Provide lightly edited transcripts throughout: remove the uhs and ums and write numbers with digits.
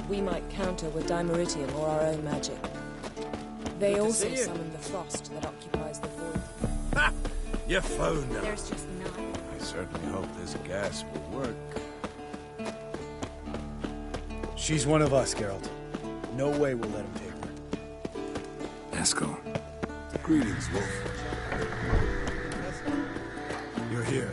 that we might counter with dimeritium or our own magic. They also summon the frost that occupies the void. Ha! You found her. There's just none. I certainly hope this gas will work. She's one of us, Geralt. No way we'll let him take her. Eskel. Greetings, Wolf. You're here.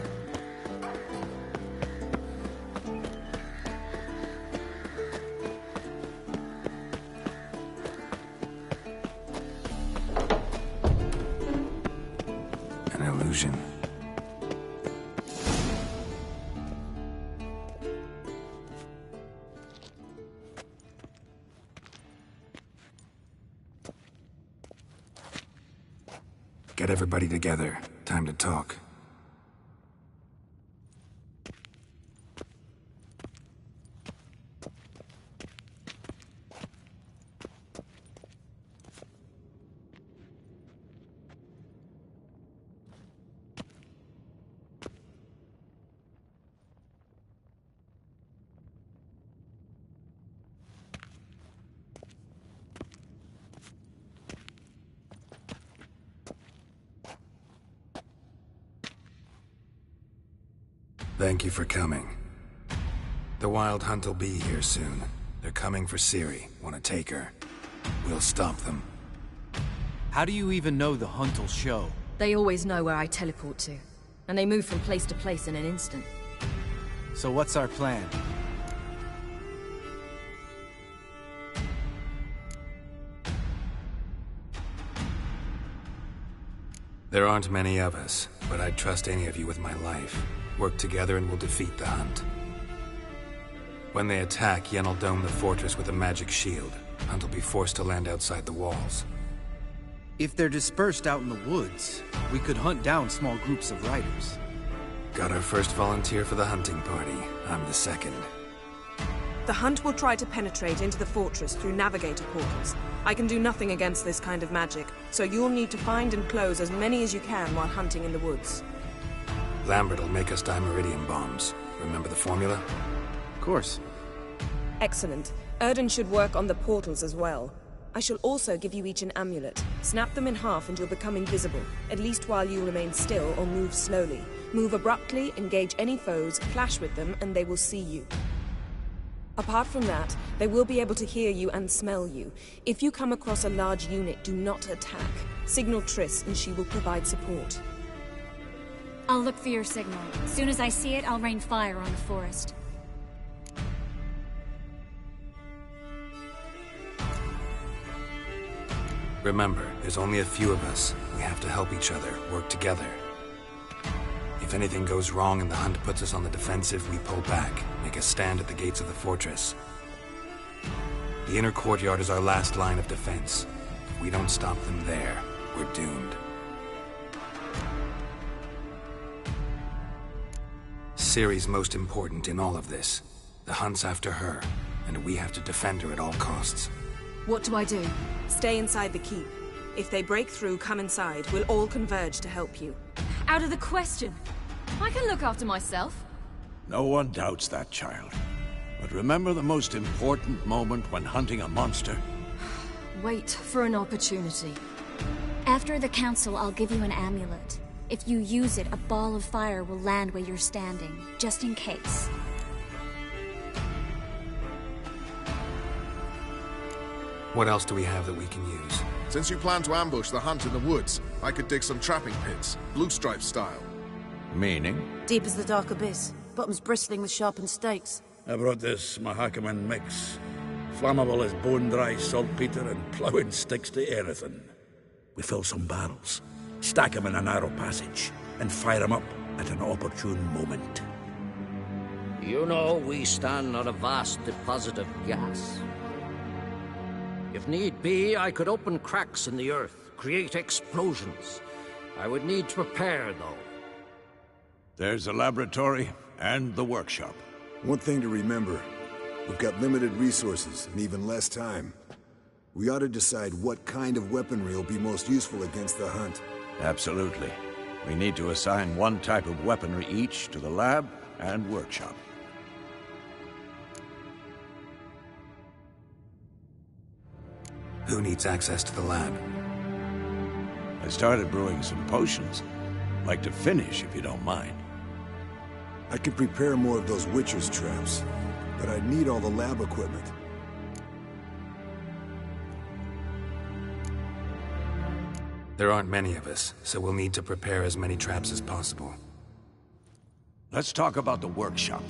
An illusion. Get everybody together. Time to talk. Thank you for coming. The Wild Hunt will be here soon. They're coming for Ciri. Want to take her? We'll stop them. How do you even know the Hunt will show? They always know where I teleport to. And they move from place to place in an instant. So what's our plan? There aren't many of us, but I'd trust any of you with my life. Work together and we'll defeat the Hunt. When they attack, Yen will dome the fortress with a magic shield. Hunt will be forced to land outside the walls. If they're dispersed out in the woods, we could hunt down small groups of riders. Got our first volunteer for the hunting party. I'm the second. The Hunt will try to penetrate into the fortress through navigator portals. I can do nothing against this kind of magic, so you'll need to find and close as many as you can while hunting in the woods. Lambert will make us dimeridium bombs. Remember the formula? Of course. Excellent. Erden should work on the portals as well. I shall also give you each an amulet. Snap them in half and you'll become invisible, at least while you remain still or move slowly. Move abruptly, engage any foes, clash with them, and they will see you. Apart from that, they will be able to hear you and smell you. If you come across a large unit, do not attack. Signal Triss and she will provide support. I'll look for your signal. As soon as I see it, I'll rain fire on the forest. Remember, there's only a few of us. We have to help each other, work together. If anything goes wrong and the Hunt puts us on the defensive, we pull back, make a stand at the gates of the fortress. The inner courtyard is our last line of defense. If we don't stop them there, we're doomed. Ciri's most important in all of this. The Hunt's after her, and we have to defend her at all costs. What do I do? Stay inside the keep. If they break through, come inside. We'll all converge to help you. Out of the question. I can look after myself. No one doubts that, child. But remember the most important moment when hunting a monster? Wait for an opportunity. After the council, I'll give you an amulet. If you use it, a ball of fire will land where you're standing, just in case. What else do we have that we can use? Since you plan to ambush the Hunt in the woods, I could dig some trapping pits, blue stripe style. Meaning? Deep as the dark abyss, bottoms bristling with sharpened stakes. I brought this Mahakaman mix. Flammable as bone-dry saltpeter and ploughing sticks to everything. We fill some barrels, stack them in a narrow passage, and fire them up at an opportune moment. You know, we stand on a vast deposit of gas. If need be, I could open cracks in the earth, create explosions. I would need to prepare, though. There's the laboratory and the workshop. One thing to remember, we've got limited resources and even less time. We ought to decide what kind of weaponry will be most useful against the Hunt. Absolutely. We need to assign one type of weaponry each to the lab and workshop. Who needs access to the lab? I started brewing some potions. Like to finish, if you don't mind. I could prepare more of those Witcher's traps, but I'd need all the lab equipment. There aren't many of us, so we'll need to prepare as many traps as possible. Let's talk about the workshop.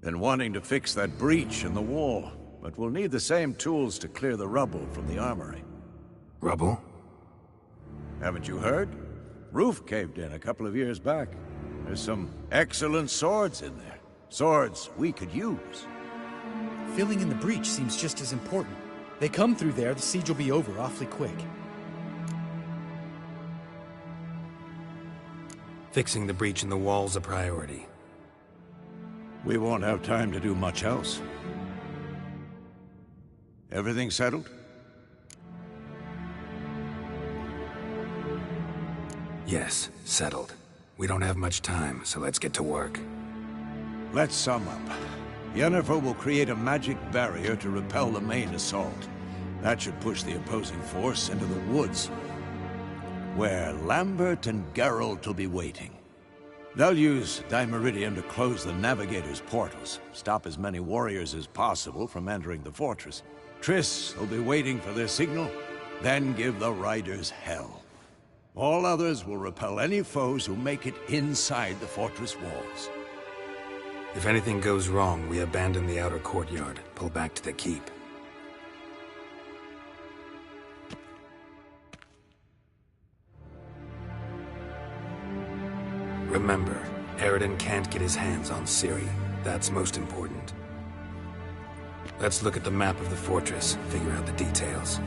Been wanting to fix that breach in the wall, but we'll need the same tools to clear the rubble from the armory. Rubble? Haven't you heard? Roof caved in a couple of years back. There's some excellent swords in there. Swords we could use. Filling in the breach seems just as important. They come through there, the siege will be over awfully quick. Fixing the breach in the wall's a priority. We won't have time to do much else. Everything settled? Yes, settled. We don't have much time, so let's get to work. Let's sum up. Yennefer will create a magic barrier to repel the main assault. That should push the opposing force into the woods, where Lambert and Geralt will be waiting. They'll use Dimeridium to close the Navigator's portals, stop as many warriors as possible from entering the fortress. Triss will be waiting for their signal, then give the riders hell. All others will repel any foes who make it inside the fortress walls. If anything goes wrong, we abandon the outer courtyard, pull back to the keep. Remember, Eridan can't get his hands on Ciri. That's most important. Let's look at the map of the fortress, figure out the details.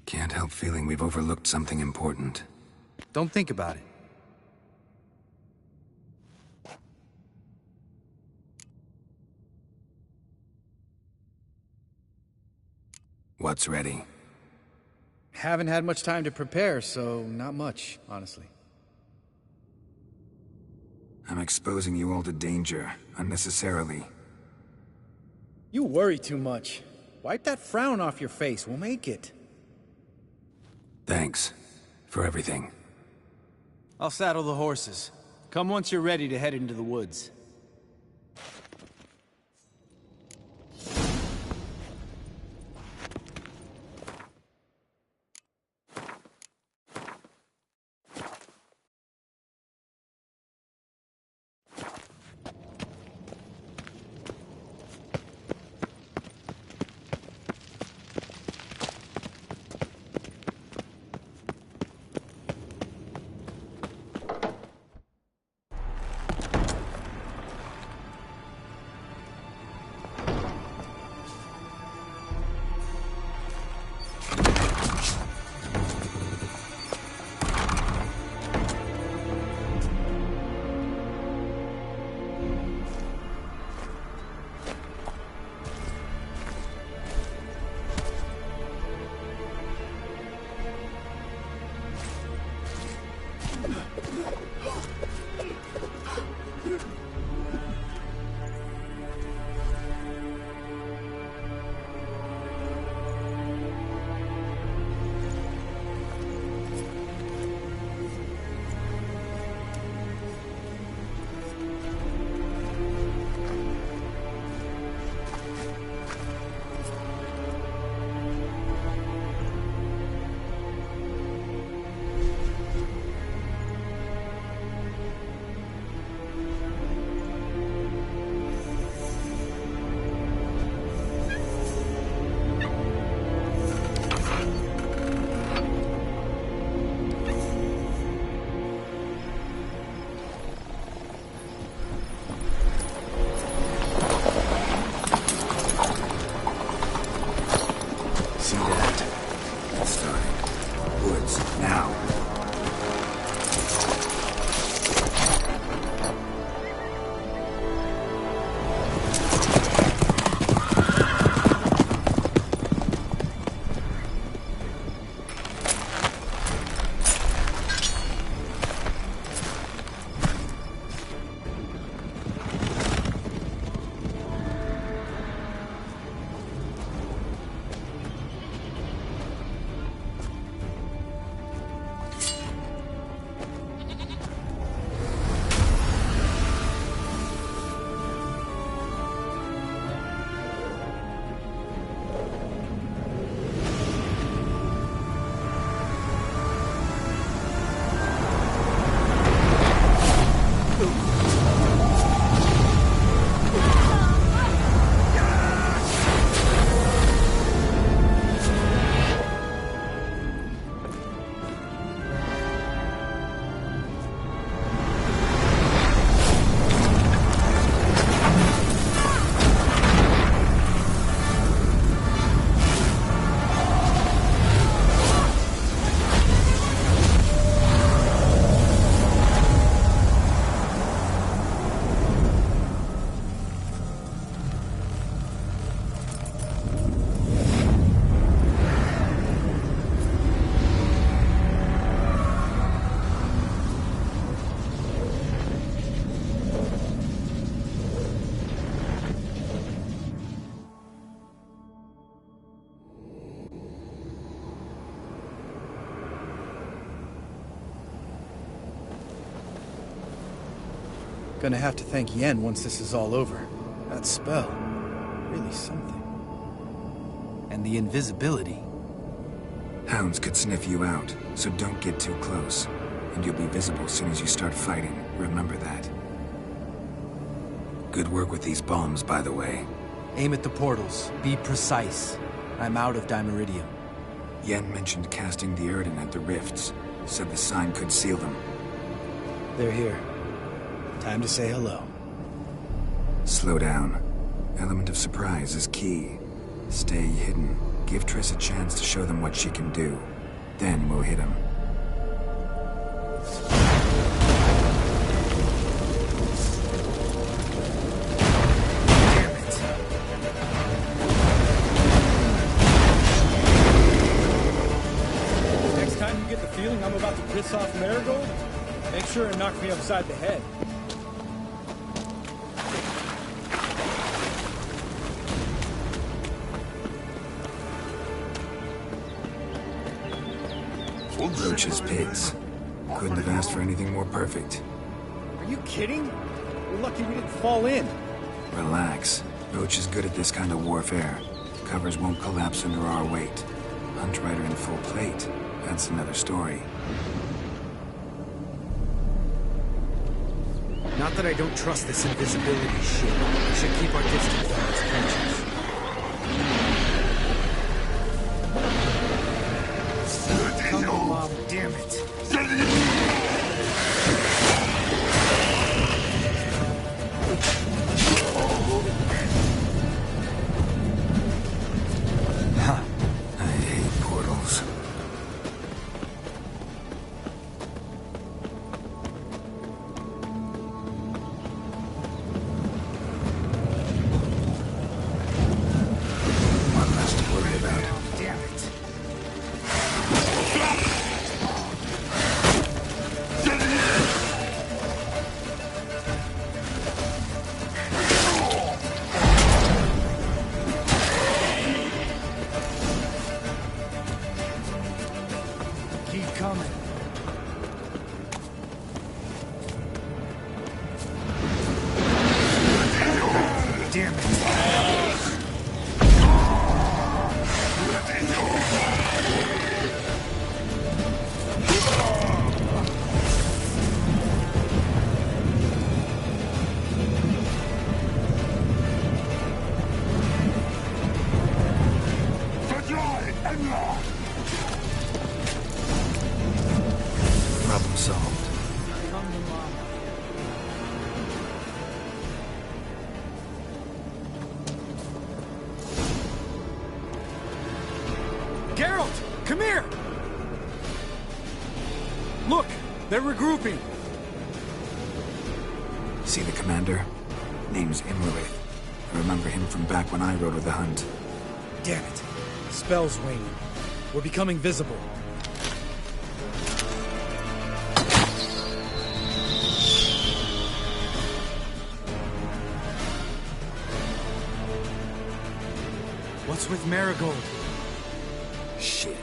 Can't help feeling we've overlooked something important. Don't think about it. What's ready? Haven't had much time to prepare, so not much, honestly. I'm exposing you all to danger, unnecessarily. You worry too much. Wipe that frown off your face, we'll make it. Thanks for everything. I'll saddle the horses. Come once you're ready to head into the woods. Gonna have to thank Yen once this is all over. That spell, really something. And the invisibility. Hounds could sniff you out, so don't get too close. And you'll be visible as soon as you start fighting. Remember that. Good work with these bombs, by the way. Aim at the portals. Be precise. I'm out of Dimeridium. Yen mentioned casting the Erden at the rifts. Said the sign could seal them. They're here. Time to say hello. Slow down. Element of surprise is key. Stay hidden. Give Triss a chance to show them what she can do. Then we'll hit them. Next time you get the feeling I'm about to piss off Marigold, make sure and knock me upside the head. Roach's pits. Couldn't have asked for anything more perfect. Are you kidding? We're lucky we didn't fall in. Relax. Roach is good at this kind of warfare. Covers won't collapse under our weight. Hunt Rider in full plate. That's another story. Not that I don't trust this invisibility shit. We should keep our distance from its trenches. Come on, Mom. Damn it. I hate portals. One less to worry about. Damn it. Keep coming. Damn it. Problem solved. Come to Mama. Geralt! Come here! Look! They're regrouping! See the commander? Name's Imlerith. I remember him from back when I rode with the Hunt. Damn it. Spell's waning. We're becoming visible. What's with Marigold? Shit.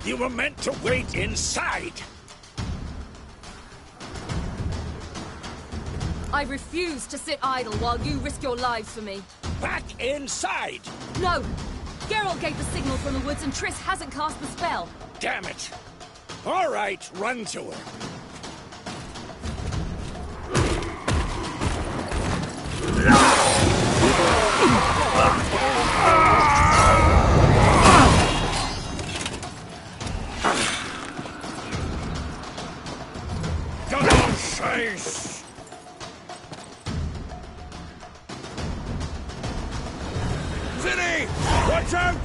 You were meant to wait inside! I refuse to sit idle while you risk your lives for me. Back inside! No! Geralt gave the signal from the woods and Triss hasn't cast the spell. Damn it! All right, run to her. Face! Vinny! Watch out!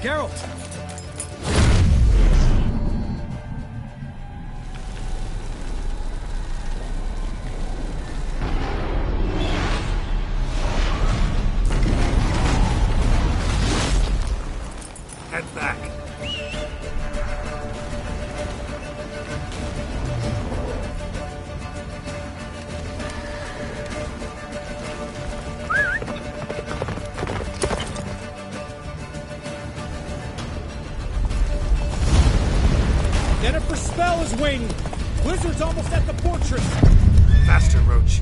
Geralt! Head back. Jennifer's spell is waning. Blizzard's almost at the fortress. Faster, Roach.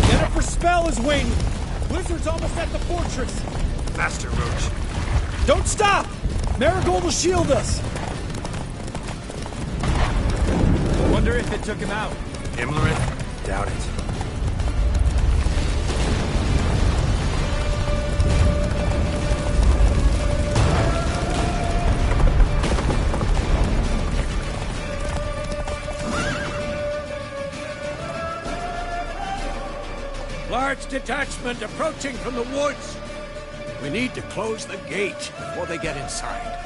Jennifer's spell is waning. Blizzard's almost at the fortress. Faster, Roach. Don't stop! Marigold will shield us. Wonder if it took him out. Imlerith? Doubt it. Large detachment approaching from the woods. We need to close the gate before they get inside.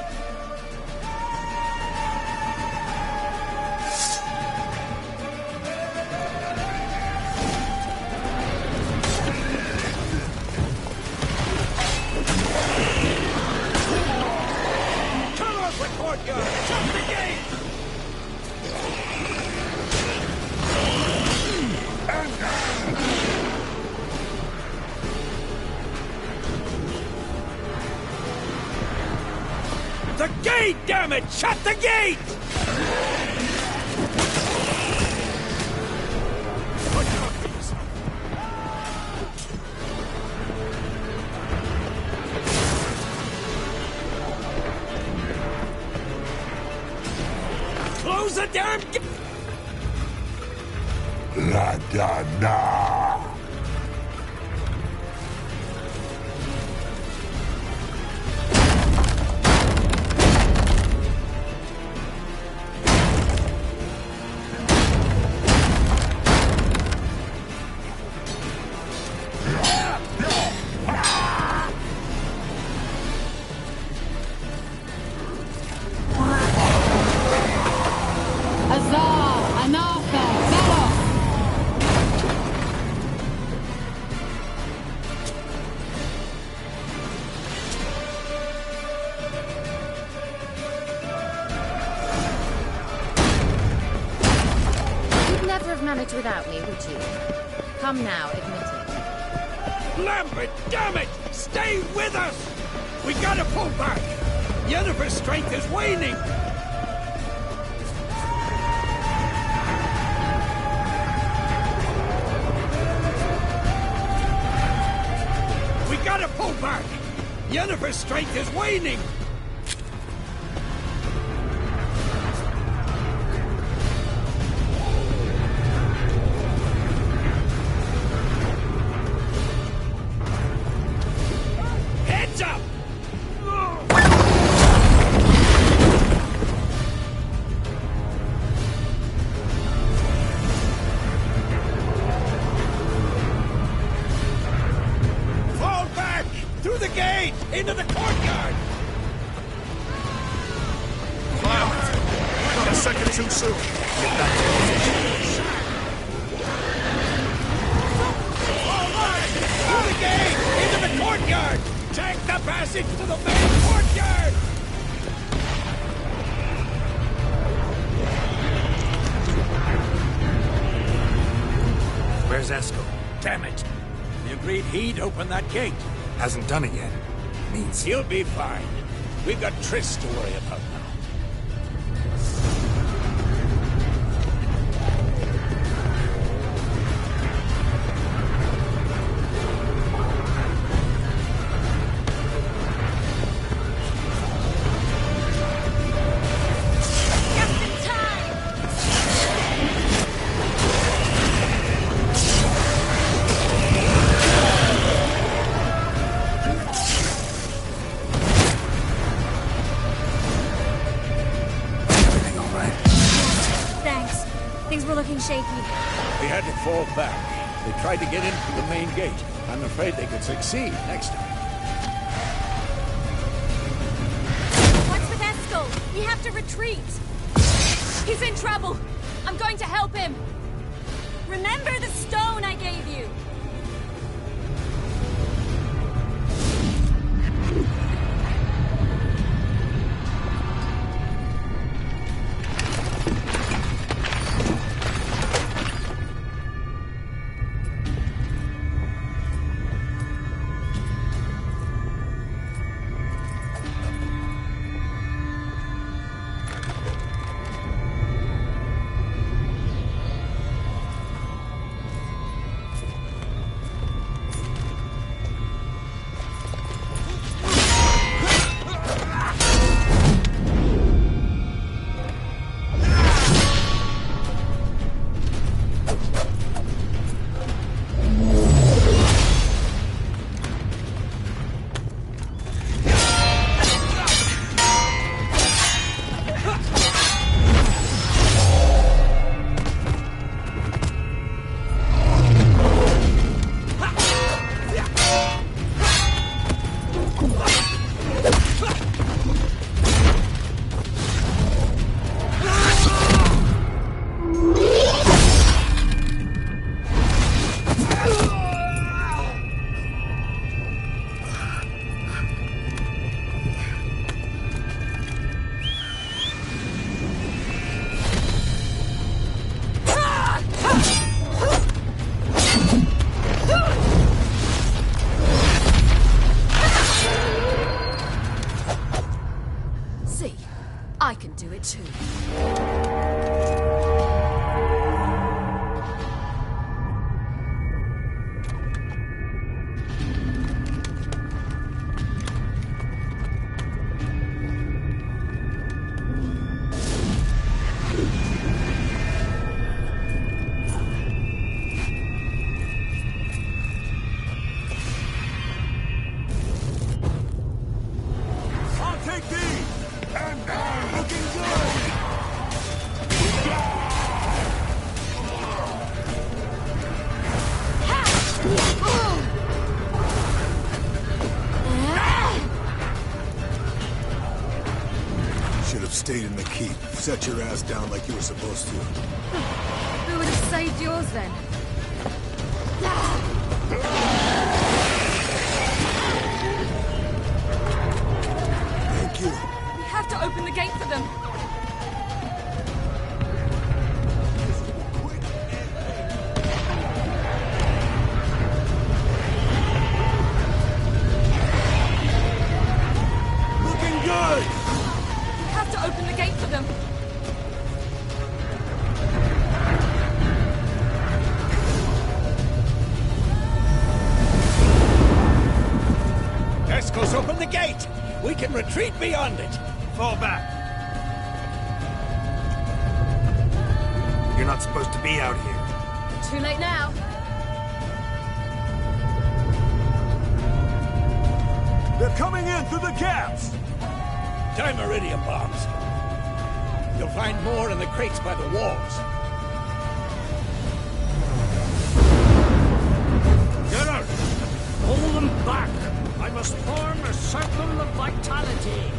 Cut off the courtyard! Shut the gate! The gate, damn it! Shut the gate! Close the damn gate! La da na! Without me, would you? Come now, admit it. Lambert, damn it! Stay with us! We gotta pull back! Yennefer's strength is waning! We gotta pull back! Yennefer's strength is waning! Into the courtyard! Not a second too soon. Get back to position. All right! Through the gate! Into the courtyard! Take the passage to the main courtyard! Where's Esco? Damn it! We agreed he'd open that gate. Hasn't done it yet. Means He'll be fine. We've got Triss to worry about now. shaky. We had to fall back. They tried to get in through the main gate. I'm afraid they could succeed next time. What's with Eskel? We have to retreat. He's in trouble. I'm going to help him. Remember the stone I gave you. I can do it too. Stayed in the keep. Set your ass down like you were supposed to. Who would have saved yours then? Thank you. We have to open the gate for them. Looking good! To open the gate for them. Eskel's open the gate! We can retreat beyond it! Fall back. You're not supposed to be out here. Too late now. They're coming in through the gaps! Time iridium bombs. You'll find more in the crates by the walls. Get out! Hold them back! I must form a circle of vitality.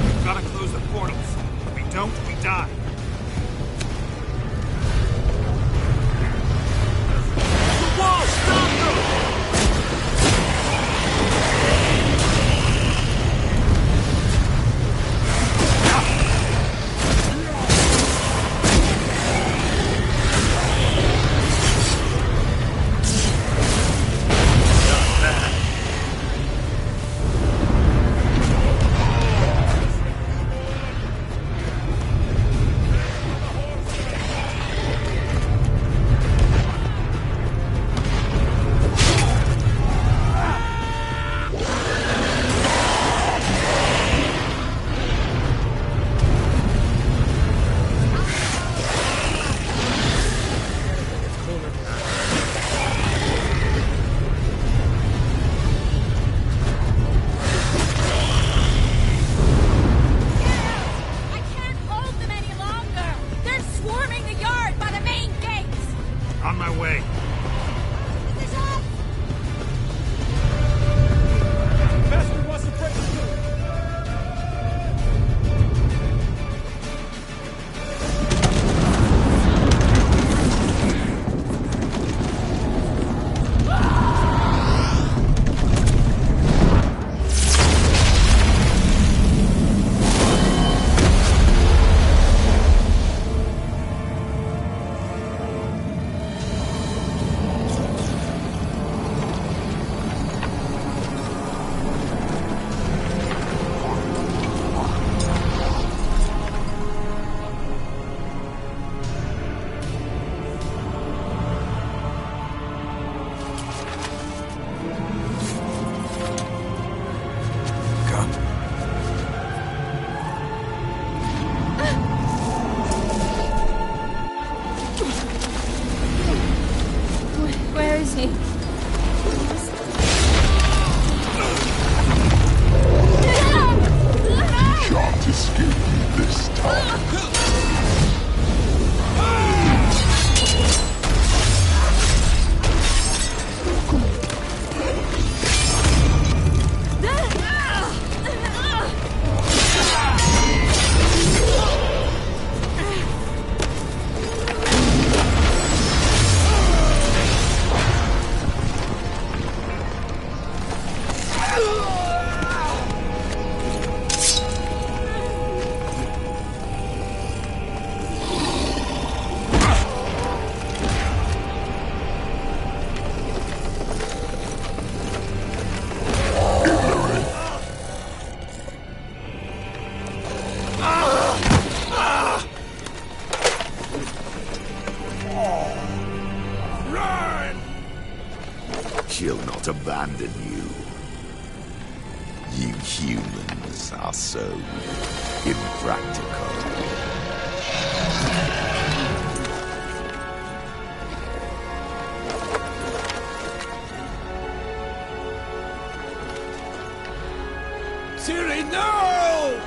We've got to close the portals. If we don't, we die. The wall! Stop them! my way. Bastard wants to break through. Where is he? Can't escape me this time. She'll not abandon you. You humans are so impractical. Ciri, no!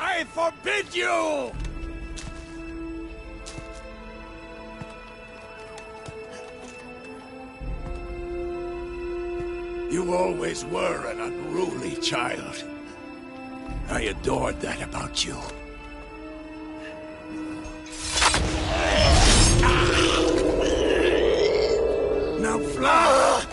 I forbid you! You always were an unruly child. I adored that about you. Now fly!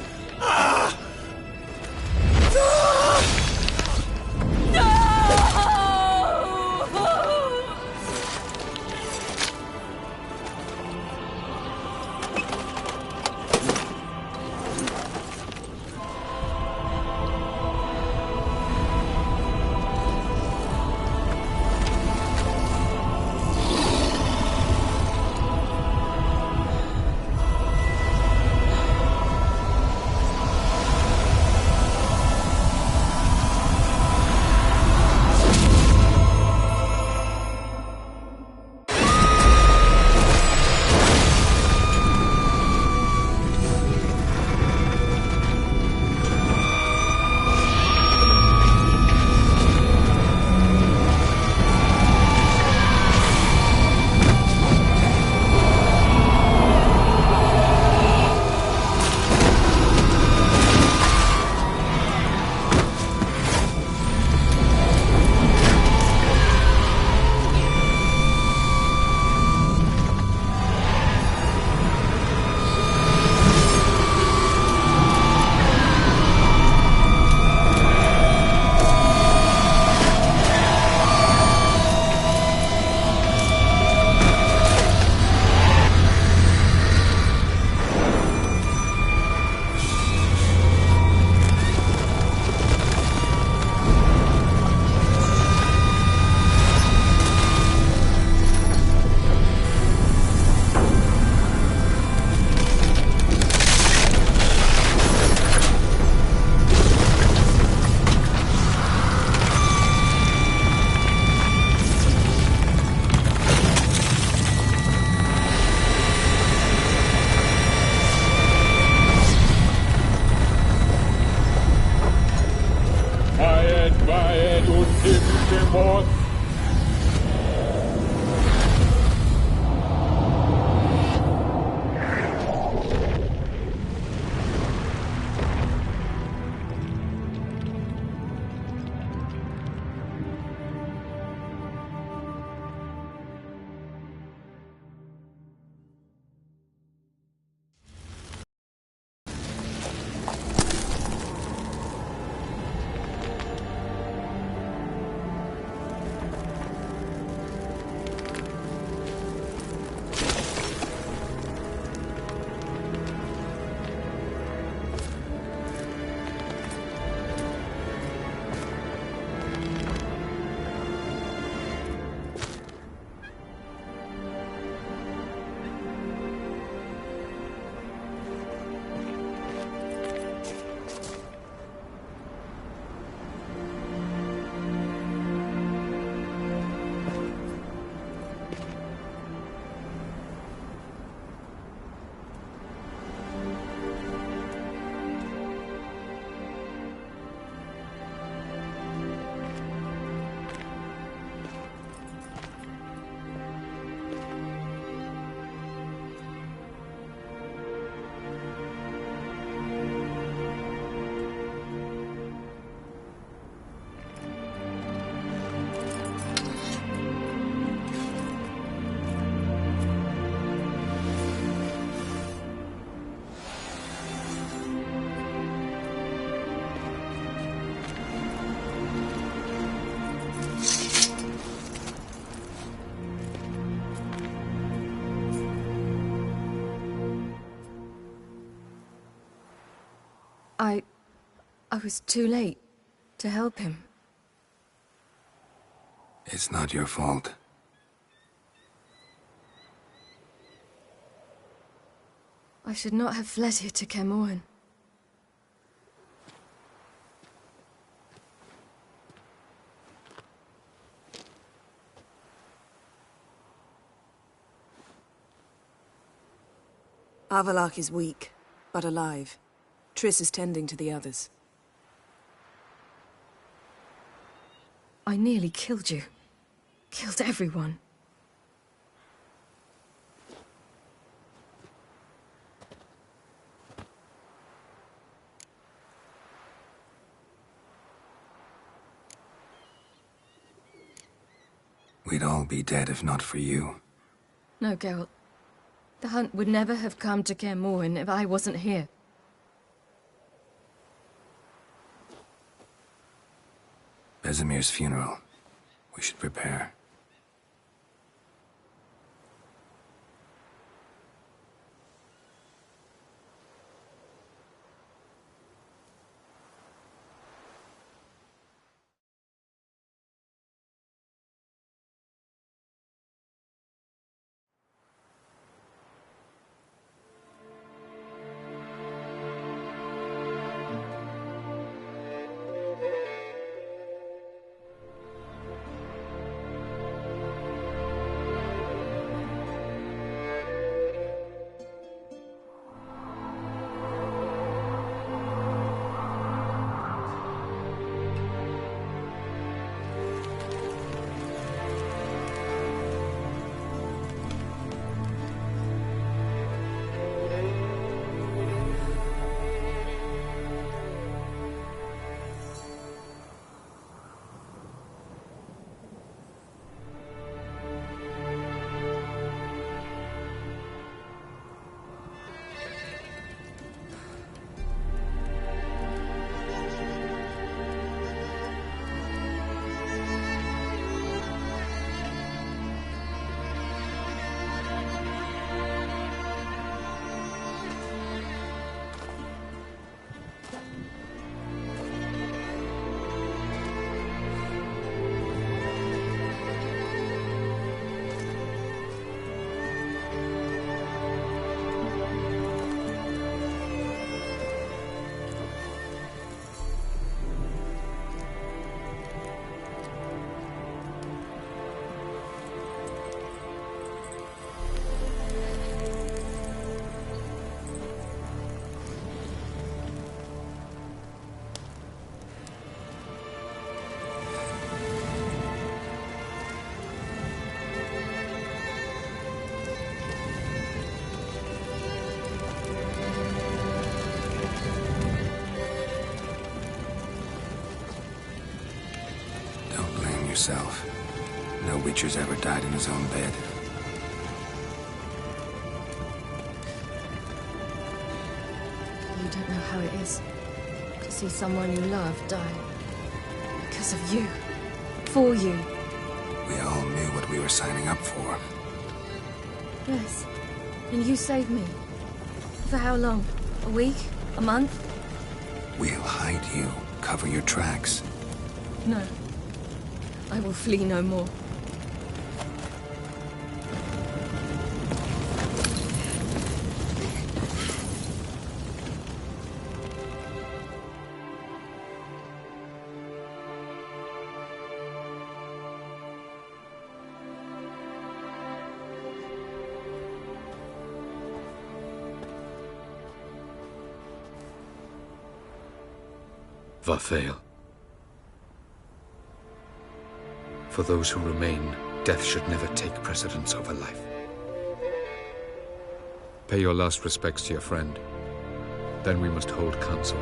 Behemoth! I was too late to help him. It's not your fault. I should not have fled here to Kaer. Avalok is weak, but alive. Triss is tending to the others. I nearly killed you. Killed everyone. We'd all be dead if not for you. No, Geralt. The hunt would never have come to Kaer if I wasn't here. Vesemir's funeral. We should prepare. yourself. No Witcher's ever died in his own bed. You don't know how it is to see someone you love die. Because of you. For you. We all knew what we were signing up for. Yes. And you saved me. For how long? A week? A month? We'll hide you. Cover your tracks. No. I will flee no more. Varfail. For those who remain, death should never take precedence over life. Pay your last respects to your friend. Then we must hold council.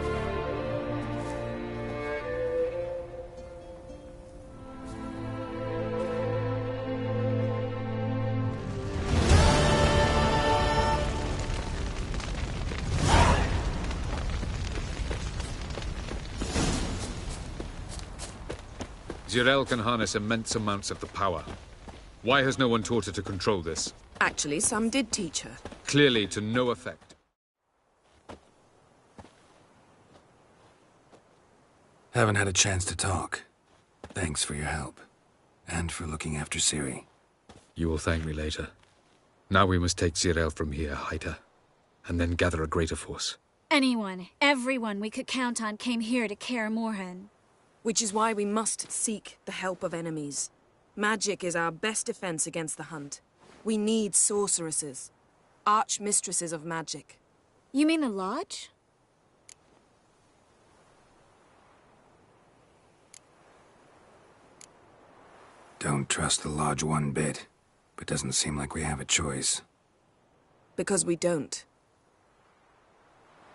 Zirael can harness immense amounts of the power. Why has no one taught her to control this? Actually, some did teach her. Clearly to no effect. Haven't had a chance to talk. Thanks for your help. And for looking after Ciri. You will thank me later. Now we must take Zirael from here, hide her, and then gather a greater force. Anyone, everyone we could count on came here to Kaer Morhen. Which is why we must seek the help of enemies. Magic is our best defense against the Hunt. We need sorceresses. Archmistresses of magic. You mean the Lodge? Don't trust the Lodge one bit, but doesn't seem like we have a choice. Because we don't.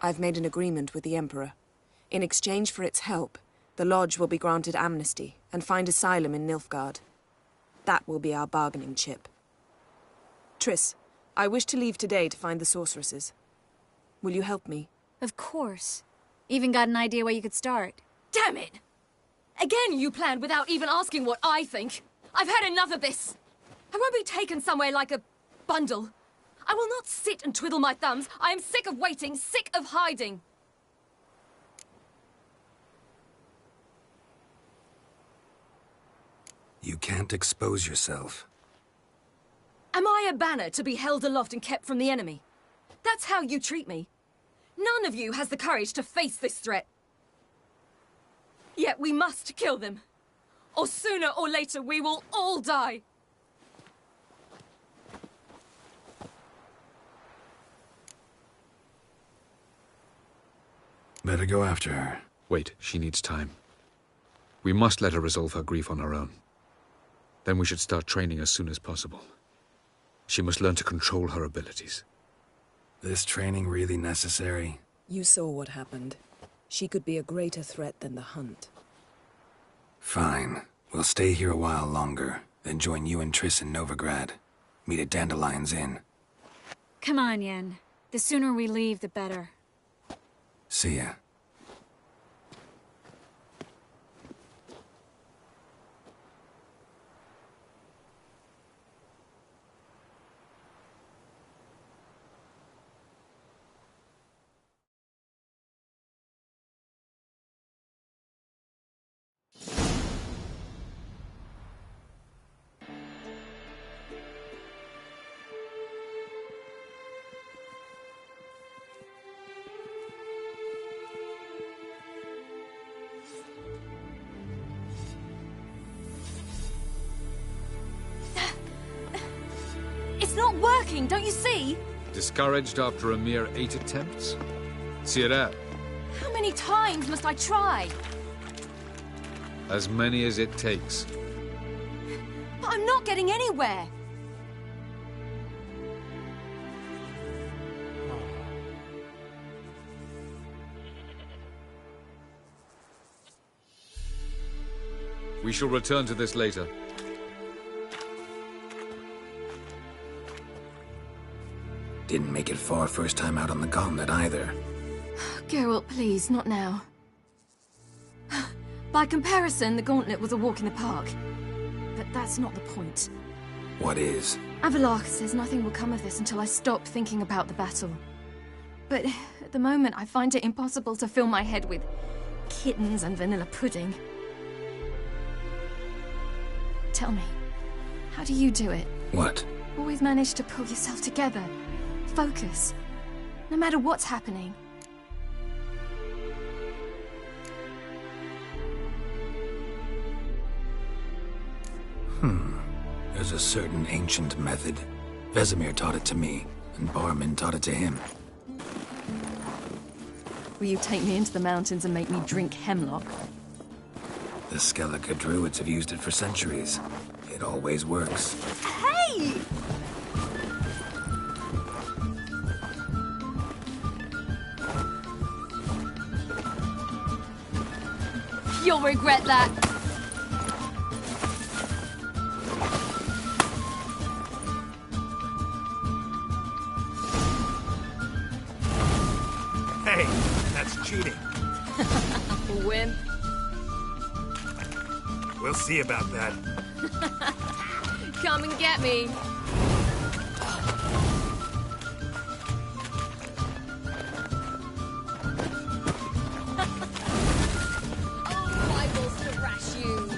I've made an agreement with the Emperor. In exchange for its help, the Lodge will be granted amnesty and find asylum in Nilfgaard. That will be our bargaining chip. Triss, I wish to leave today to find the sorceresses. Will you help me? Of course. Even got an idea where you could start. Damn it! Again you planned without even asking what I think. I've had enough of this. I won't be taken somewhere like a bundle. I will not sit and twiddle my thumbs. I am sick of waiting, sick of hiding. You can't expose yourself. Am I a banner to be held aloft and kept from the enemy? That's how you treat me. None of you has the courage to face this threat. Yet we must kill them. Or sooner or later we will all die. Better go after her. Wait, she needs time. We must let her resolve her grief on her own. Then we should start training as soon as possible. She must learn to control her abilities. This training really necessary? You saw what happened. She could be a greater threat than the Hunt. Fine. We'll stay here a while longer, then join you and Triss in Novigrad. Meet at Dandelion's Inn. Come on, Yen. The sooner we leave, the better. See ya. It's not working, don't you see? Discouraged after a mere 8 attempts? Zirael. How many times must I try? As many as it takes. But I'm not getting anywhere. We shall return to this later. Didn't make it far first time out on the gauntlet either. Geralt, please, not now. By comparison, the gauntlet was a walk in the park. But that's not the point. What is? Avallac'h says nothing will come of this until I stop thinking about the battle. But at the moment, I find it impossible to fill my head with kittens and vanilla pudding. Tell me, how do you do it? What? Always manage to pull yourself together. Focus. No matter what's happening. There's a certain ancient method. Vesemir taught it to me, and Barman taught it to him. Will you take me into the mountains and make me drink hemlock? The Skellige druids have used it for centuries. It always works. Hey! You'll regret that. Hey, that's cheating. Wimp. We'll see about that. Come and get me. Oh, I will thrash you.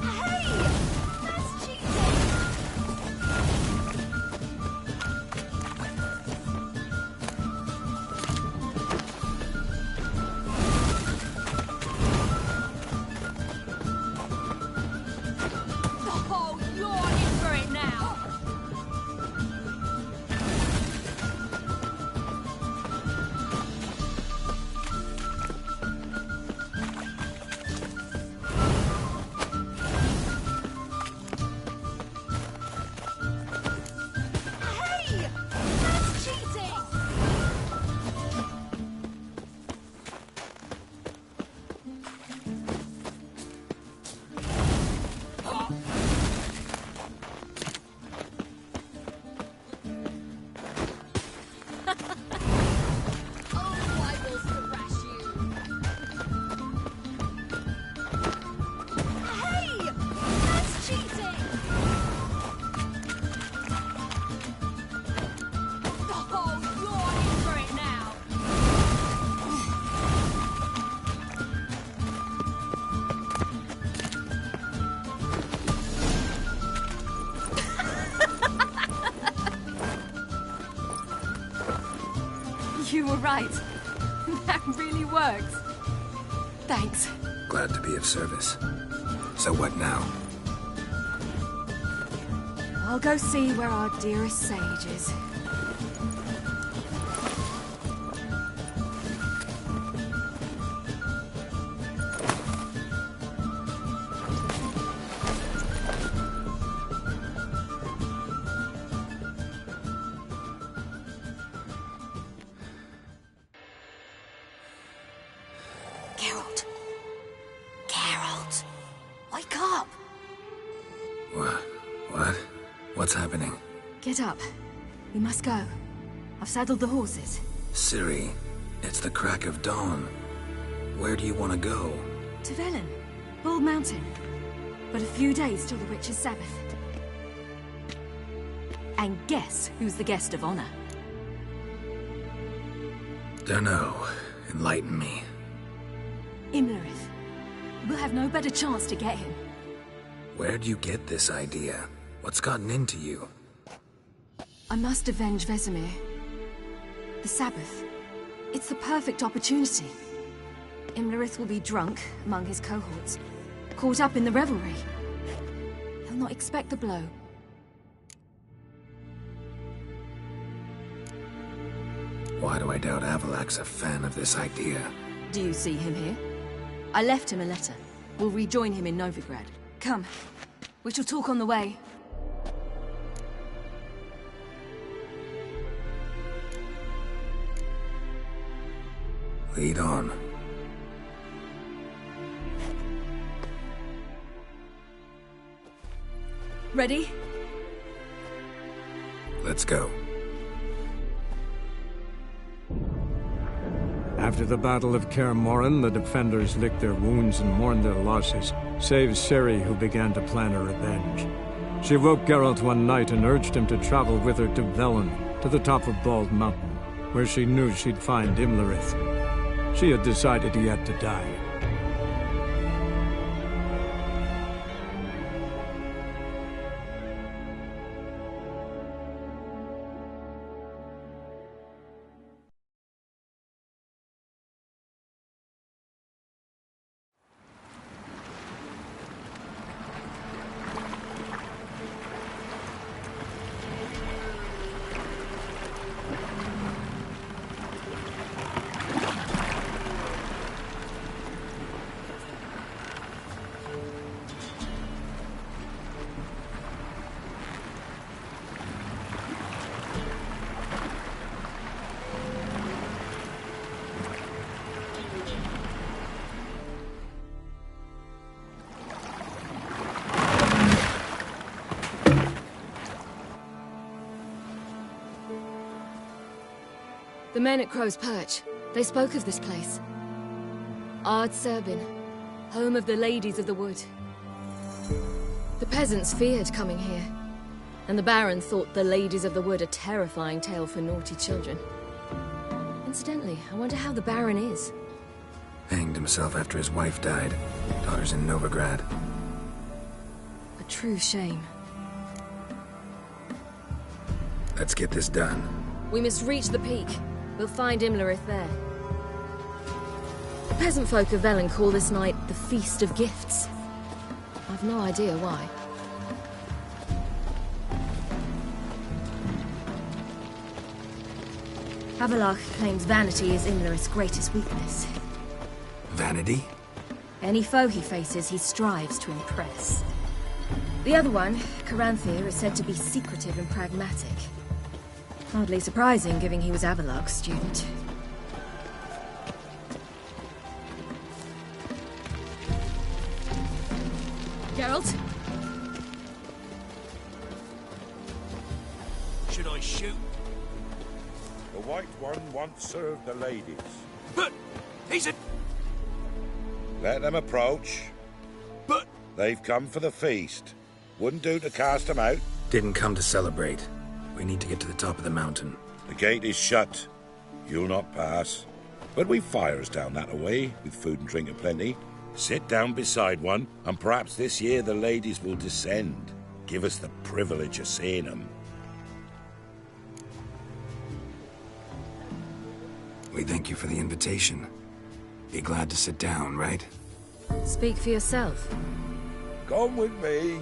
Hey! That's cheating! Oh, you're in for it now! Hey! That's cheating! Oh, I will thrash you! Hey! That's cheating! Oh, you're in for it now! You were right. That really works. Thanks. Glad to be of service. So what now? I'll go see where our dearest sage is. Geralt. Geralt. Wake up. What? What's happening? Get up. We must go. I've saddled the horses. Ciri, it's the crack of dawn. Where do you want to go? To Velen. Bald Mountain. But a few days till the Witch's Sabbath. And guess who's the guest of honor? Dunno. Enlighten me. Imlerith. We'll have no better chance to get him. Where'd you get this idea? What's gotten into you? I must avenge Vesemir. The Sabbath. It's the perfect opportunity. Imlerith will be drunk among his cohorts, caught up in the revelry. He'll not expect the blow. Why do I doubt Avallac'h's a fan of this idea? Do you see him here? I left him a letter. We'll rejoin him in Novigrad. Come. We shall talk on the way. Lead on. Ready? Let's go. After the Battle of Kaer Morhen, the defenders licked their wounds and mourned their losses, save Ciri, who began to plan a revenge. She woke Geralt one night and urged him to travel with her to Velen, to the top of Bald Mountain, where she knew she'd find Imlerith. She had decided he had to die. The men at Crow's Perch, they spoke of this place. Ard Serbin, home of the Ladies of the Wood. The peasants feared coming here, and the Baron thought the Ladies of the Wood a terrifying tale for naughty children. Incidentally, I wonder how the Baron is. Hanged himself after his wife died. Daughter's in Novigrad. A true shame. Let's get this done. We must reach the peak. We'll find Imlerith there. The peasant folk of Velen call this night the Feast of Gifts. I've no idea why. Havelach claims vanity is Imlerith's greatest weakness. Vanity? Any foe he faces, he strives to impress. The other one, Caranthir, is said to be secretive and pragmatic. Hardly surprising, given he was Avalok's student. Geralt? Should I shoot? The White One once served the ladies. But he's a... Let them approach. But... They've come for the feast. Wouldn't do to cast them out. Didn't come to celebrate. We need to get to the top of the mountain. The gate is shut. You'll not pass. But we've fires down that away, with food and drink aplenty. Sit down beside one, and perhaps this year the ladies will descend. Give us the privilege of seeing them. We thank you for the invitation. Be glad to sit down, right? Speak for yourself. Come with me.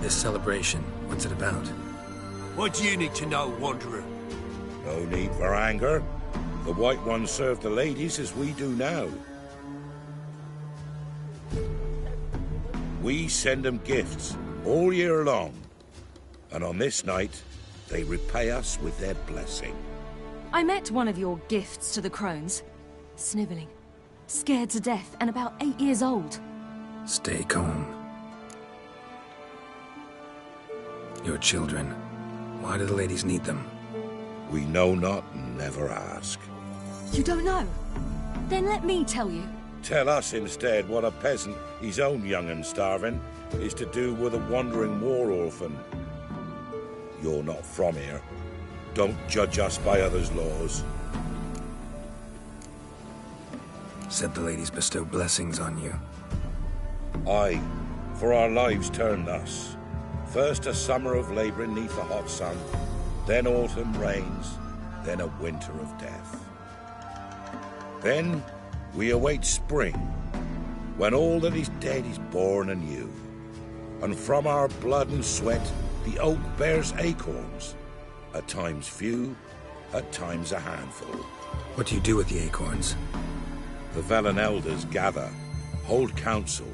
This celebration, what's it about? What do you need to know, Wanderer? No need for anger. The White Ones serve the ladies as we do now. We send them gifts all year long. And on this night, they repay us with their blessing. I met one of your gifts to the crones. Sniveling. Scared to death and about 8 years old. Stay calm. Your children. Why do the ladies need them? We know not and never ask. You don't know? Then let me tell you. Tell us instead what a peasant, his own young and starving, is to do with a wandering war orphan. You're not from here. Don't judge us by others' laws. Said the ladies bestow blessings on you. Aye, for our lives turn thus. First a summer of labouring neath the hot sun, then autumn rains, then a winter of death. Then we await spring, when all that is dead is born anew, and from our blood and sweat The oak bears acorns. At times few, at times a handful. What do you do with the acorns? The Velen elders gather, hold council.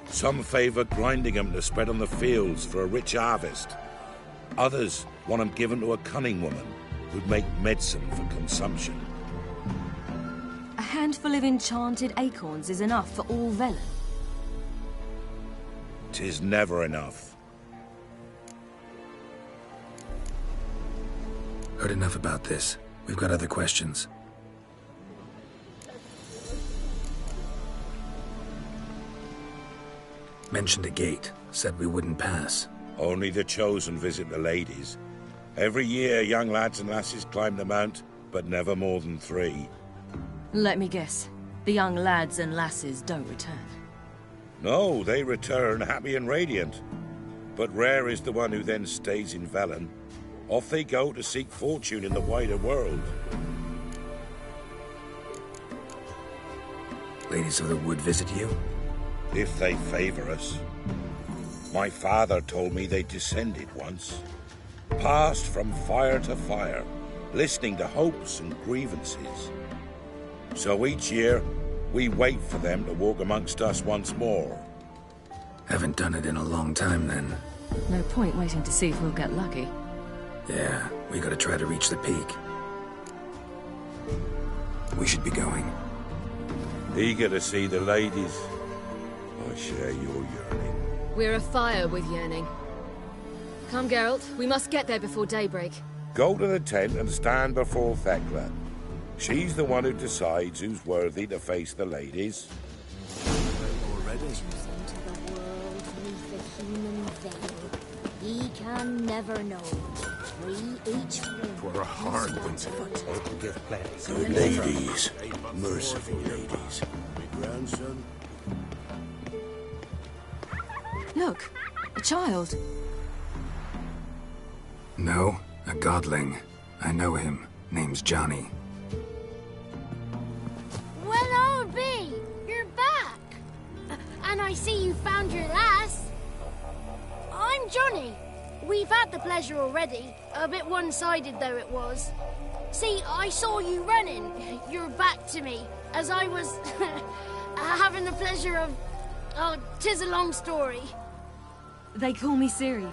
Some favor grinding them to spread on the fields for a rich harvest. Others want them given to a cunning woman who'd make medicine for consumption. A handful of enchanted acorns is enough for all Velen. 'Tis never enough. Heard enough about this. We've got other questions. Mentioned a gate. Said we wouldn't pass. Only the chosen visit the ladies. Every year, young lads and lasses climb the mount, but never more than 3. Let me guess. The young lads and lasses don't return. No, they return happy and radiant. But rare is the one who then stays in Velen. Off they go to seek fortune in the wider world. Ladies of the Wood visit you? If they favor us. My father told me they descended once. Passed from fire to fire, listening to hopes and grievances. So each year, we wait for them to walk amongst us once more. Haven't done it in a long time, then. No point waiting to see if we'll get lucky. Yeah, we gotta try to reach the peak. We should be going. Eager to see the ladies. I share your yearning. We're afire with yearning. Come, Geralt. We must get there before daybreak. Go to the tent and stand before Thekla. She's the one who decides who's worthy to face the ladies. Already? The world neath the human veil. He can never know. We each For a hard one. Good ladies. Merciful ladies. Grandson? Look, a child. No, a godling. I know him. Name's Johnny. Well, old B, you're back. And I see you found your lass. I'm Johnny. We've had the pleasure already. A bit one-sided though it was. See, I saw you running. Your back to me. As I was having the pleasure of... Oh, 'tis a long story. They call me Ciri.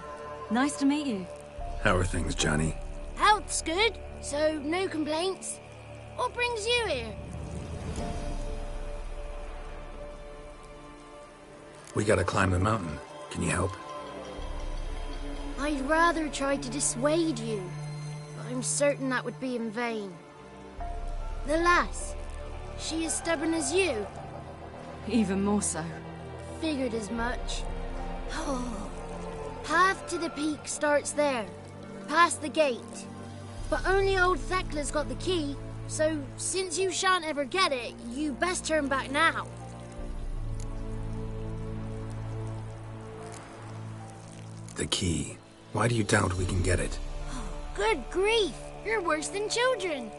Nice to meet you. How are things, Johnny? Health's good, so no complaints. What brings you here? We gotta climb the mountain. Can you help? I'd rather try to dissuade you, but I'm certain that would be in vain. The lass, she as stubborn as you? Even more so. Figured as much. Path to the peak starts there, past the gate. But only old Thekla's got the key, so since you shan't ever get it, you best turn back now. The key. Why do you doubt we can get it? Good grief, you're worse than children.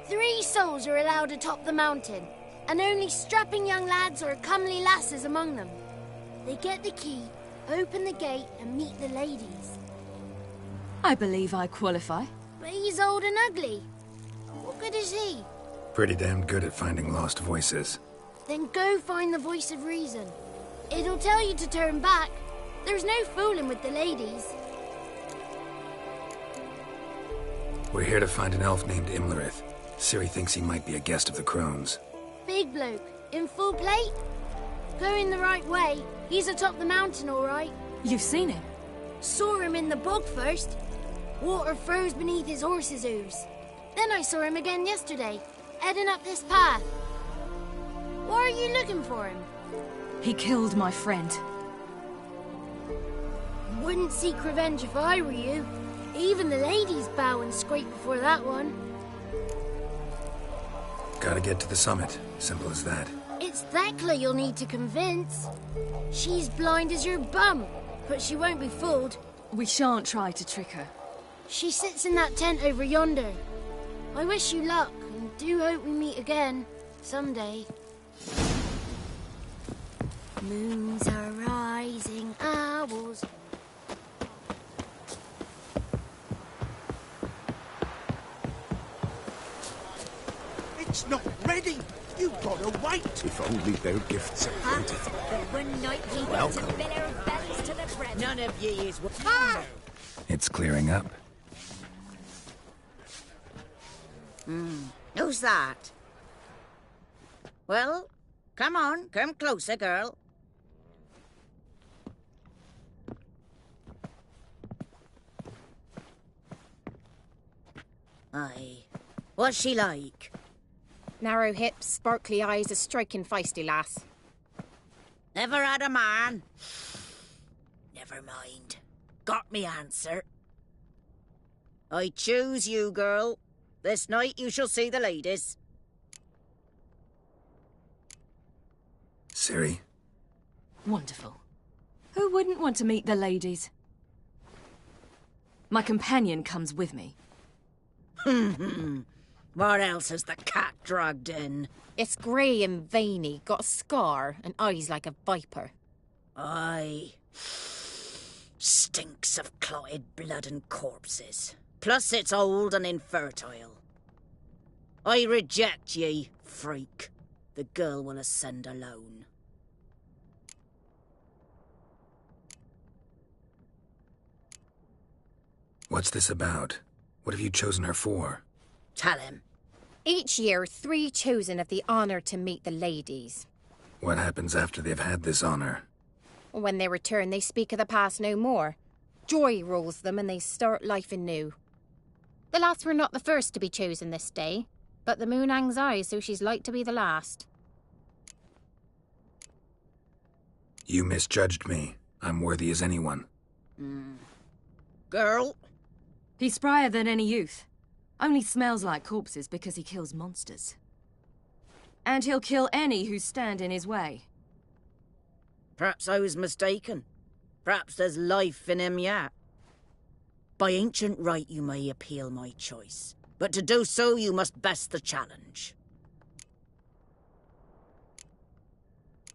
3 souls are allowed atop the mountain, and only strapping young lads or comely lasses among them. They get the key, open the gate, and meet the ladies. I believe I qualify. But he's old and ugly. What good is he? Pretty damn good at finding lost voices. Then go find the voice of reason. It'll tell you to turn back. There's no fooling with the ladies. We're here to find an elf named Imlerith. Ciri thinks he might be a guest of the Crones. Big bloke, in full plate? Going the right way. He's atop the mountain, all right. You've seen him? Saw him in the bog first. Water froze beneath his horse's hooves. Then I saw him again yesterday, heading up this path. Why are you looking for him? He killed my friend. Wouldn't seek revenge if I were you. Even the ladies bow and scrape before that one. Gotta get to the summit. Simple as that. It's Thekla you'll need to convince. She's blind as your bum, but she won't be fooled. We shan't try to trick her. She sits in that tent over yonder. I wish you luck, and do hope we meet again, someday. Moons are rising, owls. not ready. You gotta wait. If only their gifts are granted. The one night ye get to Welcome. bill our bellies to the bread. None of ye is... It's clearing up. Who's that? Well, come on, come closer, girl. Aye. What's she like? Narrow hips, sparkly eyes, a striking feisty lass. Never had a man? Never mind. Got me answer. I choose you, girl. This night you shall see the ladies. Ciri? Wonderful. Who wouldn't want to meet the ladies? My companion comes with me. What else has the cat dragged in? It's grey and veiny, got a scar, and eyes like a viper. Aye. Stinks of clotted blood and corpses. Plus it's old and infertile. I reject ye, freak. The girl will ascend alone. What's this about? What have you chosen her for? Tell him. Each year, 3 chosen of the honour to meet the ladies. What happens after they've had this honor? When they return, they speak of the past no more. Joy rules them and they start life anew. The lads were not the first to be chosen this day, but the moon hangs high, so she's like to be the last. You misjudged me. I'm worthy as anyone. Girl? He's sprier than any youth. Only smells like corpses because he kills monsters. And he'll kill any who stand in his way. Perhaps I was mistaken. Perhaps there's life in him yet. By ancient right you may appeal my choice, but to do so you must best the challenge.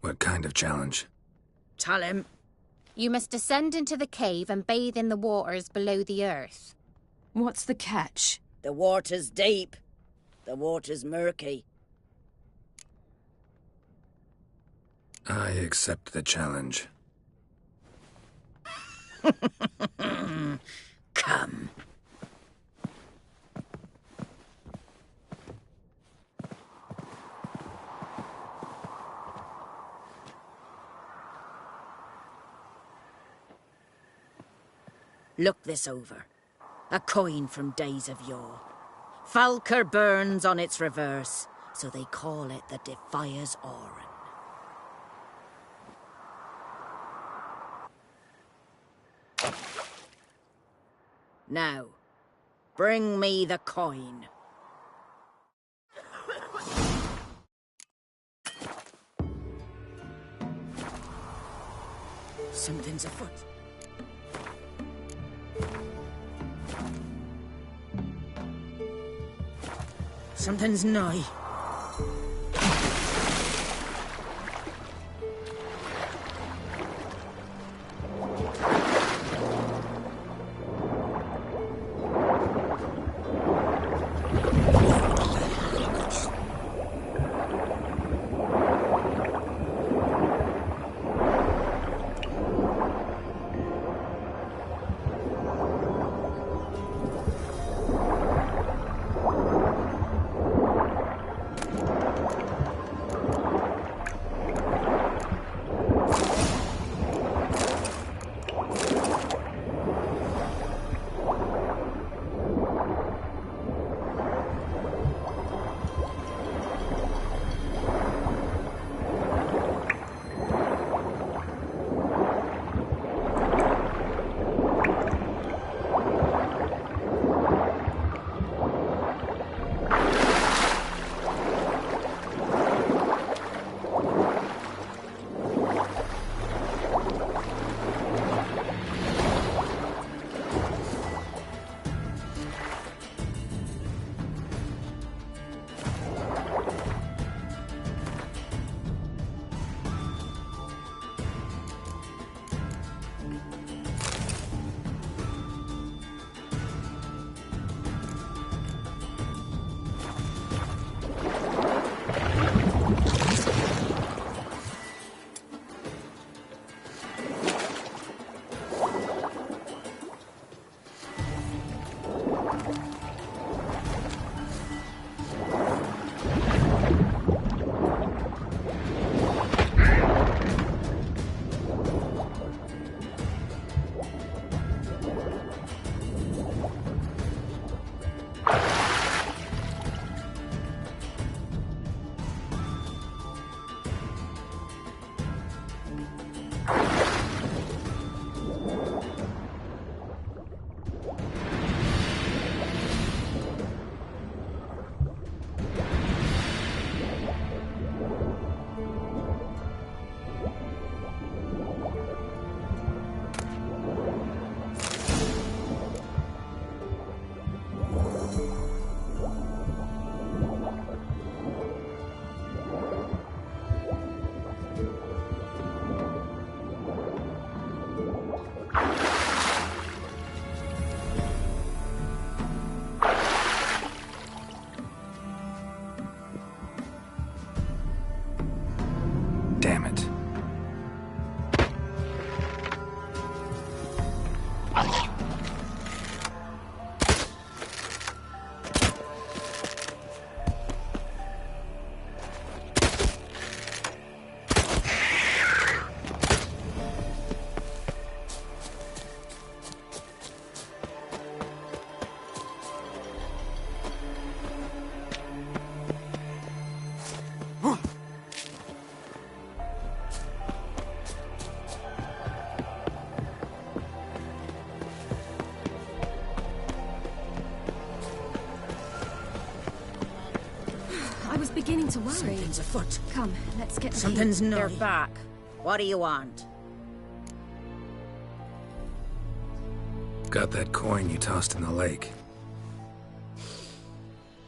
What kind of challenge? Tell him. You must descend into the cave and bathe in the waters below the earth. What's the catch? The water's deep. The water's murky. I accept the challenge. Come. Look this over. A coin from days of yore. Falker burns on its reverse, so they call it the Defier's Oran. Now, bring me the coin. Something's afoot. Something's nigh. reason to worry. Something's afoot. Come, let's get the Something's key. They're back. What do you want? Got that coin you tossed in the lake.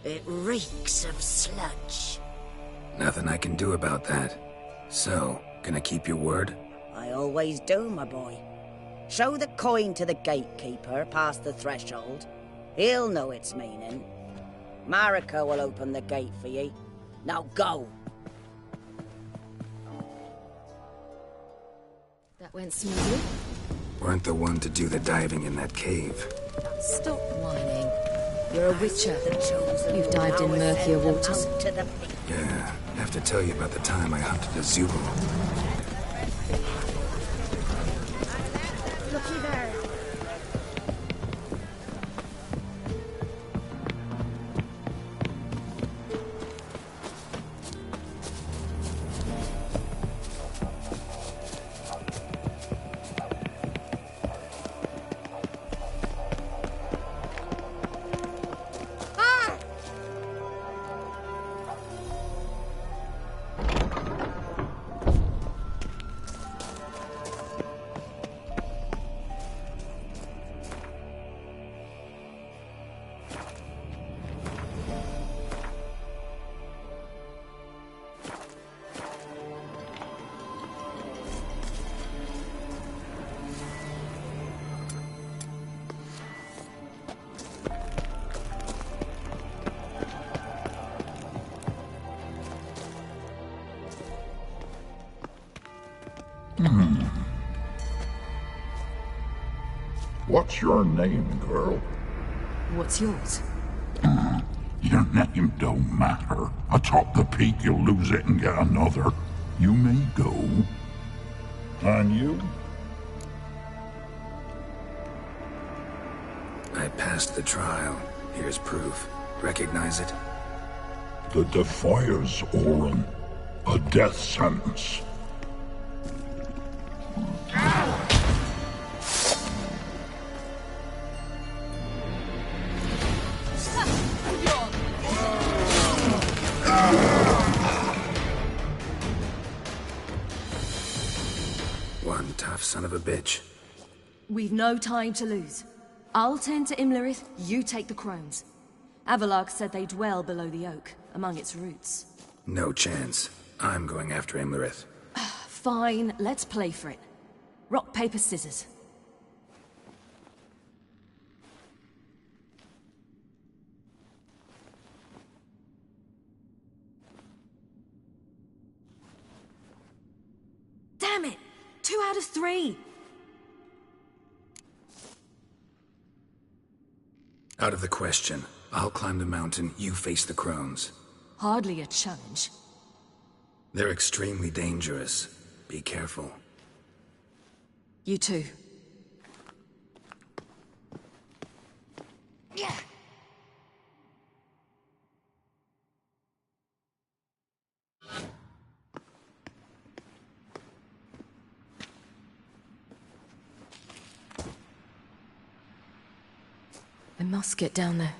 It reeks of sludge. Nothing I can do about that. So, gonna keep your word? I always do, my boy. Show the coin to the gatekeeper past the threshold. He'll know its meaning. Marika will open the gate for ye. Now go! That went smoothly. Weren't the one to do the diving in that cave. Stop whining. You're a witcher. You've dived in murkier waters. Yeah, I have to tell you about the time I hunted a Zubul. Looky there. What's your name, girl? What's yours? Your name don't matter. Atop the peak, you'll lose it and get another. You may go. And you? I passed the trial. Here's proof. Recognize it? The Defier's Orin. A death sentence. One tough son of a bitch. We've no time to lose. I'll tend to Imlerith, you take the crones. Avalark said they dwell below the oak, among its roots. No chance. I'm going after Imlerith. Fine, let's play for it. Rock, paper, scissors. Damn it! 2 out of 3! Out of the question. I'll climb the mountain, you face the crones. Hardly a challenge. They're extremely dangerous. Be careful. You too. Yeah. I must get down there.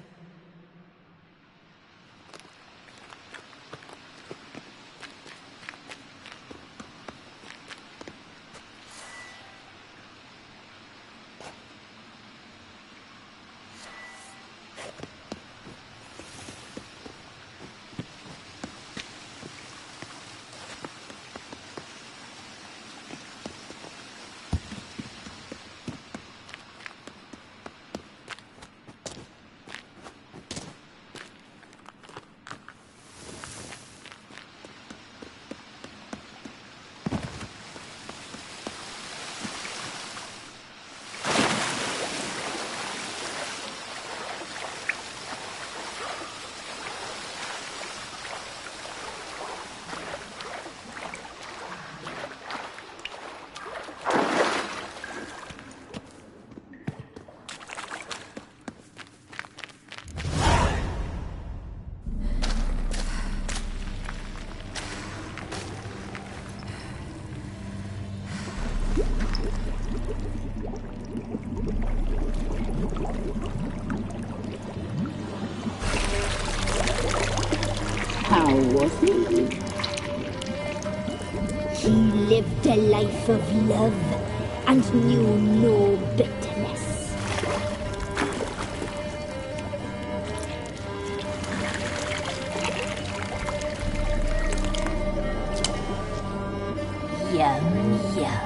lived a life of love and knew no bitterness. Yum, yum.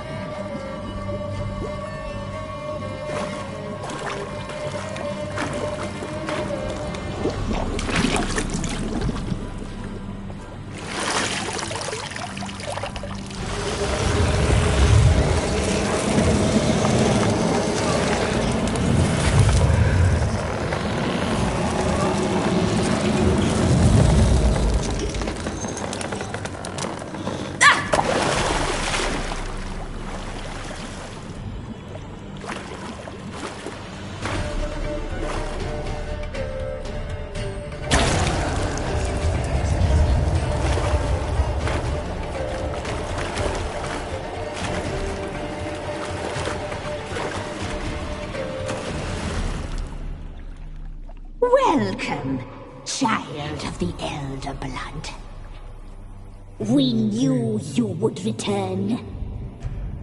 Welcome, child of the Elder Blood. We knew you would return.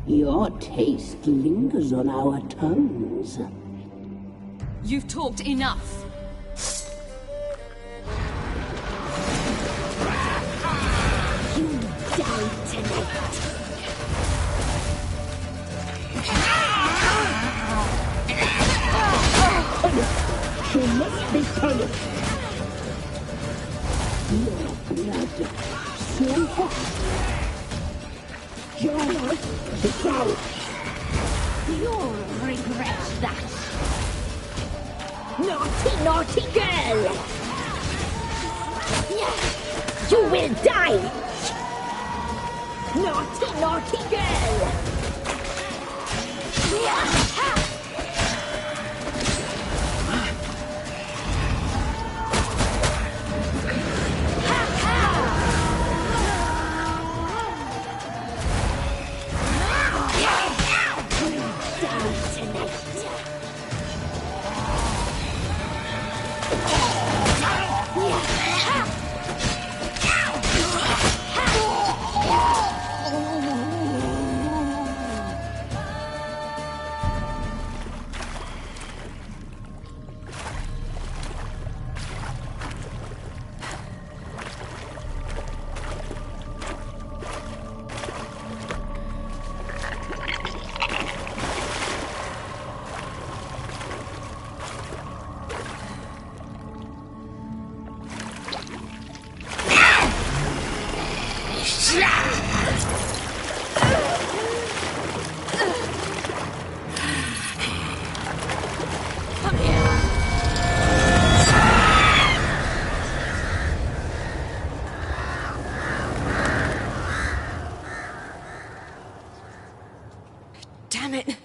Your taste lingers on our tongues. You've talked enough. You die tonight. She must be punished. Your blood, so hot. Yours, the south. You'll regret that. Naughty, naughty girl! You will die! Naughty, naughty girl! Damn it!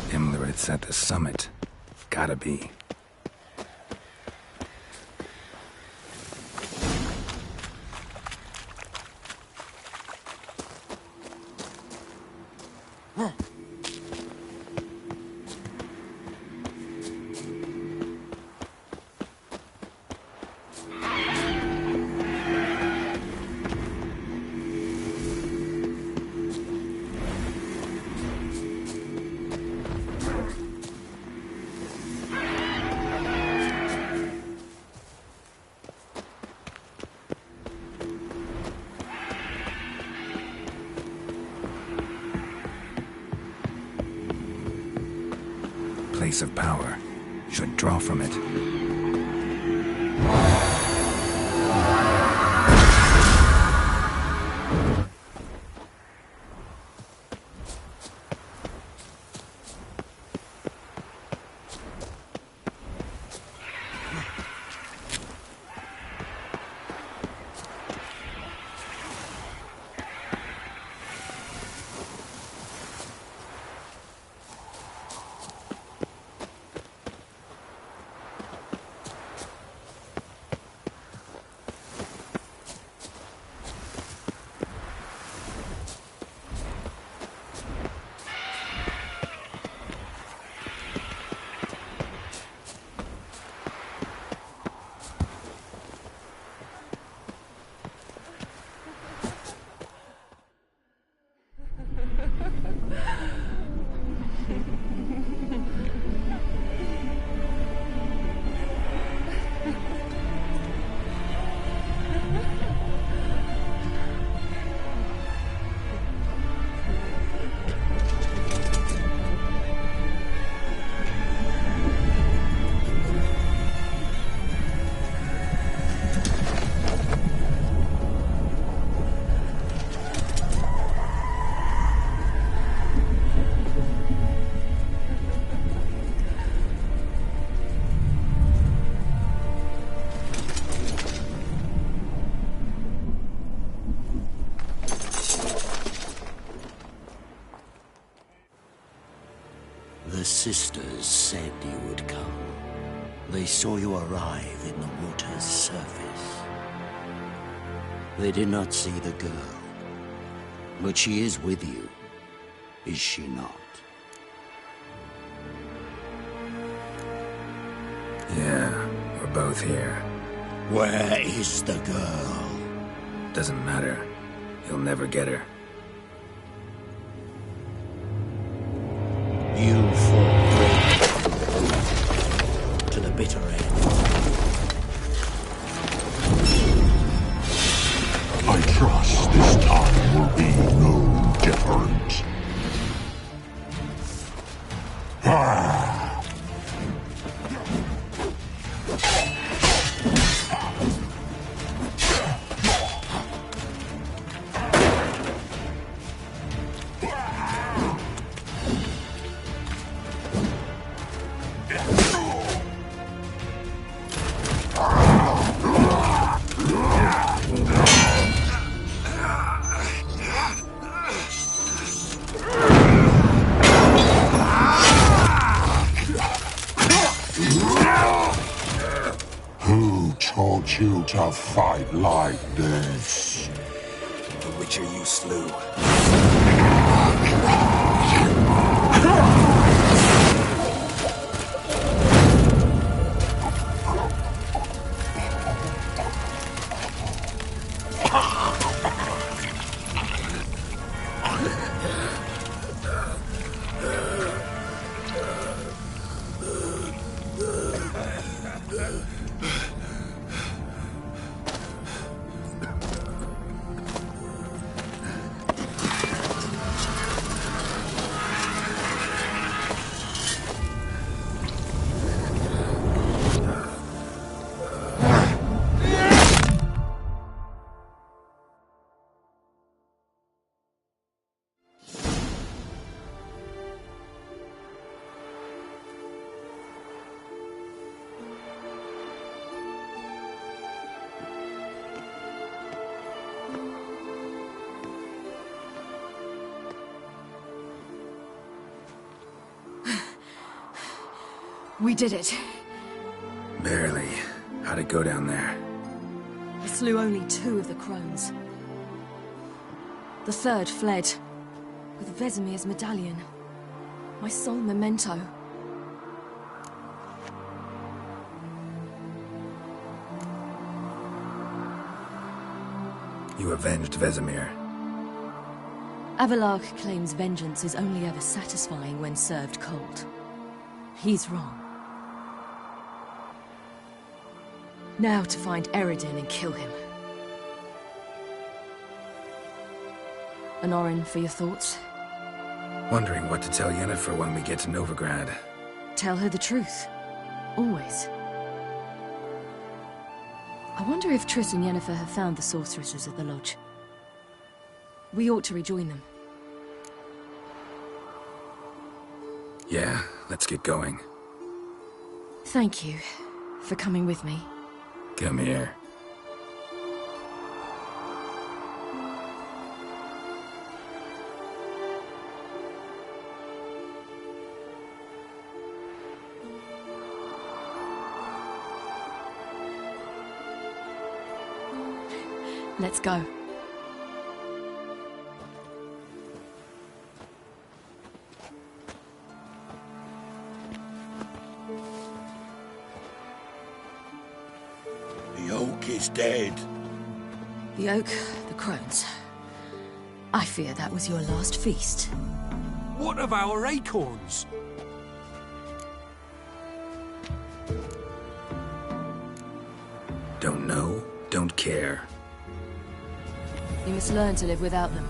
Himmler at the summit. Gotta be. Place of power. Should draw from it. sisters said you would come. They saw you arrive in the water's surface. They did not see the girl. But she is with you, is she not? Yeah, we're both here. Where is the girl? Doesn't matter. You'll never get her. You fought brave to the bitter end. I trust this time will be no different. Who taught you to fight like this? The Witcher you slew. We did it. Barely. How'd it go down there? We slew only 2 of the crones. The third fled, with Vesemir's medallion. My sole memento. You avenged Vesemir. Avalark claims vengeance is only ever satisfying when served cold. He's wrong. Now to find Eredin and kill him. An Orin for your thoughts? Wondering what to tell Yennefer when we get to Novigrad. Tell her the truth. Always. I wonder if Triss and Yennefer have found the sorceresses at the lodge. We ought to rejoin them. Yeah, let's get going. Thank you for coming with me. Come here. Let's go. The oak is dead. The oak, the crones. I fear that was your last feast. What of our acorns? Don't know, don't care. You must learn to live without them.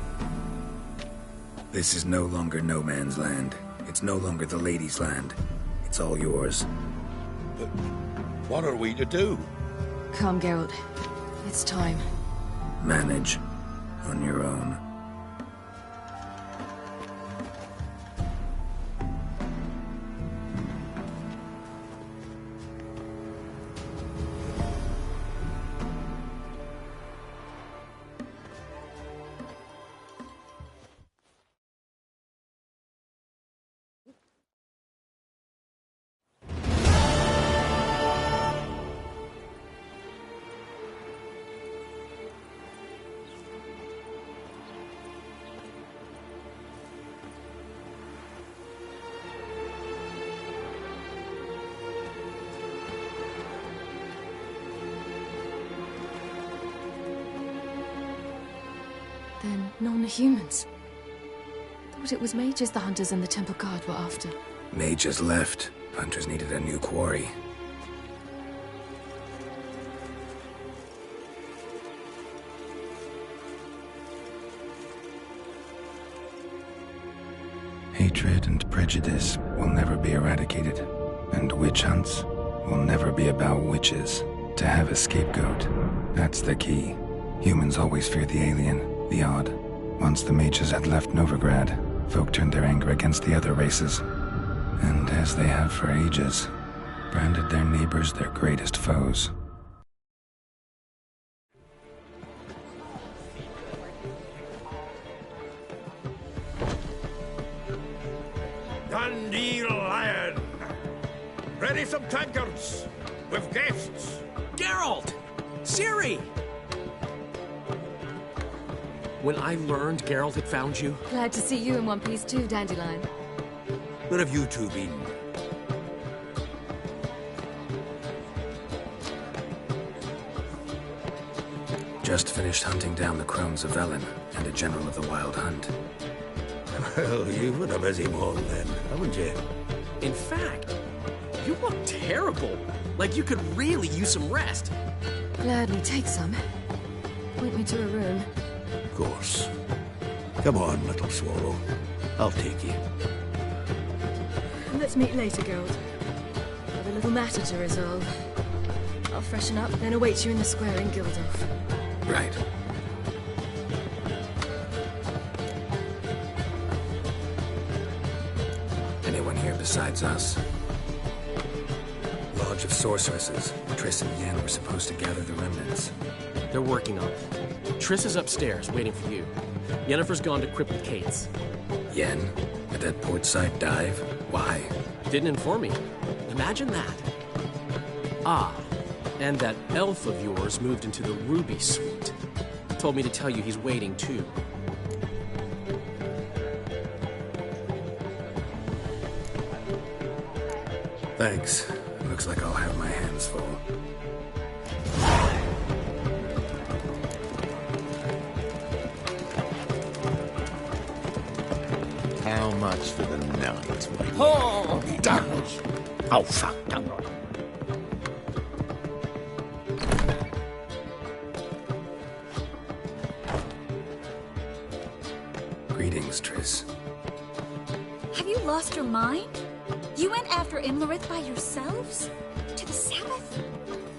This is no longer no man's land. It's no longer the lady's land. It's all yours. But what are we to do? Come, Geralt. It's time. Manage on your own. Then non-humans. Thought it was mages the hunters and the temple guard were after. Mages left. Hunters needed a new quarry. Hatred and prejudice will never be eradicated, and witch hunts will never be about witches. To have a scapegoat, that's the key. Humans always fear the alien, the odd. Once the mages had left Novigrad, folk turned their anger against the other races, and as they have for ages, branded their neighbors their greatest foes. Dandelion! Ready some tankards! With guests! Geralt! Ciri! When I learned Geralt had found you... Glad to see you in one piece too, Dandelion. Where have you two been? Just finished hunting down the crones of Velen and a general of the Wild Hunt. Well, you've been a busy one then, haven't you? In fact, you look terrible. Like you could really use some rest. Gladly take some. Point me to a room. Of course. Come on, little swallow. I'll take you. Let's meet later, Geralt. I've a little matter to resolve. I'll freshen up, then await you in the square in Gildorf. Right. Anyone here besides us? Lodge of Sorceresses. Triss and Yen were supposed to gather the remnants. They're working on it. Triss is upstairs, waiting for you. Yennefer's gone to Crypt with Cates. Yen? At that portside dive? Why? Didn't inform me. Imagine that. Ah, and that elf of yours moved into the Ruby Suite. Told me to tell you he's waiting too. Thanks. Looks like I'll have my hands full. How much for the nuns? Oh! Damage! Oh, fuck. Greetings, Triss. Have you lost your mind? You went after Imlerith by yourselves? To the Sabbath?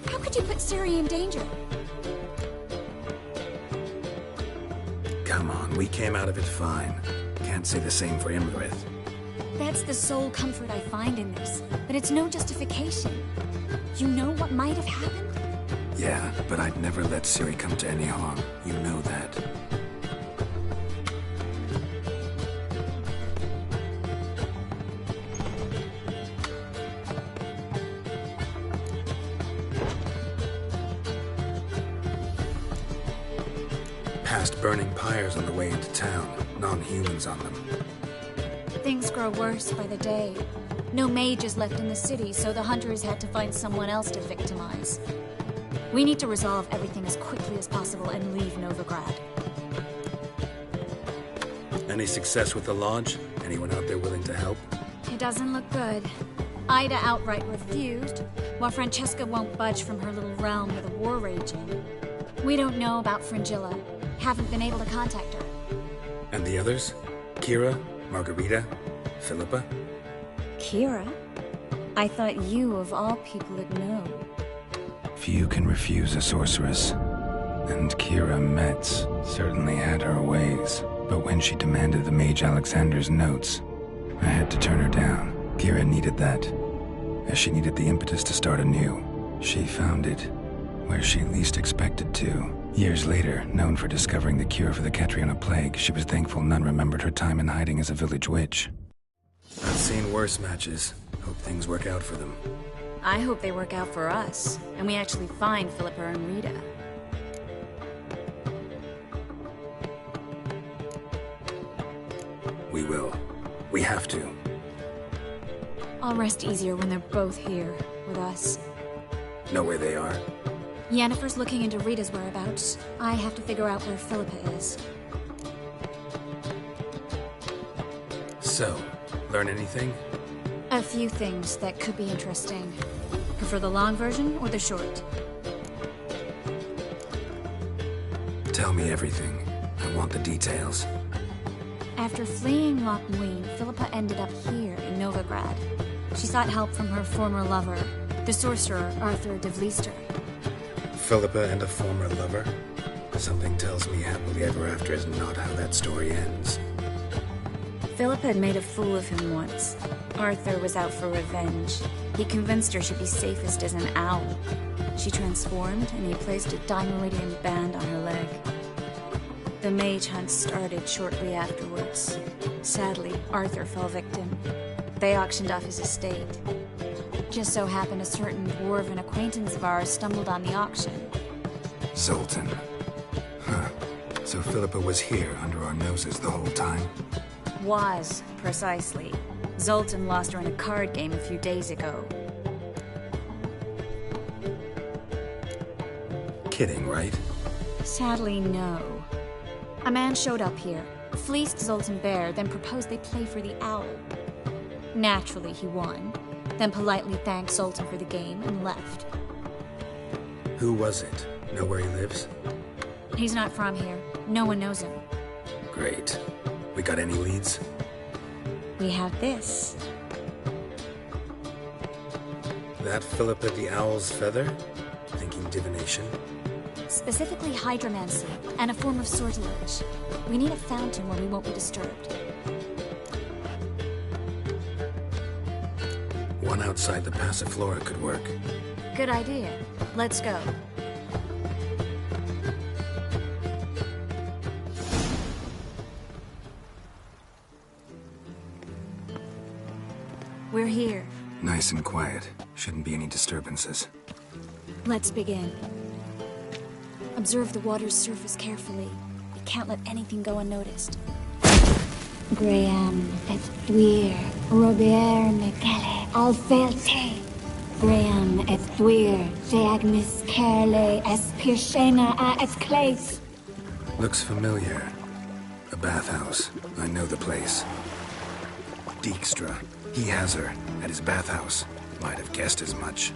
How could you put Ciri in danger? Come on, we came out of it fine. Can't say the same for Imlerith. That's the sole comfort I find in this, but it's no justification. You know what might have happened? Yeah, but I'd never let Ciri come to any harm. You know that. Past burning pyres on the way into town. Non-humans on them. Things grow worse by the day. No mages left in the city, so the hunters had to find someone else to victimize. We need to resolve everything as quickly as possible and leave Novigrad. Any success with the lodge? Anyone out there willing to help? It doesn't look good. Ida outright refused, while Francesca won't budge from her little realm with a war raging. We don't know about Fringilla. Haven't been able to contact her. And the others? Kira? Margarita? Philippa? Kira? I thought you, of all people, would know. Few can refuse a sorceress. And Kira Metz certainly had her ways. But when she demanded the Mage Alexander's notes, I had to turn her down. Kira needed that, as she needed the impetus to start anew. She found it where she least expected to. Years later, known for discovering the cure for the Catriona plague, she was thankful none remembered her time in hiding as a village witch. I've seen worse matches. Hope things work out for them. I hope they work out for us, and we actually find Philippa and Rita. We will. We have to. I'll rest easier when they're both here, with us. Know where they are? Yennefer's looking into Rita's whereabouts. I have to figure out where Philippa is. So, learn anything? A few things that could be interesting. Prefer the long version or the short? Tell me everything. I want the details. After fleeing Loch Muin, Philippa ended up here in Novigrad. She sought help from her former lover, the sorcerer Arthur de Vlister. Philippa and a former lover? Something tells me happily ever after is not how that story ends. Philippa had made a fool of him once. Arthur was out for revenge. He convinced her she'd be safest as an owl. She transformed, and he placed a Dimeridian band on her leg. The mage hunt started shortly afterwards. Sadly, Arthur fell victim. They auctioned off his estate. Just so happened a certain dwarven acquaintance of ours stumbled on the auction. Zoltan. Huh. So Philippa was here under our noses the whole time? Was, precisely. Zoltan lost her in a card game a few days ago. Kidding, right? Sadly, no. A man showed up here, fleeced Zoltan bare, then proposed they play for the owl. Naturally, he won, then politely thanked Zoltan for the game and left. Who was it? Know where he lives? He's not from here. No one knows him. Great. We got any leads? We have this. That Philippa the Owl's feather? Thinking divination? Specifically hydromancy, and a form of sortilege. We need a fountain where we won't be disturbed. One outside the Passiflora could work. Good idea. Let's go. We're here. Nice and quiet. Shouldn't be any disturbances. Let's begin. Observe the water's surface carefully. We can't let anything go unnoticed. Graham et thuir, Robert Mekele, Alfelte. Graham et thuir, Deagnis Kerle, es Pirshena a es Clace. Looks familiar. A bathhouse. I know the place. Dijkstra. He has her at his bathhouse. Might have guessed as much.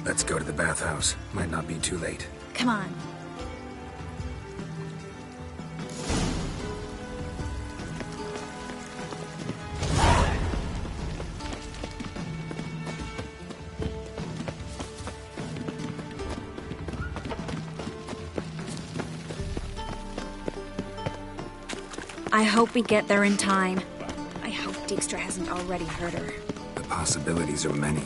Let's go to the bathhouse. Might not be too late. Come on. I hope we get there in time. I hope Dijkstra hasn't already hurt her. The possibilities are many.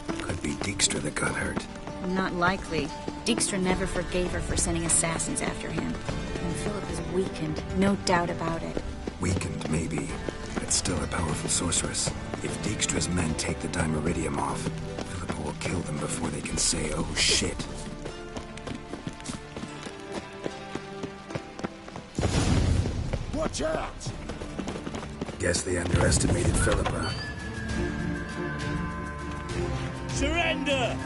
Could be Dijkstra that got hurt. Not likely. Dijkstra never forgave her for sending assassins after him. And Philip is weakened, no doubt about it. Weakened, maybe, but still a powerful sorceress. If Dijkstra's men take the Dimeridium off, Philippa will kill them before they can say, oh shit. Watch out! Guess they underestimated Philippa. Surrender!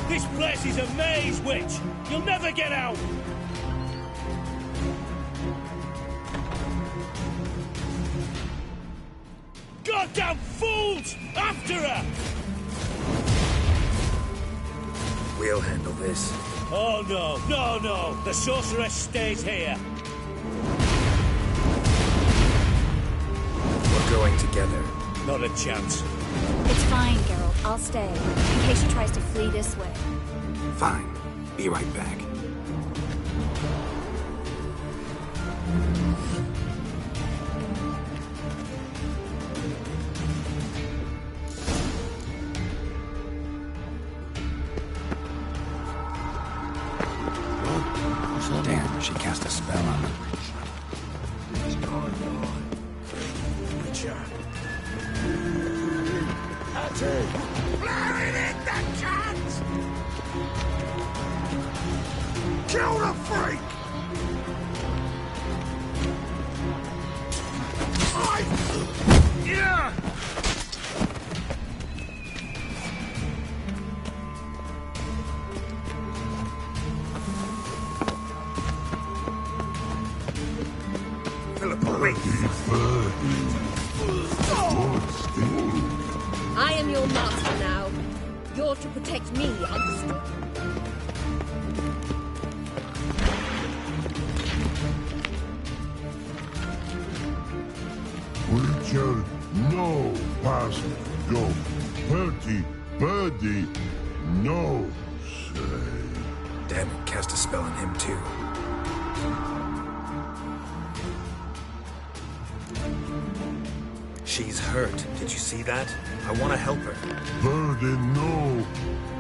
This place is a maze, witch! You'll never get out! Goddamn fools! After her! We'll handle this. Oh no, no, no! The sorceress stays here! We're going together. Not a chance. It's fine, Geralt. I'll stay, in case she tries to flee this way. Fine. Be right back. Damn, she cast a spell on them. What's going on? Witcher. Blowing in the cans! Kill the freak! Yeah! I am your master now. You're to protect me, understood? We shall no pass go. Birdie, birdie, no say. Damn it, cast a spell on him too. She's hurt. Did you see that? I want to help her. Birdie, no.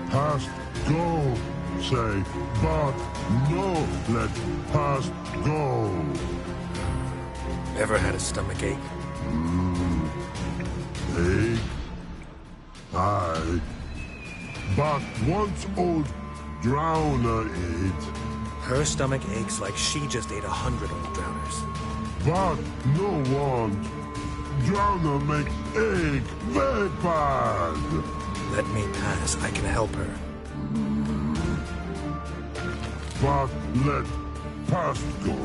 Past go, say. But no, let past go. Ever had a stomach ache? Ache? Aye. But once old drowner ate. Her stomach aches like she just ate 100 old drowners. But no want. Drowner make egg very bad. Let me pass. I can help her. But let past go.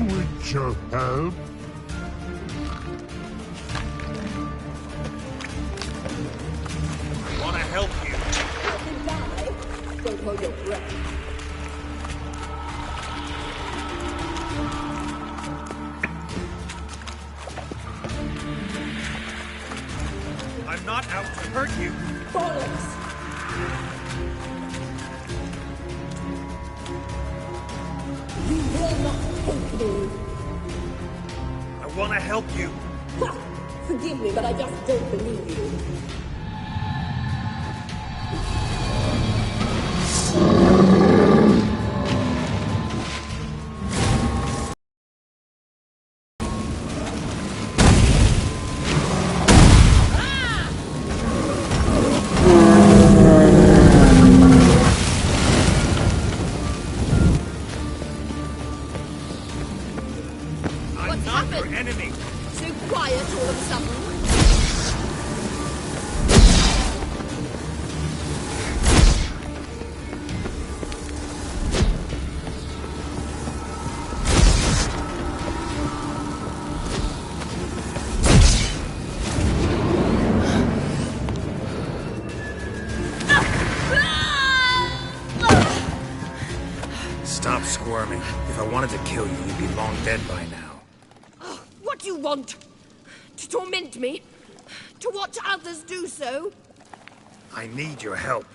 Which shall help. I want to help you. Don't hold your breath. I'm not out to hurt you. Bollocks! You will not take me. I want to help you. Ha! Forgive me, but I just don't believe you. What's happened? Enemy. So quiet all of a sudden. Stop squirming. If I wanted to kill you, you'd be long dead by now. What do you want? To torment me? To watch others do so? I need your help.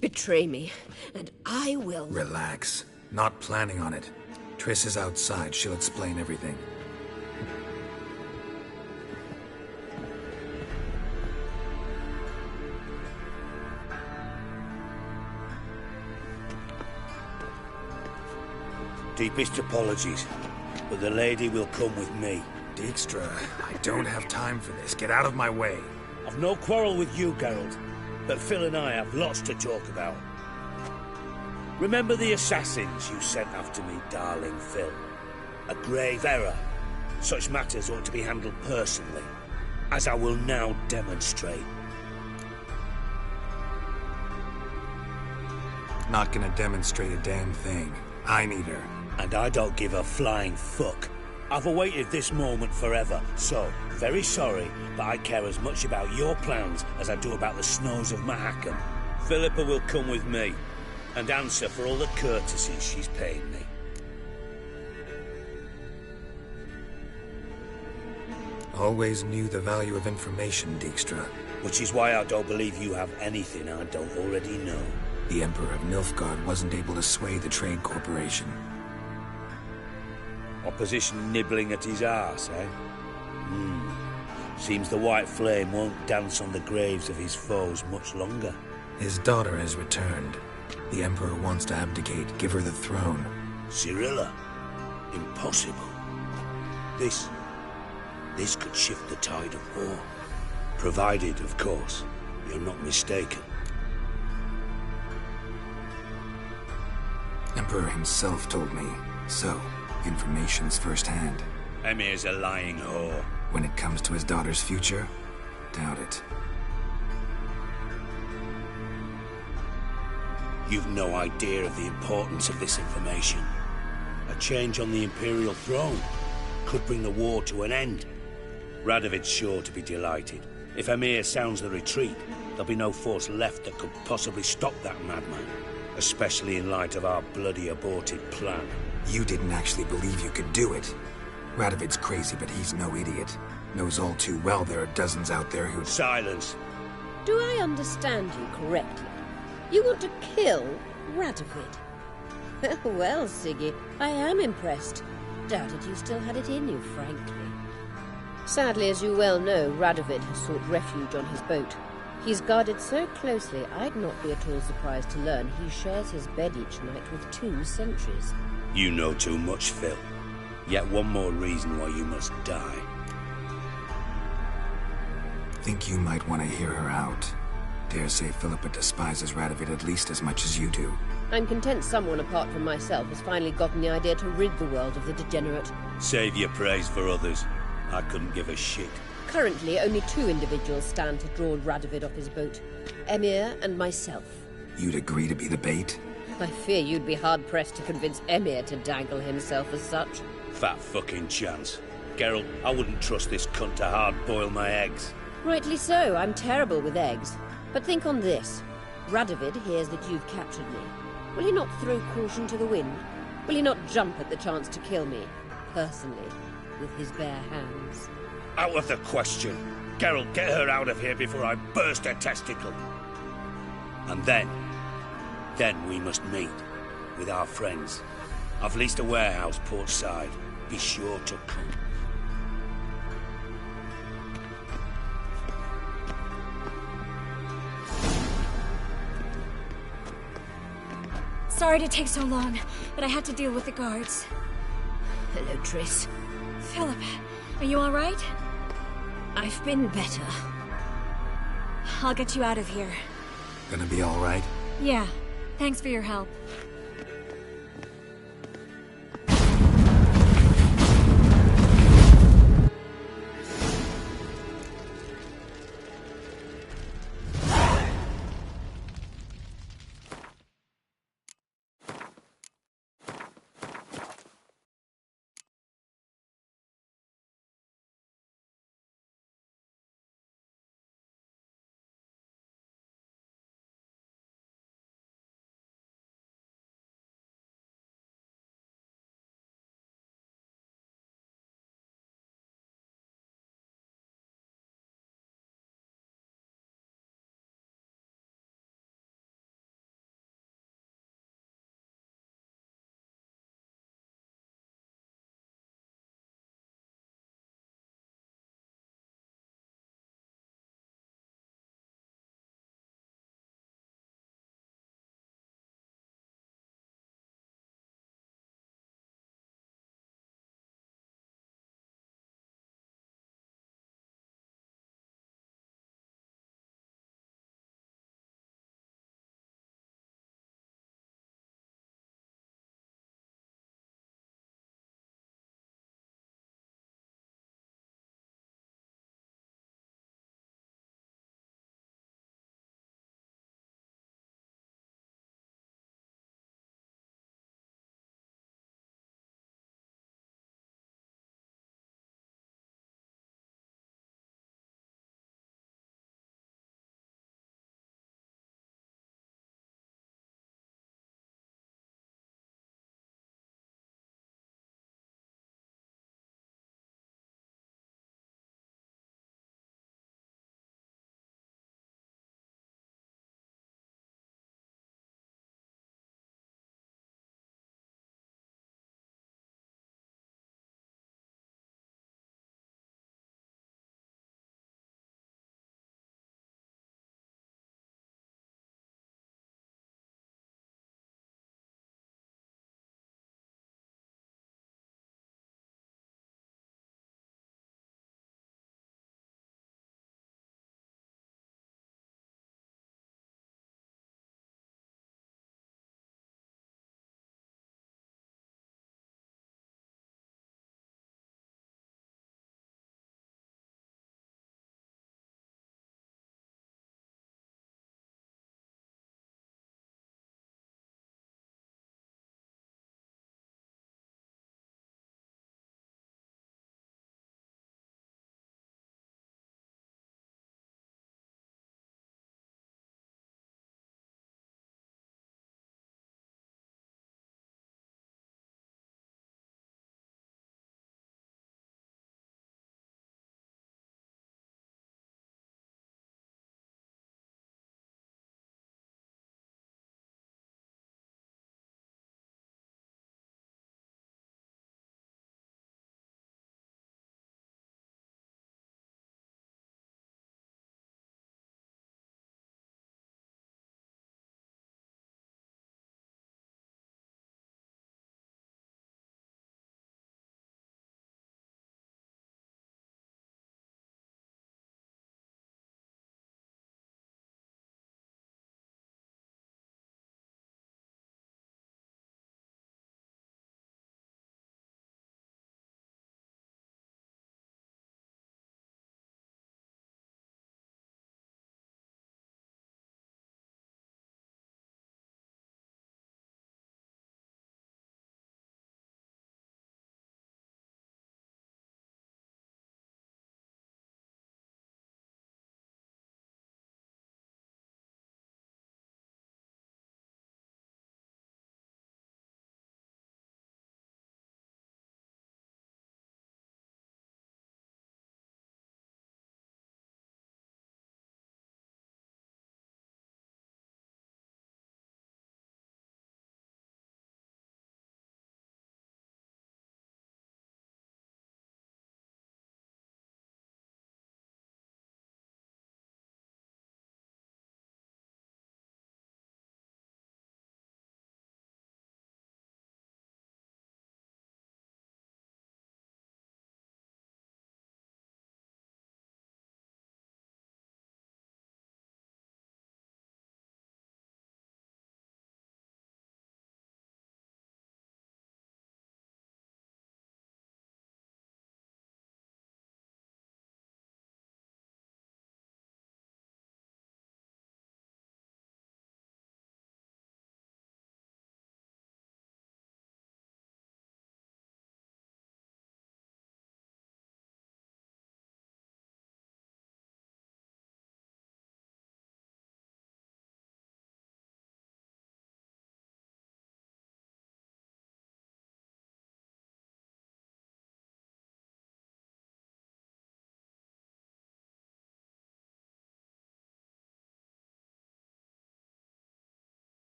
Betray me, and I will... Relax. Not planning on it. Triss is outside. She'll explain everything. Deepest apologies, but the lady will come with me. Dijkstra, I don't have time for this. Get out of my way. I've no quarrel with you, Geralt, but Phil and I have lots to talk about. Remember the assassins you sent after me, darling Phil? A grave error. Such matters ought to be handled personally, as I will now demonstrate. Not gonna demonstrate a damn thing. I need her. And I don't give a flying fuck. I've awaited this moment forever, so, very sorry, but I care as much about your plans as I do about the snows of Mahakam. Philippa will come with me, and answer for all the courtesies she's paid me. Always knew the value of information, Dijkstra. Which is why I don't believe you have anything I don't already know. The Emperor of Nilfgaard wasn't able to sway the Trade Corporation. Opposition nibbling at his arse, eh? Seems the White Flame won't dance on the graves of his foes much longer. His daughter has returned. The Emperor wants to abdicate, give her the throne. Cirilla? Impossible. This could shift the tide of war. Provided, of course, you're not mistaken. Emperor himself told me. So, information's firsthand. Emir's a lying whore. when it comes to his daughter's future, doubt it. You've no idea of the importance of this information. A change on the Imperial throne could bring the war to an end. Radovid's sure to be delighted. If Emir sounds the retreat, there'll be no force left that could possibly stop that madman. Especially in light of our bloody aborted plan. You didn't actually believe you could do it. Radovid's crazy, but he's no idiot. Knows all too well there are dozens out there who... Silence! Do I understand you correctly? You want to kill Radovid? Well, Siggy, I am impressed. Doubted you still had it in you, frankly. Sadly, as you well know, Radovid has sought refuge on his boat. He's guarded so closely, I'd not be at all surprised to learn he shares his bed each night with 2 sentries. You know too much, Phil. Yet one more reason why you must die. Think you might want to hear her out. Dare say Philippa despises Radovid at least as much as you do. I'm content someone apart from myself has finally gotten the idea to rid the world of the degenerate. Save your praise for others. I couldn't give a shit. Currently, only 2 individuals stand to draw Radovid off his boat. Emir and myself. You'd agree to be the bait? I fear you'd be hard-pressed to convince Emir to dangle himself as such. Fat fucking chance. Geralt, I wouldn't trust this cunt to hard-boil my eggs. Rightly so, I'm terrible with eggs. But think on this. Radovid hears that you've captured me. Will he not throw caution to the wind? Will he not jump at the chance to kill me, personally, with his bare hands? Out of the question. Geralt, get her out of here before I burst her testicle. And then we must meet with our friends. I've leased a warehouse port side. Be sure to come. Sorry to take so long, but I had to deal with the guards. Hello, Triss. Philip, are you all right? I've been better. I'll get you out of here. Gonna be all right? Yeah. Thanks for your help.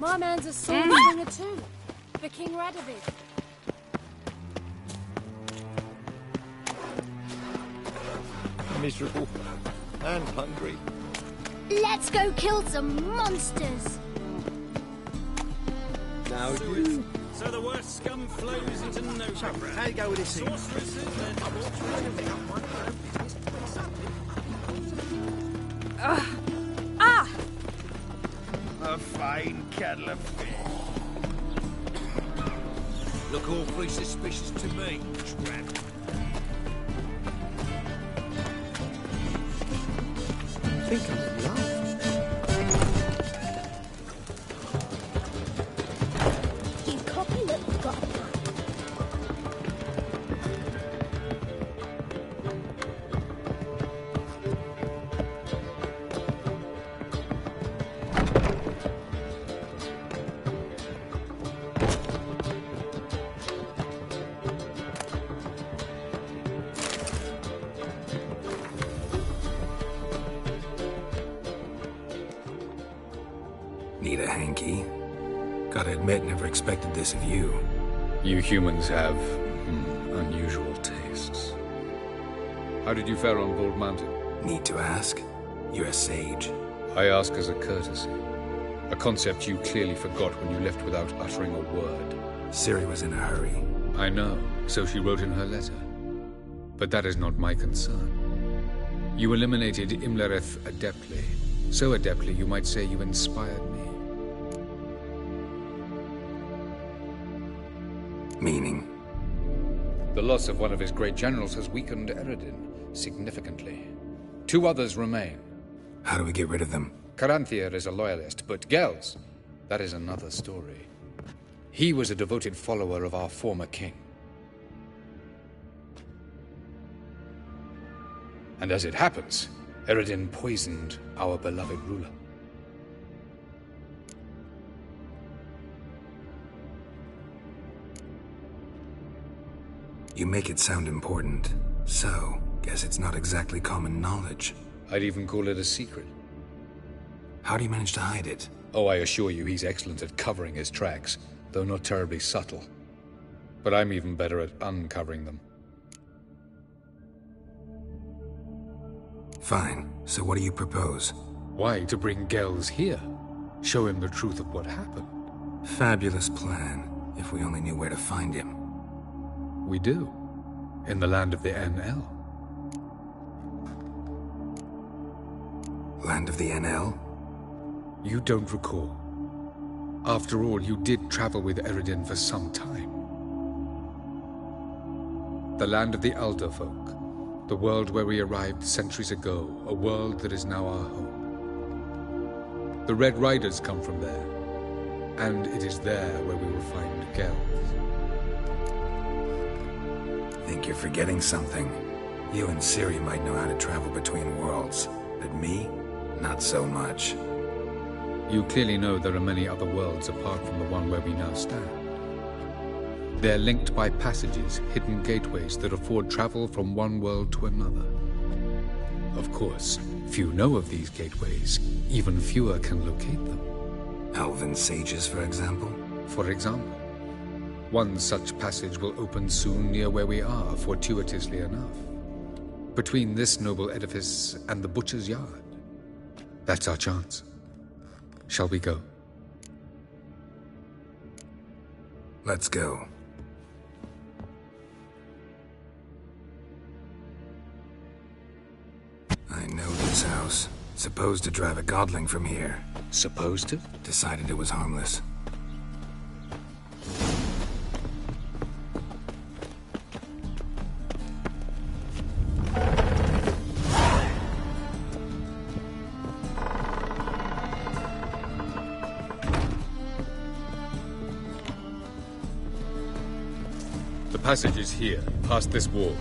My man's a sword slinger too. The King Radovid. Miserable and hungry. Let's go kill some monsters. Now you. So the worst scum flows into no. How you go with this thing? A fine kettle of fish. Look awfully suspicious to me, tramp. I think I'm in love. You cocky little god. Need a hanky? Gotta admit, never expected this of you. You humans have unusual tastes. How did you fare on Bald Mountain? Need to ask? You're a sage. I ask as a courtesy. A concept you clearly forgot when you left without uttering a word. Ciri was in a hurry. I know, so she wrote in her letter. But that is not my concern. You eliminated Imlerith adeptly. So adeptly, you might say you inspired me. Meaning? The loss of one of his great generals has weakened Eredin significantly. 2 others remain. How do we get rid of them? Caranthir is a loyalist, but Gels, that is another story. He was a devoted follower of our former king. And as it happens, Eredin poisoned our beloved ruler. You make it sound important. So, guess it's not exactly common knowledge. I'd even call it a secret. How do you manage to hide it? Oh, I assure you he's excellent at covering his tracks, though not terribly subtle. But I'm even better at uncovering them. Fine. So what do you propose? Why, to bring Gels here. Show him the truth of what happened. Fabulous plan, if we only knew where to find him. We do. In the land of the NL. Land of the NL? You don't recall. After all, you did travel with Eredin for some time. The land of the Alderfolk. The world where we arrived centuries ago. A world that is now our home. The Red Riders come from there. And it is there where we will find Gels. Think you're forgetting something. You and Ciri might know how to travel between worlds, but me? Not so much. You clearly know there are many other worlds apart from the one where we now stand. They're linked by passages, hidden gateways that afford travel from one world to another. Of course, few know of these gateways. Even fewer can locate them. Elven sages, for example? For example. One such passage will open soon near where we are, fortuitously enough. Between this noble edifice and the butcher's yard. That's our chance. Shall we go? Let's go. I know this house. Supposed to drive a godling from here. Supposed to? Decided it was harmless. The passage is here, past this wall.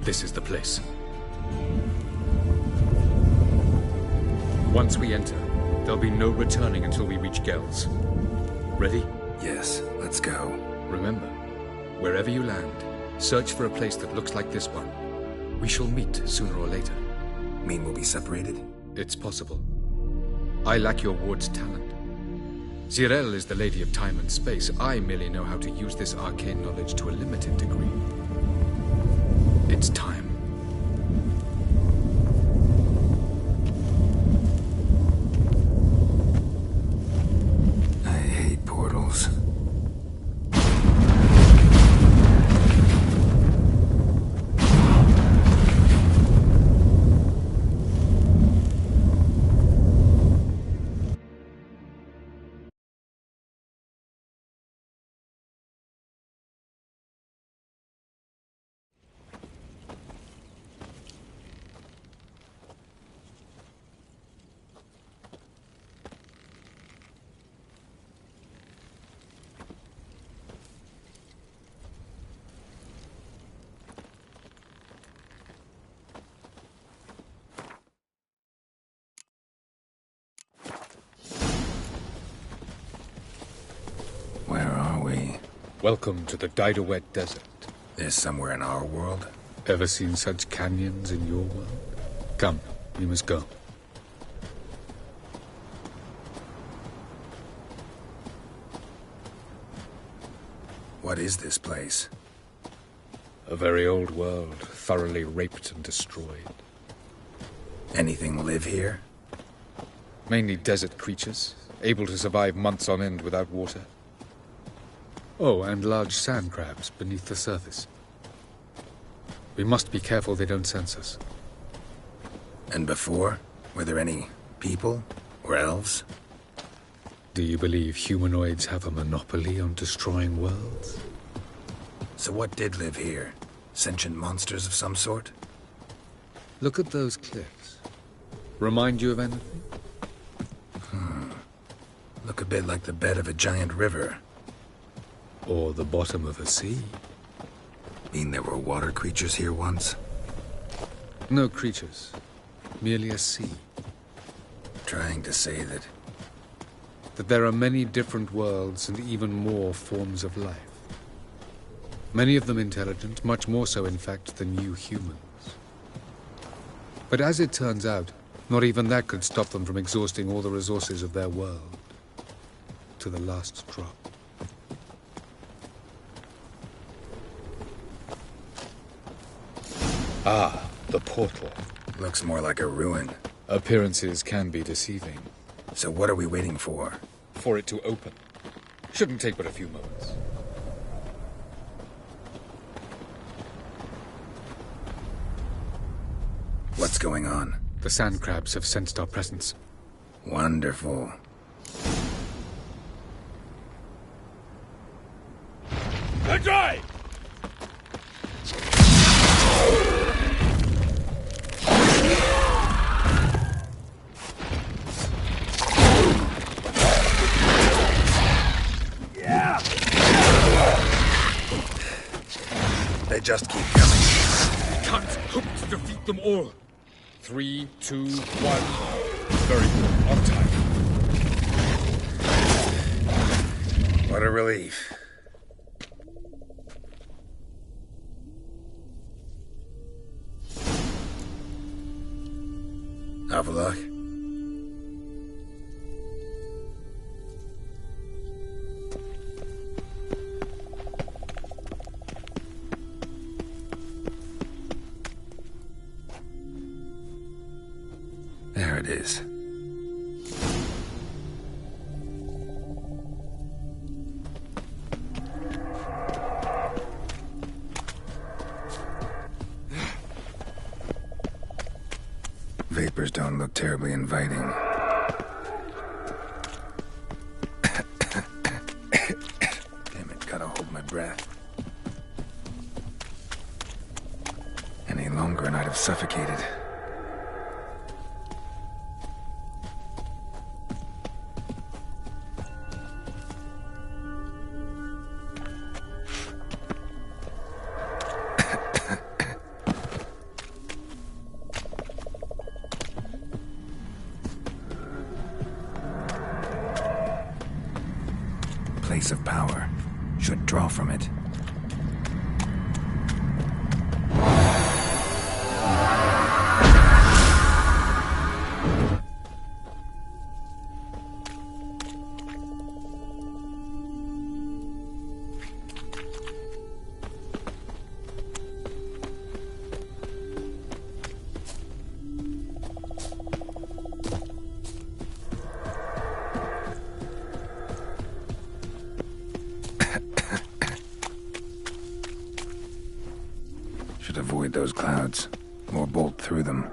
This is the place. Once we enter, There'll be no returning until we reach Gels. Ready? Yes, let's go. Remember, wherever you land, search for a place that looks like this one. We shall meet sooner or later. Mean we'll be separated? It's possible. I lack your ward's talent. Zirel is the Lady of Time and Space. I merely know how to use this arcane knowledge to a limited degree. It's time. I hate portals. Where are we? Welcome to the Didowet Desert. This somewhere in our world? Ever seen such canyons in your world? Come, we must go. What is this place? A very old world, thoroughly raped and destroyed. Anything live here? Mainly desert creatures, able to survive months on end without water. Oh, and large sand crabs beneath the surface. We must be careful they don't sense us. And before? Were there any people? Or elves? Do you believe humanoids have a monopoly on destroying worlds? So what did live here? Sentient monsters of some sort? Look at those cliffs. Remind you of anything? Look a bit like the bed of a giant river. Or the bottom of a sea. Mean there were water creatures here once? No creatures. Merely a sea. Trying to say that there are many different worlds and even more forms of life. Many of them intelligent, much more so in fact than you humans. But as it turns out, not even that could stop them from exhausting all the resources of their world. To the last drop. Ah, the portal. Looks more like a ruin. Appearances can be deceiving. So what are we waiting for? For it to open. Shouldn't take but a few moments. What's going on? The sand crabs have sensed our presence. Wonderful. Dry! Yeah! They just keep coming. Can't hope to defeat them all. 3, 2, 1. Very good. On time. What a relief. Have a look. There it is. Vapors don't look terribly inviting. Damn it, gotta hold my breath. Any longer and I'd have suffocated. place of power. Should draw from it. Avoid those clouds, or bolt through them.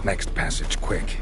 Next passage, quick.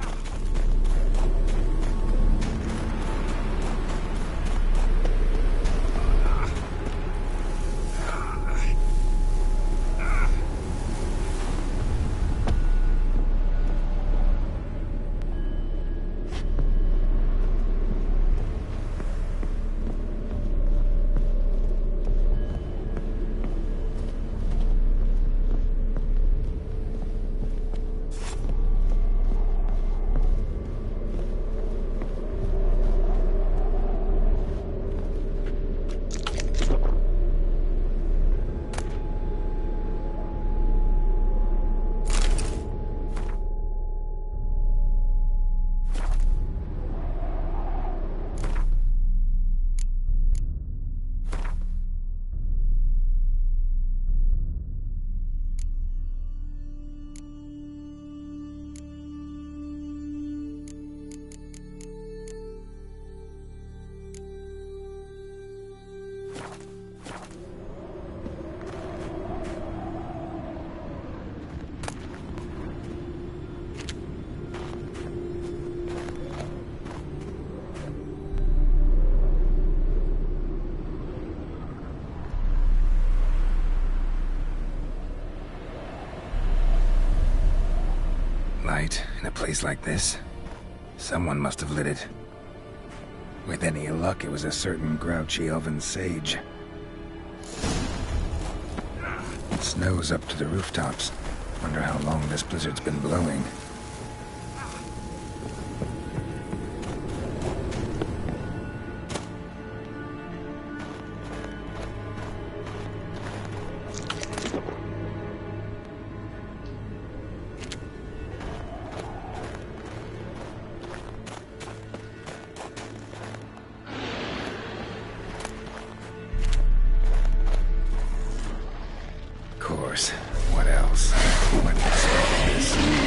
Light in a place like this? Someone must have lit it. With any luck, it was a certain grouchy elven sage. Snow's up to the rooftops. Wonder how long this blizzard's been blowing. What else? What is this?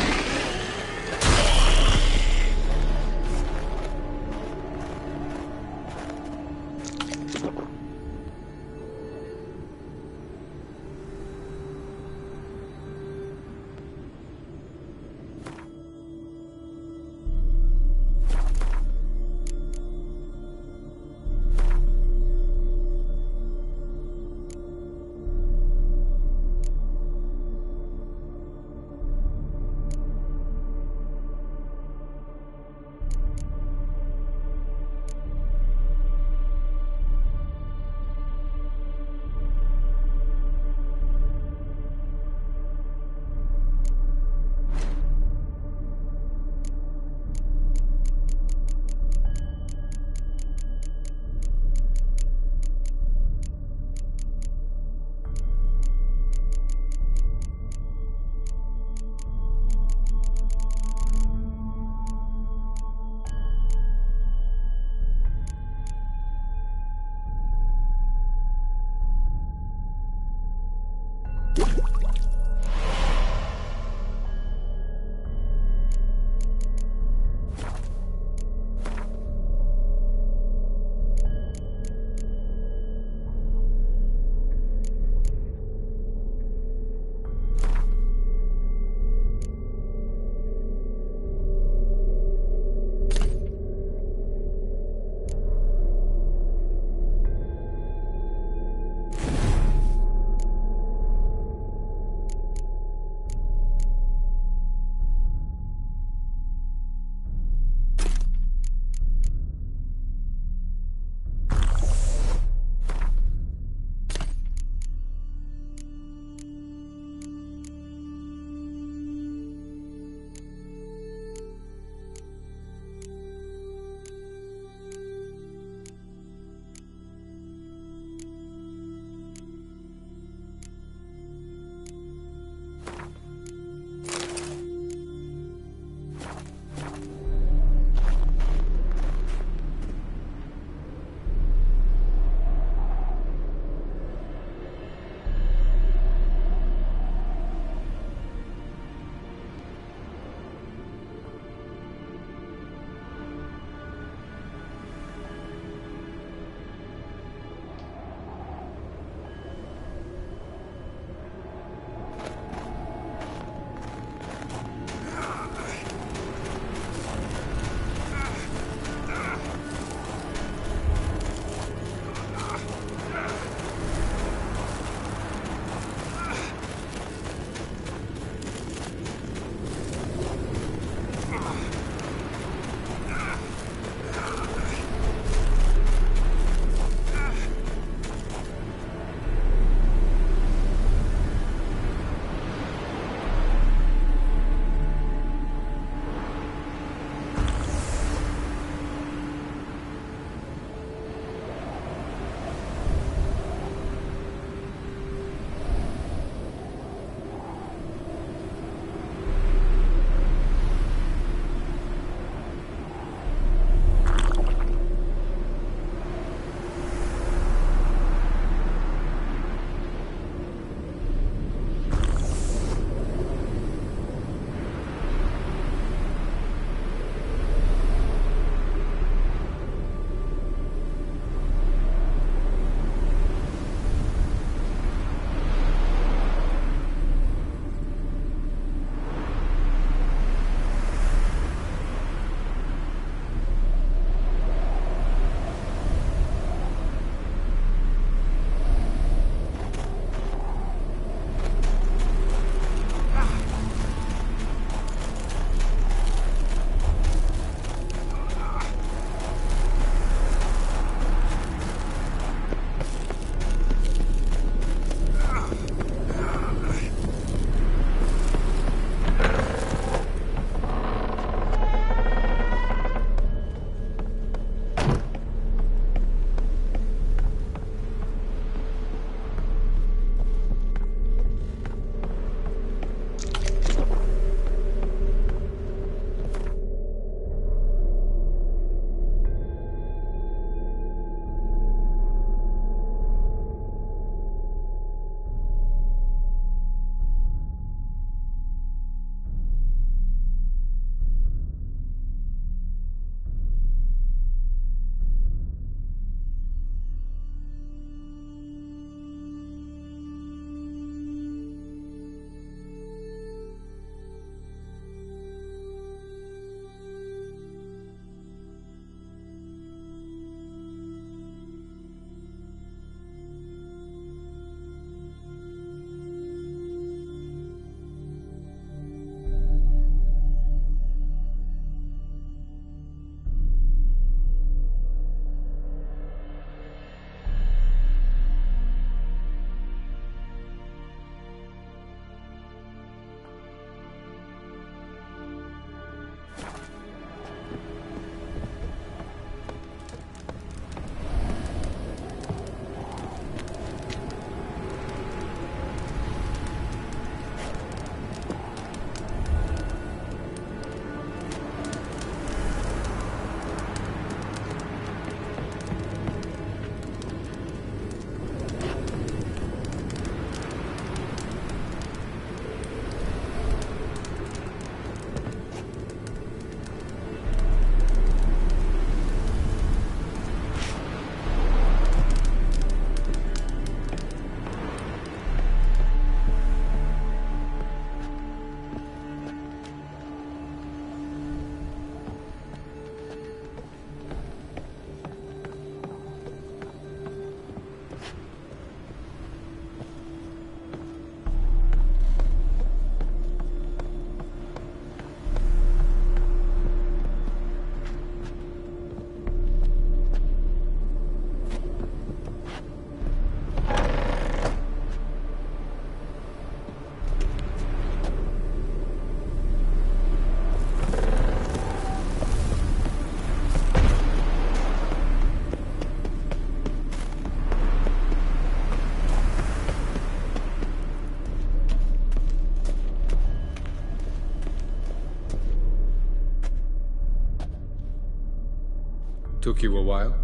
Took you a while?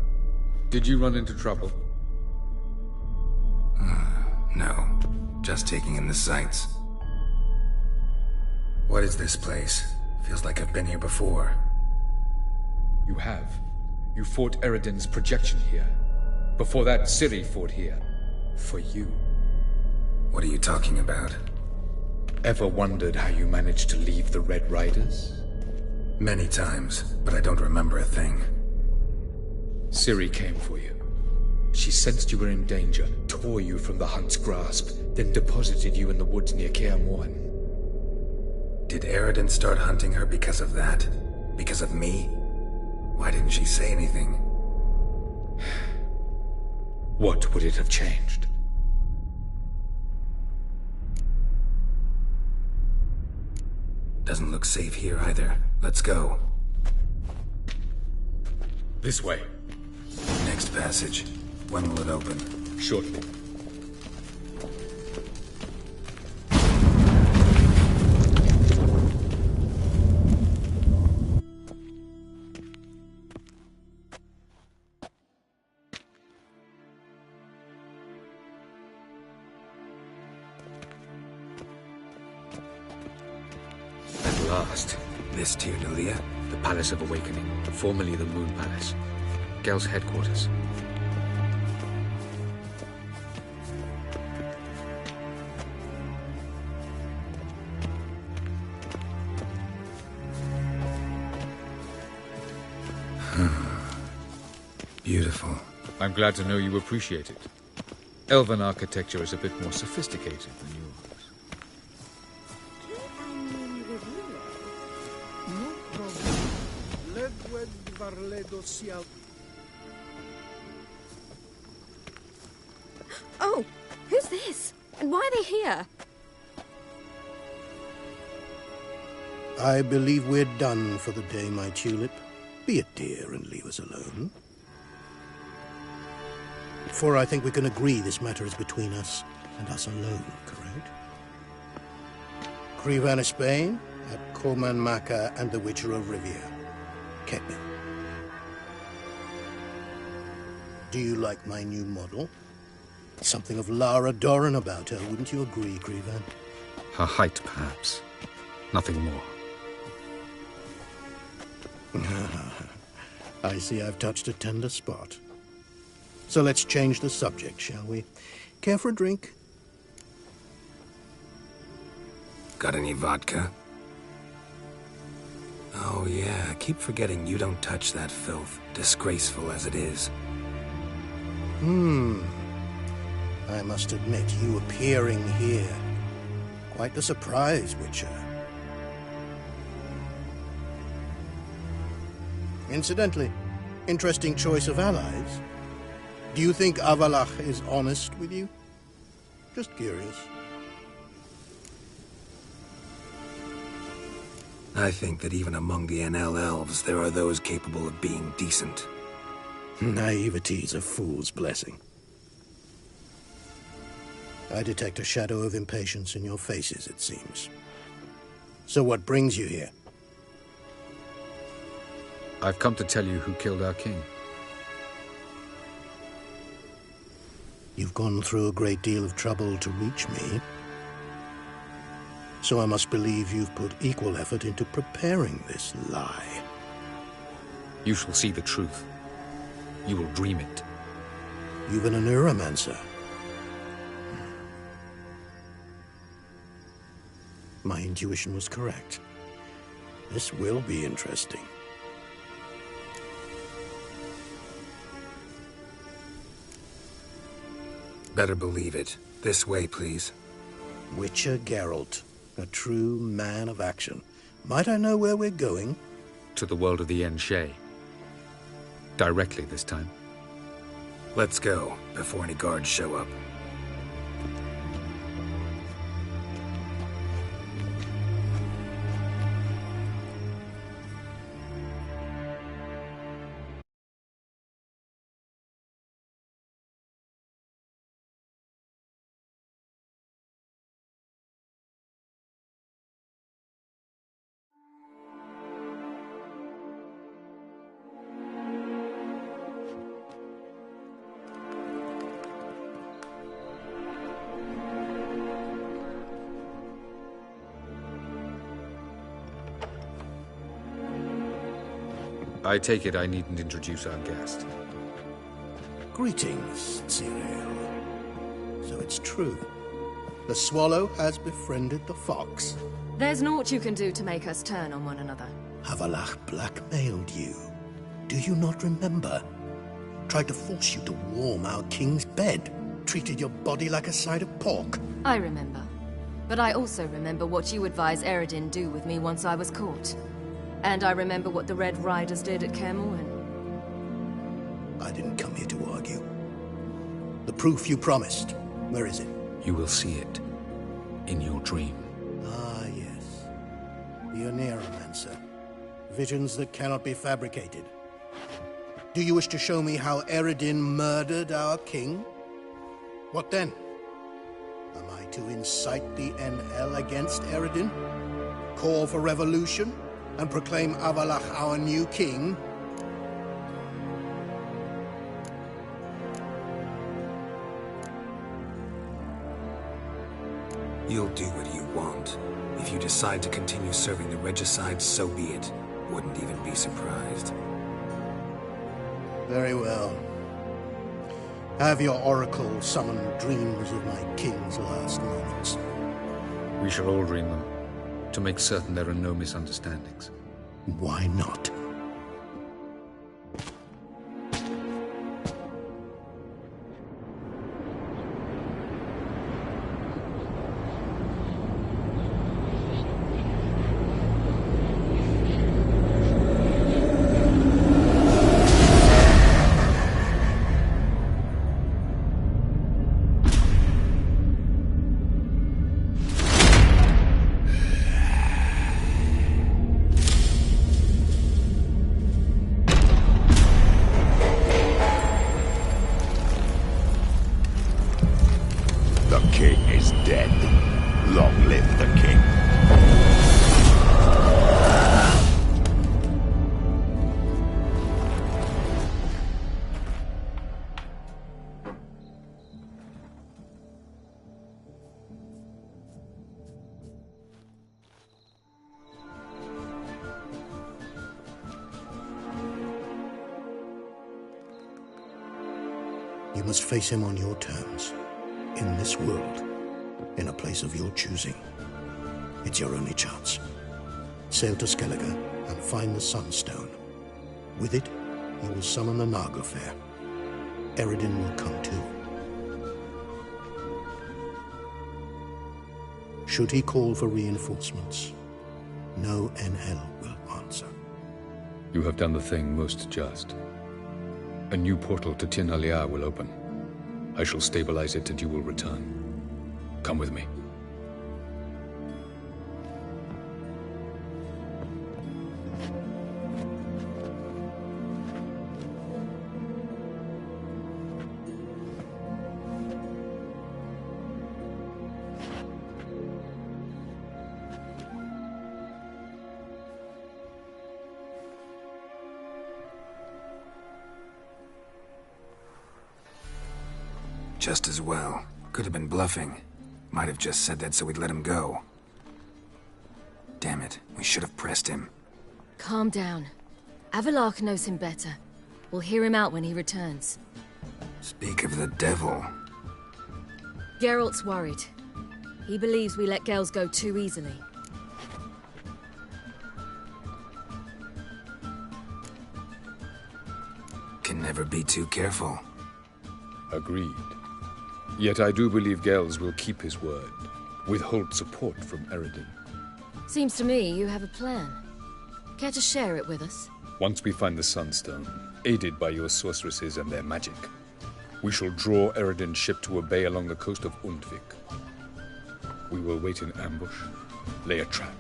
Did you run into trouble? No. Just taking in the sights. What is this place? Feels like I've been here before. You have. You fought Eridan's projection here. Before that, Ciri fought here. For you. What are you talking about? Ever wondered how you managed to leave the Red Riders? Many times, but I don't remember a thing. Ciri came for you. She sensed you were in danger, tore you from the Hunt's grasp, then deposited you in the woods near Kaer Morhen. Did Eridan start hunting her because of that? Because of me? Why didn't she say anything? What would it have changed? Doesn't look safe here either. Let's go. This way. Next passage. When will it open? Shortly. At last. This too, Nulia? The Palace of Awakening, formerly the Moon Palace. Gel's headquarters. Beautiful. I'm glad to know you appreciate it. Elven architecture is a bit more sophisticated than yours. Oh, who's this? And why are they here? I believe we're done for the day, my tulip. Be a dear and leave us alone. For I think we can agree this matter is between us and us alone, correct? Crevan of Spain, at Corman Maca and the Witcher of Rivia. Ketman. Do you like my new model? Something of Lara Doran about her, wouldn't you agree, Crevan? Her height, perhaps. Nothing more. I see I've touched a tender spot. So let's change the subject, shall we? Care for a drink? Got any vodka? Oh yeah, I keep forgetting you don't touch that filth, disgraceful as it is. I must admit, you appearing here. Quite the surprise, Witcher. Incidentally, interesting choice of allies. Do you think Avalach is honest with you? Just curious. I think that even among the NL elves, there are those capable of being decent. Naivety is a fool's blessing. I detect a shadow of impatience in your faces, it seems. So what brings you here? I've come to tell you who killed our king. You've gone through a great deal of trouble to reach me. So I must believe you've put equal effort into preparing this lie. You shall see the truth. You will dream it. You've been a neuromancer. My intuition was correct. This will be interesting. Better believe it. This way, please. Witcher Geralt, a true man of action. Might I know where we're going? To the world of the Enshe. Directly this time. Let's go, before any guards show up. I take it I needn't introduce our guest. Greetings, Cyril. So it's true. The swallow has befriended the fox. There's naught you can do to make us turn on one another. Avalach blackmailed you. Do you not remember? Tried to force you to warm our king's bed. Treated your body like a side of pork. I remember. But I also remember what you advised Eredin do with me once I was caught. And I remember what the Red Riders did at Kaer Morhen. I didn't come here to argue. The proof you promised, where is it? You will see it in your dream. Ah, yes. The Oneiromancer. Visions that cannot be fabricated. Do you wish to show me how Eredin murdered our king? What then? Am I to incite the NL against Eredin? Call for revolution? And proclaim Avalach our new king? You'll do what you want. If you decide to continue serving the regicide, so be it. Wouldn't even be surprised. Very well. Have your oracle summon dreams of my king's last moments. We shall all dream them, to make certain there are no misunderstandings. Why not? You must face him on your terms. In this world. In a place of your choosing. It's your only chance. Sail to Skellige and find the Sunstone. With it, you will summon the Naga Fair. Eredin will come too. Should he call for reinforcements, no NL will answer. You have done the thing most just. A new portal to Tin Alia will open. I shall stabilize it and you will return. Come with me. Just as well. Could have been bluffing. Might have just said that so we'd let him go. Damn it, we should have pressed him. Calm down. Avalach knows him better. We'll hear him out when he returns. Speak of the devil. Geralt's worried. He believes we let girls go too easily. Can never be too careful. Agreed. Yet I do believe Gels will keep his word. Withhold support from Eredin. Seems to me you have a plan. Care to share it with us? Once we find the Sunstone, aided by your sorceresses and their magic, we shall draw Eredin's ship to a bay along the coast of Undvik. We will wait in ambush, lay a trap.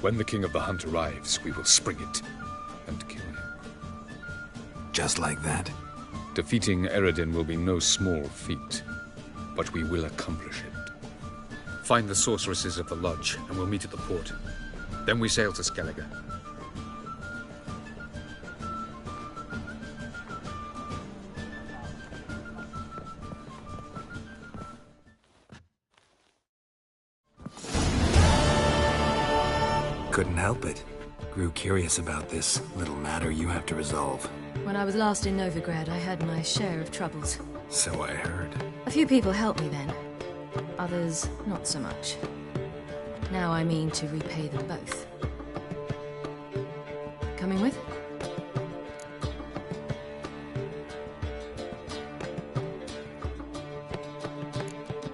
When the King of the Hunt arrives, we will spring it and kill him. Just like that? Defeating Eredin will be no small feat, but we will accomplish it. Find the sorceresses of the lodge, and we'll meet at the port. Then we sail to Skellige. Couldn't help it. Grew curious about this little matter you have to resolve. When I was last in Novigrad, I had my share of troubles. So I heard. A few people helped me then. Others, not so much. Now I mean to repay them both. Coming with?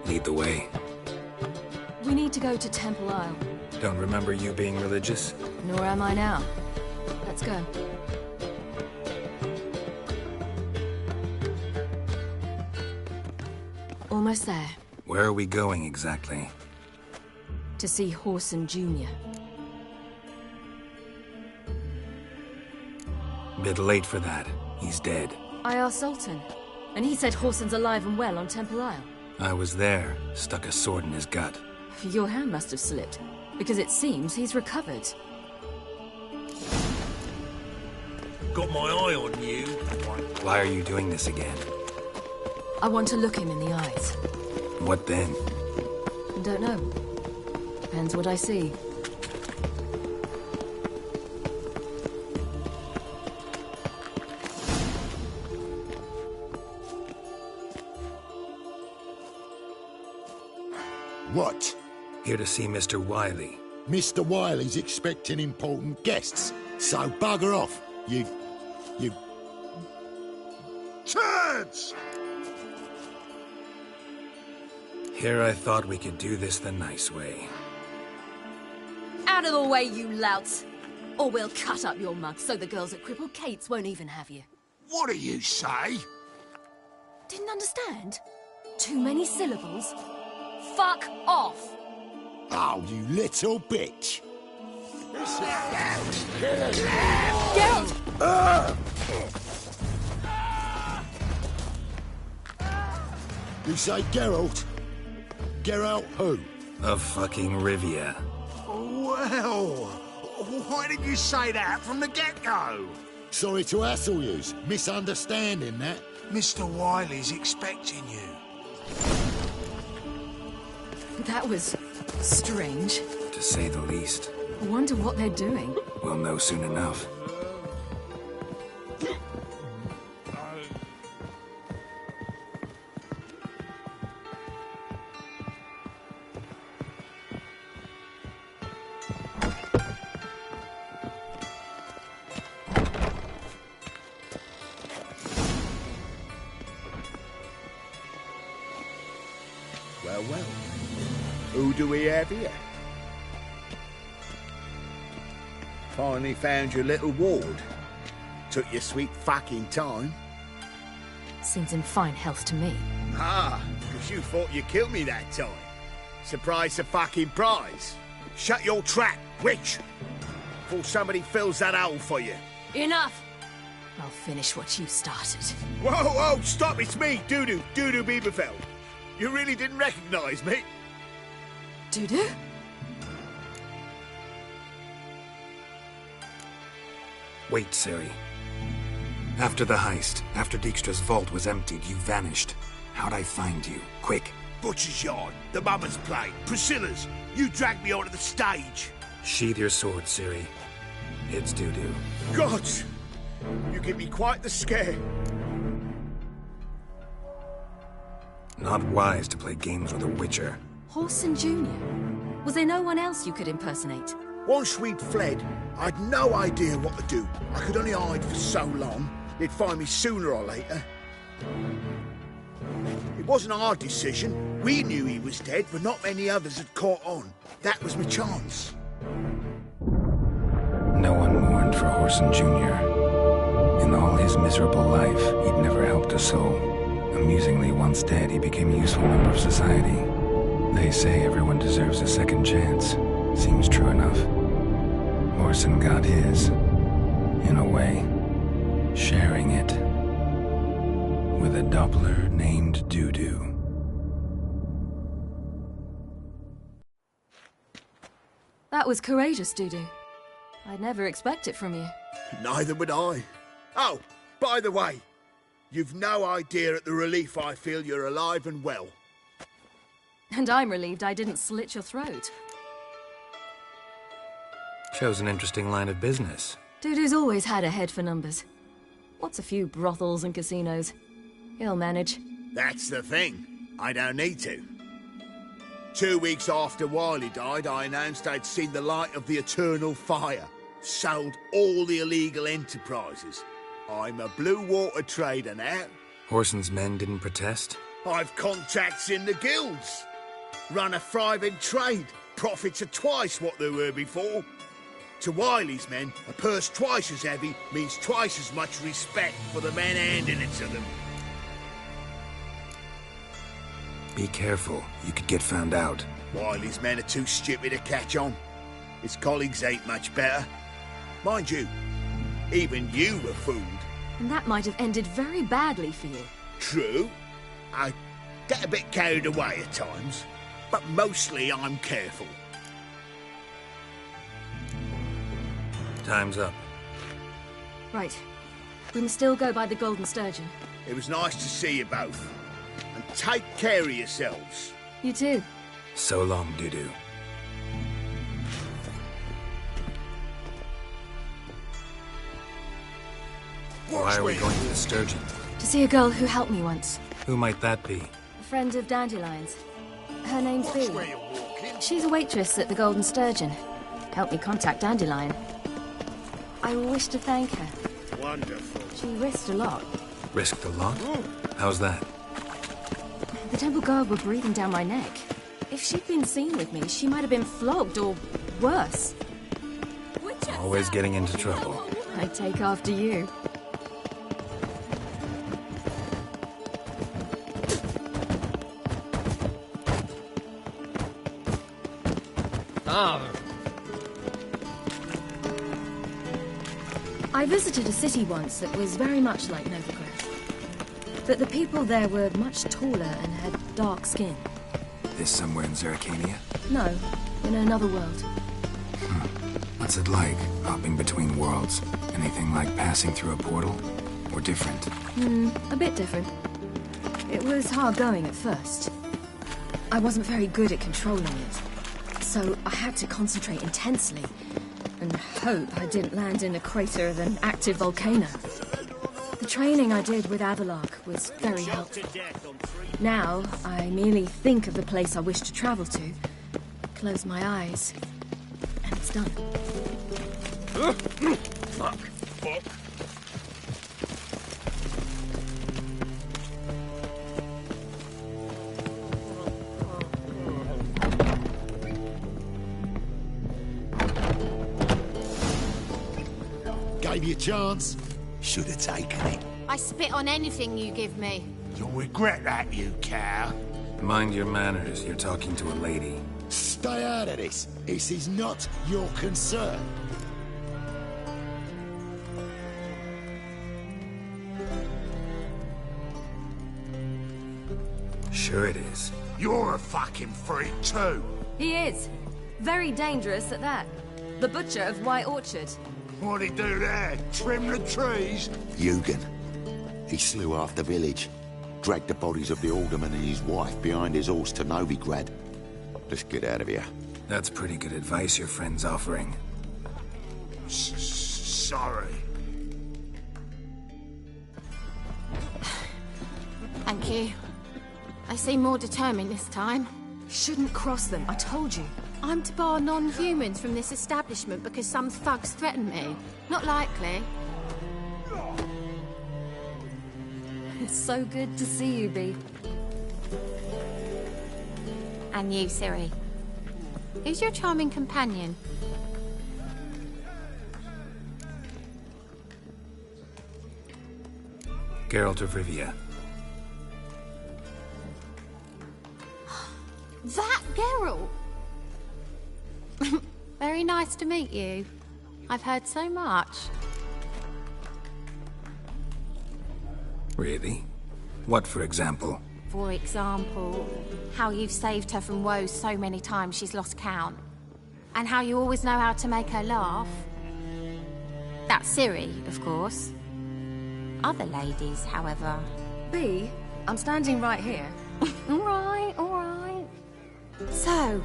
Lead the way. We need to go to Temple Isle. Don't remember you being religious? Nor am I now. Let's go. Almost there. Where are we going exactly? To see Horson Jr. Bit late for that. He's dead. I asked Sultan, and he said Horson's alive and well on Temple Isle. I was there, stuck a sword in his gut. Your hand must have slipped, because it seems he's recovered. Got my eye on you. Why are you doing this again? I want to look him in the eyes. What then? Don't know. Depends what I see. What? Here to see Mr. Wiley. Mr. Wiley's expecting important guests, so bugger off, you... turds! Here I thought we could do this the nice way. Out of the way, you louts! Or we'll cut up your mug so the girls at Cripple Kate's won't even have you. What do you say? Didn't understand? Too many syllables? Fuck off! Oh, you little bitch! Geralt! You say Geralt? Geralt who? Of fucking Rivia. Well, why didn't you say that from the get-go? Sorry to hassle yous. Misunderstanding that. Mr. Wiley's expecting you. That was strange. To say the least. I wonder what they're doing. We'll know soon enough. Well. Who do we have here? Finally found your little ward. Took your sweet fucking time. Seems in fine health to me. Ah, because you thought you killed me that time. Surprise the fucking prize. Shut your trap, witch! Before somebody fills that hole for you. Enough! I'll finish what you started. Whoa, stop, it's me, Dudu Bieberfeld. You really didn't recognize me? Dudu? Wait, Ciri. After the heist, after Dijkstra's vault was emptied, you vanished. How'd I find you? Quick. Butcher's Yard, the Mama's Plate, Priscilla's. You dragged me onto the stage. Sheathe your sword, Ciri. It's Dudu. Gods! You give me quite the scare. Not wise to play games with a witcher. Horson Jr. Was there no one else you could impersonate? Once we'd fled, I'd no idea what to do. I could only hide for so long. They'd find me sooner or later. It wasn't our decision. We knew he was dead, but not many others had caught on. That was my chance. No one mourned for Horson Jr. In all his miserable life, he'd never helped a soul. Amusingly, once dead, he became a useful member of society. They say everyone deserves a second chance. Seems true enough. Horson got his, in a way, sharing it with a Doppler named Dudu. That was courageous, Dudu. I'd never expect it from you. Neither would I. Oh, by the way, you've no idea at the relief I feel you're alive and well. And I'm relieved I didn't slit your throat. Shows an interesting line of business. Dudu's always had a head for numbers. What's a few brothels and casinos? He'll manage. That's the thing. I don't need to. 2 weeks after Wiley died, I announced I'd seen the light of the eternal fire. Sold all the illegal enterprises. I'm a blue water trader now. Horson's men didn't protest? I've contacts in the guilds. Run a thriving trade. Profits are twice what they were before. To Wiley's men, a purse twice as heavy means twice as much respect for the men handing it to them. Be careful. You could get found out. Wiley's men are too stupid to catch on. His colleagues ain't much better. Mind you, even you were fooled. And that might have ended very badly for you. True. I get a bit carried away at times, but mostly I'm careful. Time's up. Right. We must still go by the Golden Sturgeon. It was nice to see you both. And take care of yourselves. You too. So long, Dudu. Why are we going to the Sturgeon? To see a girl who helped me once. Who might that be? A friend of Dandelion's. Her name's Bee. She's a waitress at the Golden Sturgeon. Helped me contact Dandelion. I wish to thank her. Wonderful. She risked a lot. Risked a lot? How's that? The temple guard were breathing down my neck. If she'd been seen with me, she might have been flogged or worse. Always getting into trouble. I take after you. I visited a city once that was very much like Novigrad. But the people there were much taller and had dark skin. This somewhere in Zerrikania? No, in another world. What's it like, hopping between worlds? Anything like passing through a portal? Or different? A bit different. It was hard going at first. I wasn't very good at controlling it. So I had to concentrate intensely and hope I didn't land in a crater of an active volcano. The training I did with Avalark was very helpful. Now, I merely think of the place I wish to travel to, close my eyes, and it's done. Fuck. Gave you a chance. Should have taken it. I spit on anything you give me. You'll regret that, you cow. Mind your manners. You're talking to a lady. Stay out of this. This is not your concern. Sure it is. You're a fucking freak too. He is. Very dangerous at that. The butcher of White Orchard. What'd he do there? Trim the trees? Eugen. He slew half the village. Dragged the bodies of the alderman and his wife behind his horse to Novigrad. Let's get out of here. That's pretty good advice your friend's offering. Sorry. Thank you. They seem more determined this time. Shouldn't cross them, I told you. I'm to bar non-humans from this establishment because some thugs threaten me. Not likely. It's so good to see you, Bee. And you, Ciri. Who's your charming companion? Geralt of Rivia. That Geralt! Very nice to meet you. I've heard so much. Really? What, for example? For example, how you've saved her from woes so many times she's lost count. And how you always know how to make her laugh. That's Ciri, of course. Other ladies, however... Bee, I'm standing right here. All right. So,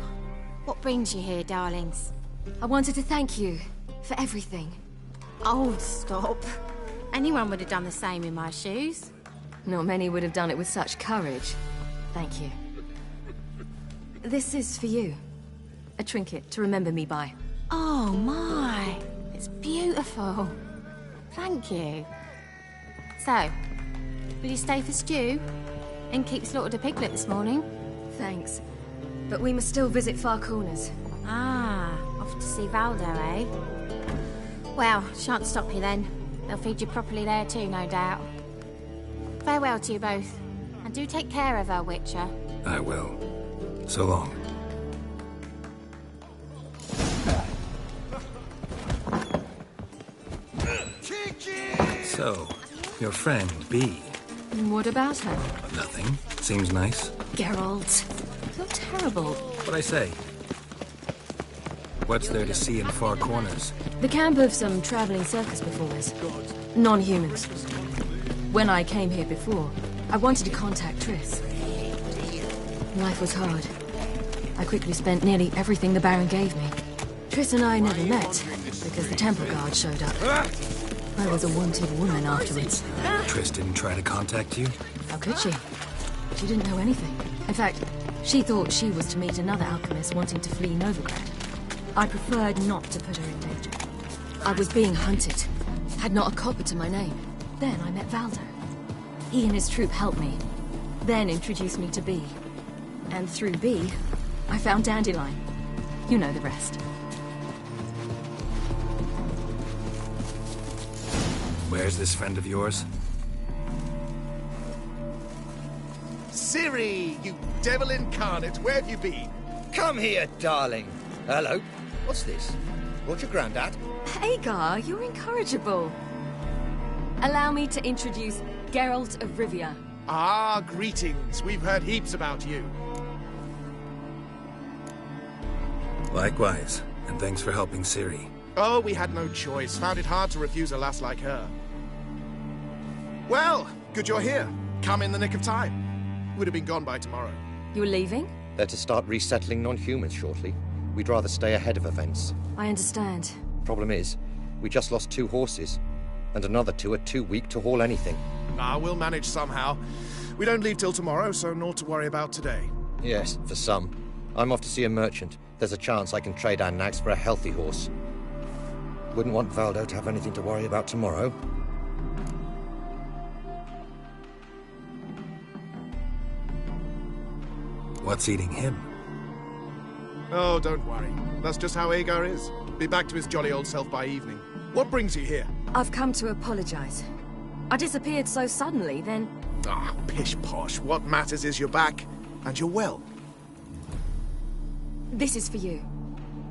what brings you here, darlings? I wanted to thank you for everything. Oh, stop. Anyone would have done the same in my shoes. Not many would have done it with such courage. Thank you. This is for you. A trinket to remember me by. Oh, my. It's beautiful. Thank you. So, will you stay for stew? And keep slaughtered a piglet this morning? Thanks. But we must still visit Far Corners. Ah, off to see Valdo, eh? Well, shan't stop you then. They'll feed you properly there too, no doubt. Farewell to you both. And do take care of her, Witcher. I will. So long. So, your friend, B. What about her? Nothing. Seems nice. Geralt, you're terrible. What'd I say? What's there to see in Far Corners? The camp of some traveling circus performers. Non-humans. When I came here before, I wanted to contact Triss. Life was hard. I quickly spent nearly everything the Baron gave me. Triss and I never met, because the Temple Guard showed up. I was a wanted woman afterwards. Triss didn't try to contact you? How could she? She didn't know anything. In fact, she thought she was to meet another alchemist wanting to flee Novigrad. I preferred not to put her in danger. I was being hunted. Had not a copper to my name. Then I met Valdo. He and his troop helped me. Then introduced me to B. And through B, I found Dandelion. You know the rest. Where's this friend of yours? Ciri, you devil incarnate, where have you been? Come here, darling. Hello. What's this? What's your granddad? Hagar, you're incorrigible. Allow me to introduce Geralt of Rivia. Ah, greetings. We've heard heaps about you. Likewise, and thanks for helping Ciri. Oh, we had no choice. Found it hard to refuse a lass like her. Well, good you're here. Come in the nick of time. Would have been gone by tomorrow. You're leaving? They're to start resettling non-humans shortly. We'd rather stay ahead of events. I understand. Problem is, we just lost 2 horses, and another 2 are too weak to haul anything. Ah, we'll manage somehow. We don't leave till tomorrow, so naught to worry about today. Yes, for some. I'm off to see a merchant. There's a chance I can trade our nags for a healthy horse. Wouldn't want Valdo to have anything to worry about tomorrow. What's eating him? Oh, don't worry. That's just how Agar is. Be back to his jolly old self by evening. What brings you here? I've come to apologize. I disappeared so suddenly, then... Ah, pish-posh. What matters is you're back, and you're well. This is for you.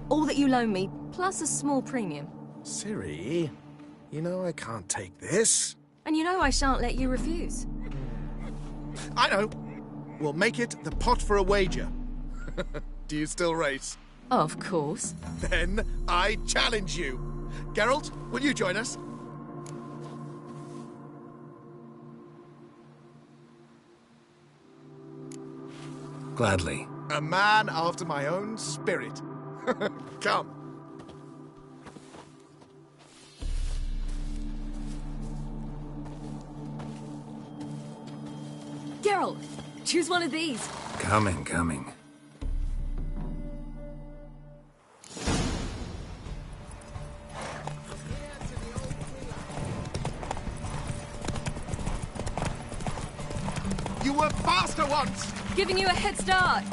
All that you loan me, plus a small premium. Ciri, you know I can't take this. And you know I shan't let you refuse. I know. We'll make it the pot for a wager. Do you still race? Of course. Then I challenge you. Geralt, will you join us? Gladly. A man after my own spirit. Come. Geralt, choose one of these. Coming. You were faster once! Giving you a head start.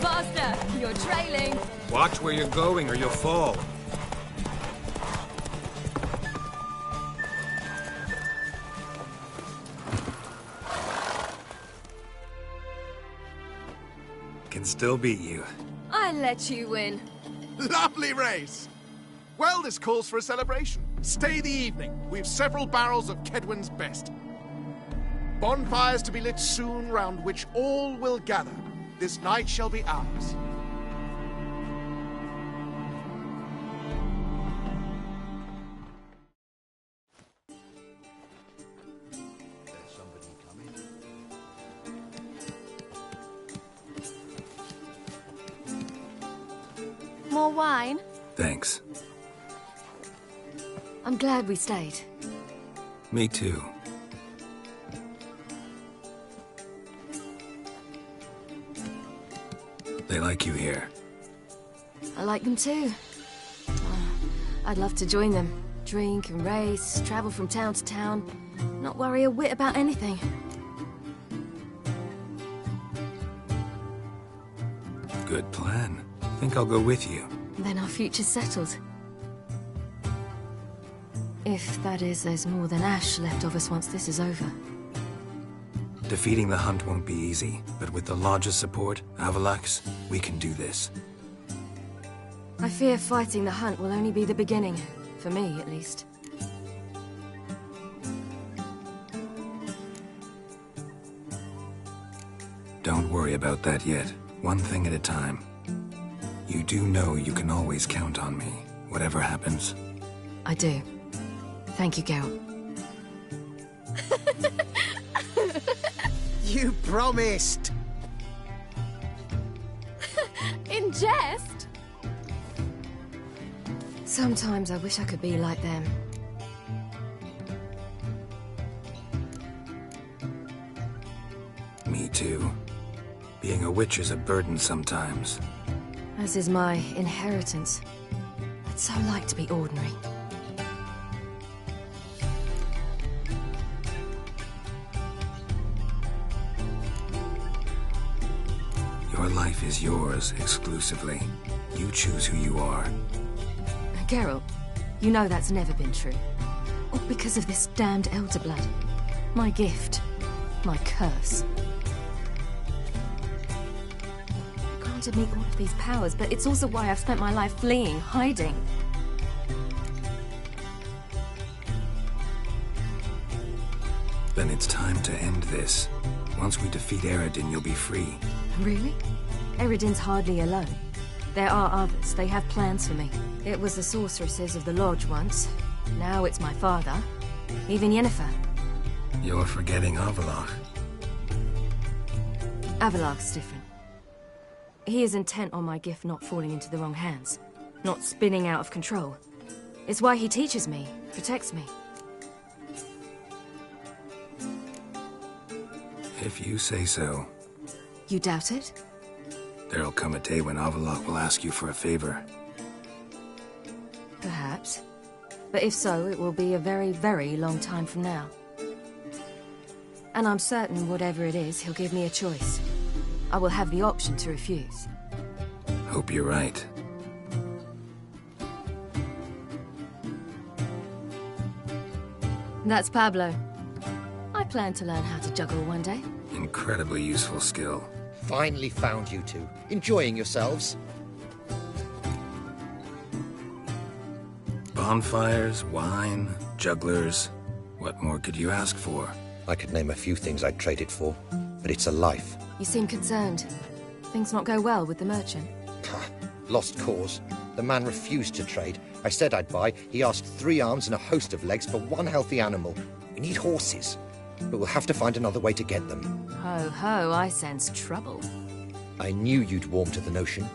Faster! You're trailing. Watch where you're going or you'll fall. Can still beat you. I let you win. Lovely race! Well, this calls for a celebration. Stay the evening. We've several barrels of Kedwen's best. Bonfires to be lit soon, round which all will gather. This night shall be ours. More wine? Thanks. I'm glad we stayed. Me too. They like you here. I like them too. I'd love to join them. Drink and race, travel from town to town. Not worry a whit about anything. Good plan. Think I'll go with you. Then our future's settled. If, that is, there's more than ash left of us once this is over. Defeating the Hunt won't be easy, but with the Lodge's support, Avalax, we can do this. I fear fighting the Hunt will only be the beginning. For me, at least. Don't worry about that yet. One thing at a time. You do know you can always count on me, whatever happens. I do. Thank you, Geralt. You promised! In jest? Sometimes I wish I could be like them. Me too. Being a witch is a burden sometimes. As is my inheritance. I'd so like to be ordinary. Your life is yours, exclusively. You choose who you are. Geralt, you know that's never been true. All because of this damned Elder Blood. My gift. My curse. It granted me all of these powers, but it's also why I've spent my life fleeing, hiding. Then it's time to end this. Once we defeat Eredin, you'll be free. Really? Eredin's hardly alone. There are others. They have plans for me. It was the sorceresses of the Lodge once. Now it's my father. Even Yennefer. You're forgetting Avalach. Avalach's different. He is intent on my gift not falling into the wrong hands. Not spinning out of control. It's why he teaches me, protects me. If you say so. You doubt it? There'll come a day when Avalach will ask you for a favor. Perhaps. But if so, it will be a very, very long time from now. And I'm certain whatever it is, he'll give me a choice. I will have the option to refuse. Hope you're right. That's Pablo. I plan to learn how to juggle one day. Incredibly useful skill. Finally found you two. Enjoying yourselves? Bonfires, wine, jugglers. What more could you ask for? I could name a few things I'd trade it for, but it's a life. You seem concerned. Things not go well with the merchant? Lost cause. The man refused to trade. I said I'd buy. He asked 3 arms and a host of legs for 1 healthy animal. We need horses, but we'll have to find another way to get them. Ho ho, I sense trouble. I knew you'd warm to the notion.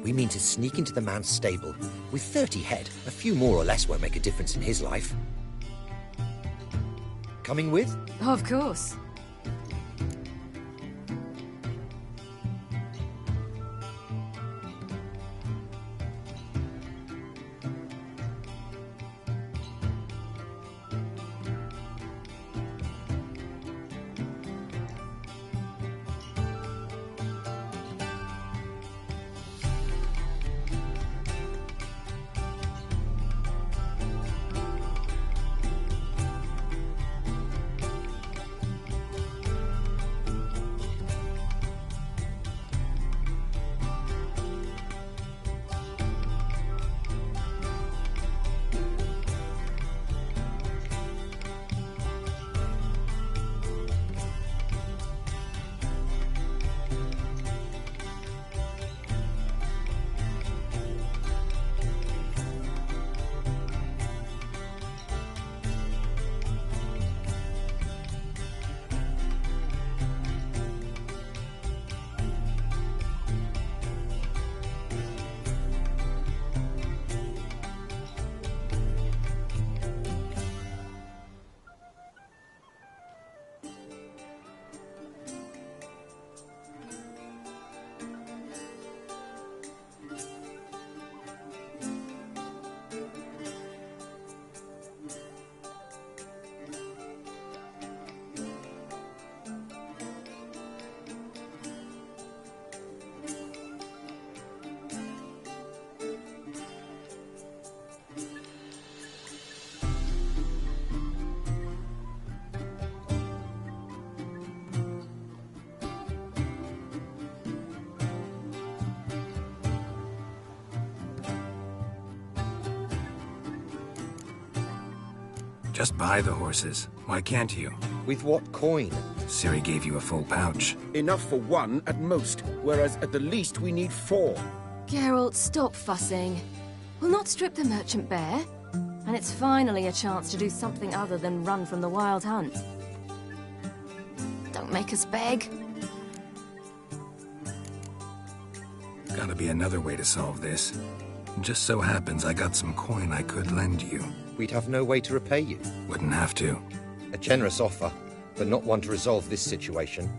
We mean to sneak into the man's stable. With 30 head, a few more or less won't make a difference in his life. Coming with? Of course. Just buy the horses. Why can't you? With what coin? Ciri gave you a full pouch. Enough for one at most, whereas at the least we need 4. Geralt, stop fussing. We'll not strip the merchant bare. And it's finally a chance to do something other than run from the wild hunt. Don't make us beg. Gotta be another way to solve this. Just so happens I got some coin I could lend you. We'd have no way to repay you. Wouldn't have to. A generous offer, but not one to resolve this situation.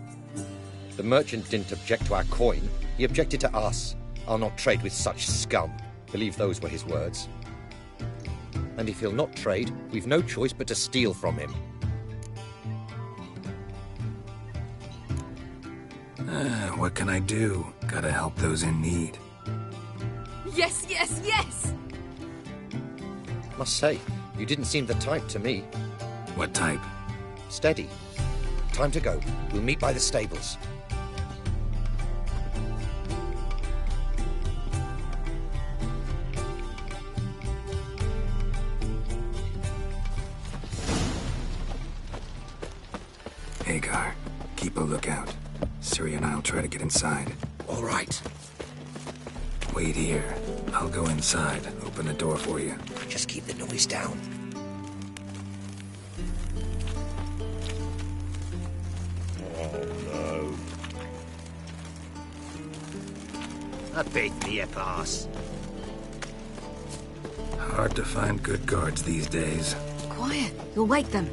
The merchant didn't object to our coin, he objected to us. I'll not trade with such scum. Believe those were his words. And if he'll not trade, we've no choice but to steal from him. What can I do? Gotta help those in need. Yes, yes, yes! Must say, you didn't seem the type to me. What type? Steady. Time to go. We'll meet by the stables. Hagar, keep a lookout. Ciri and I'll try to get inside. All right. Wait here. I'll go inside, open the door for you. Just keep the noise down. Oh, no. I beg me a pass. Hard to find good guards these days. Quiet, you'll wake them.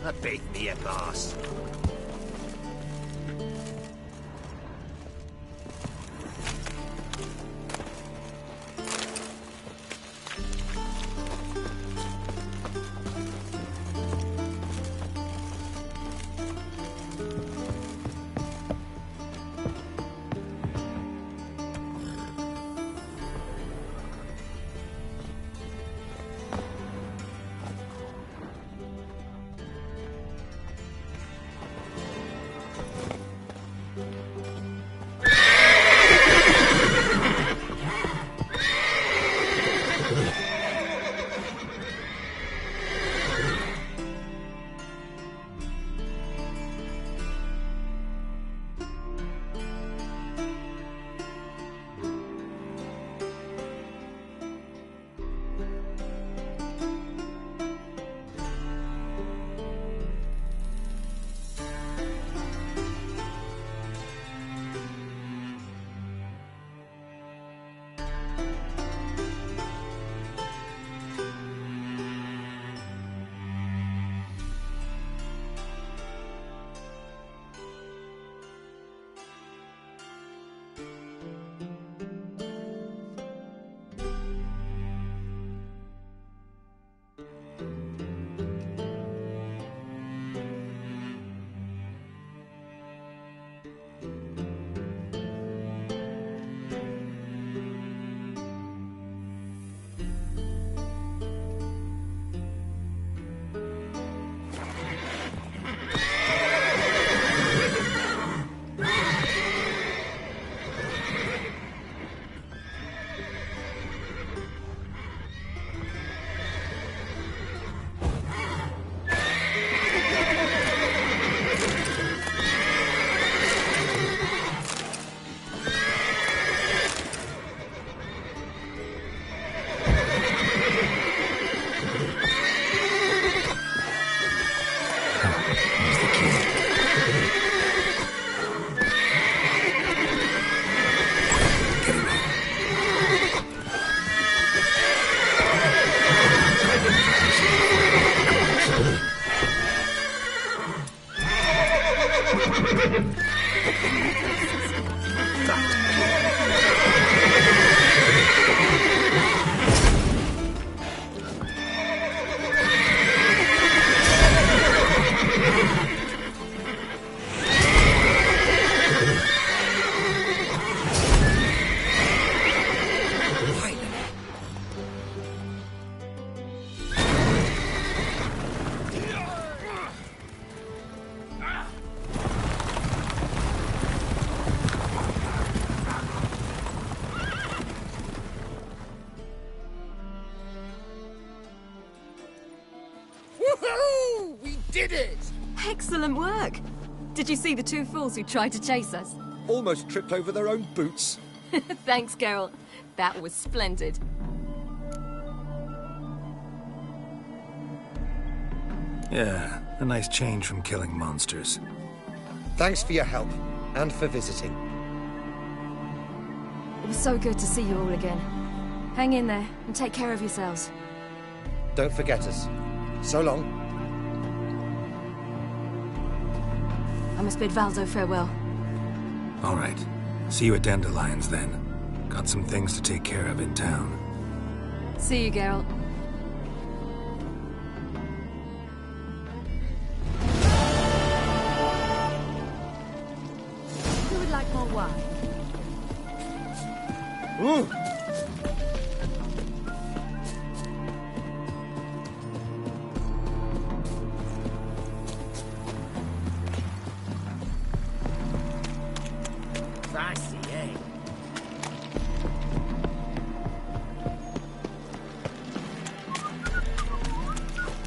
I beat me a pass. did it! Excellent work. Did you see the two fools who tried to chase us? Almost tripped over their own boots. Thanks, Geralt. That was splendid. Yeah, a nice change from killing monsters. Thanks for your help, and for visiting. It was so good to see you all again. Hang in there, and take care of yourselves. Don't forget us. So long. I must bid Valzo farewell. All right. See you at Dandelions, then. Got some things to take care of in town. See you, Geralt. Who would like more wine? Ooh. Fancy, eh?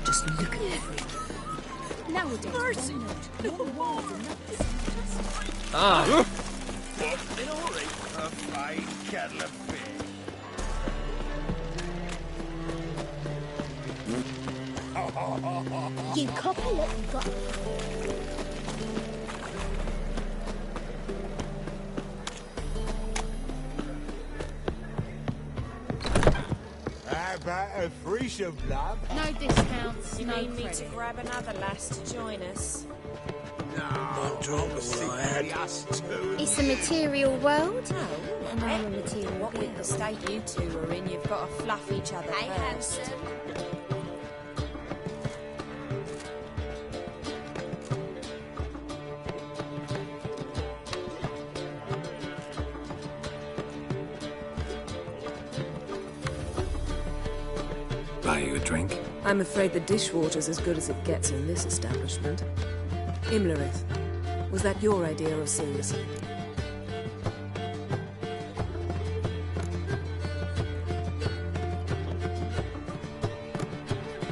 Just look at everything. Nowadays, mercy note. No more than that. Ah. In a hurry, a fine kettle of fish. You copy it, you got. How about a threesome, love? No discounts, You no need me to credit. grab another lass to join us? Not drunk as I had. It's a material world. No, And I'm a material What with the state you two are in, you've got to fluff each other first. Buy you a drink? I'm afraid the dishwater's as good as it gets in this establishment. Imlerith, was that your idea of Sirius?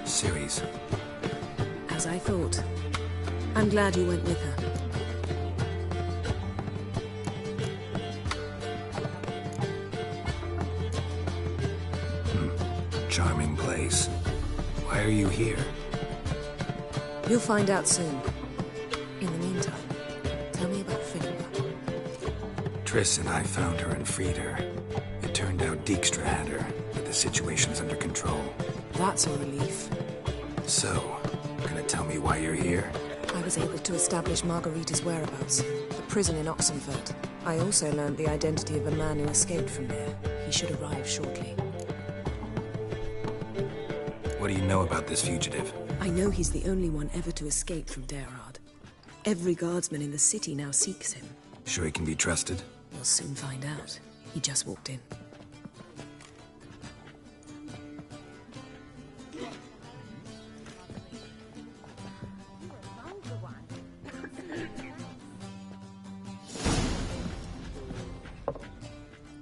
Ceres. As I thought. I'm glad you went with her. Charming place. Why are you here? You'll find out soon. In the meantime, tell me about Philippa. Triss and I found her and freed her. It turned out Dijkstra had her, but the situation's under control. That's a relief. So, gonna tell me why you're here? I was able to establish Margarita's whereabouts, the prison in Oxenfurt. I also learned the identity of a man who escaped from there. He should arrive shortly. What do you know about this fugitive? I know he's the only one ever to escape from Derard. Every guardsman in the city now seeks him. Sure he can be trusted? We'll soon find out. He just walked in.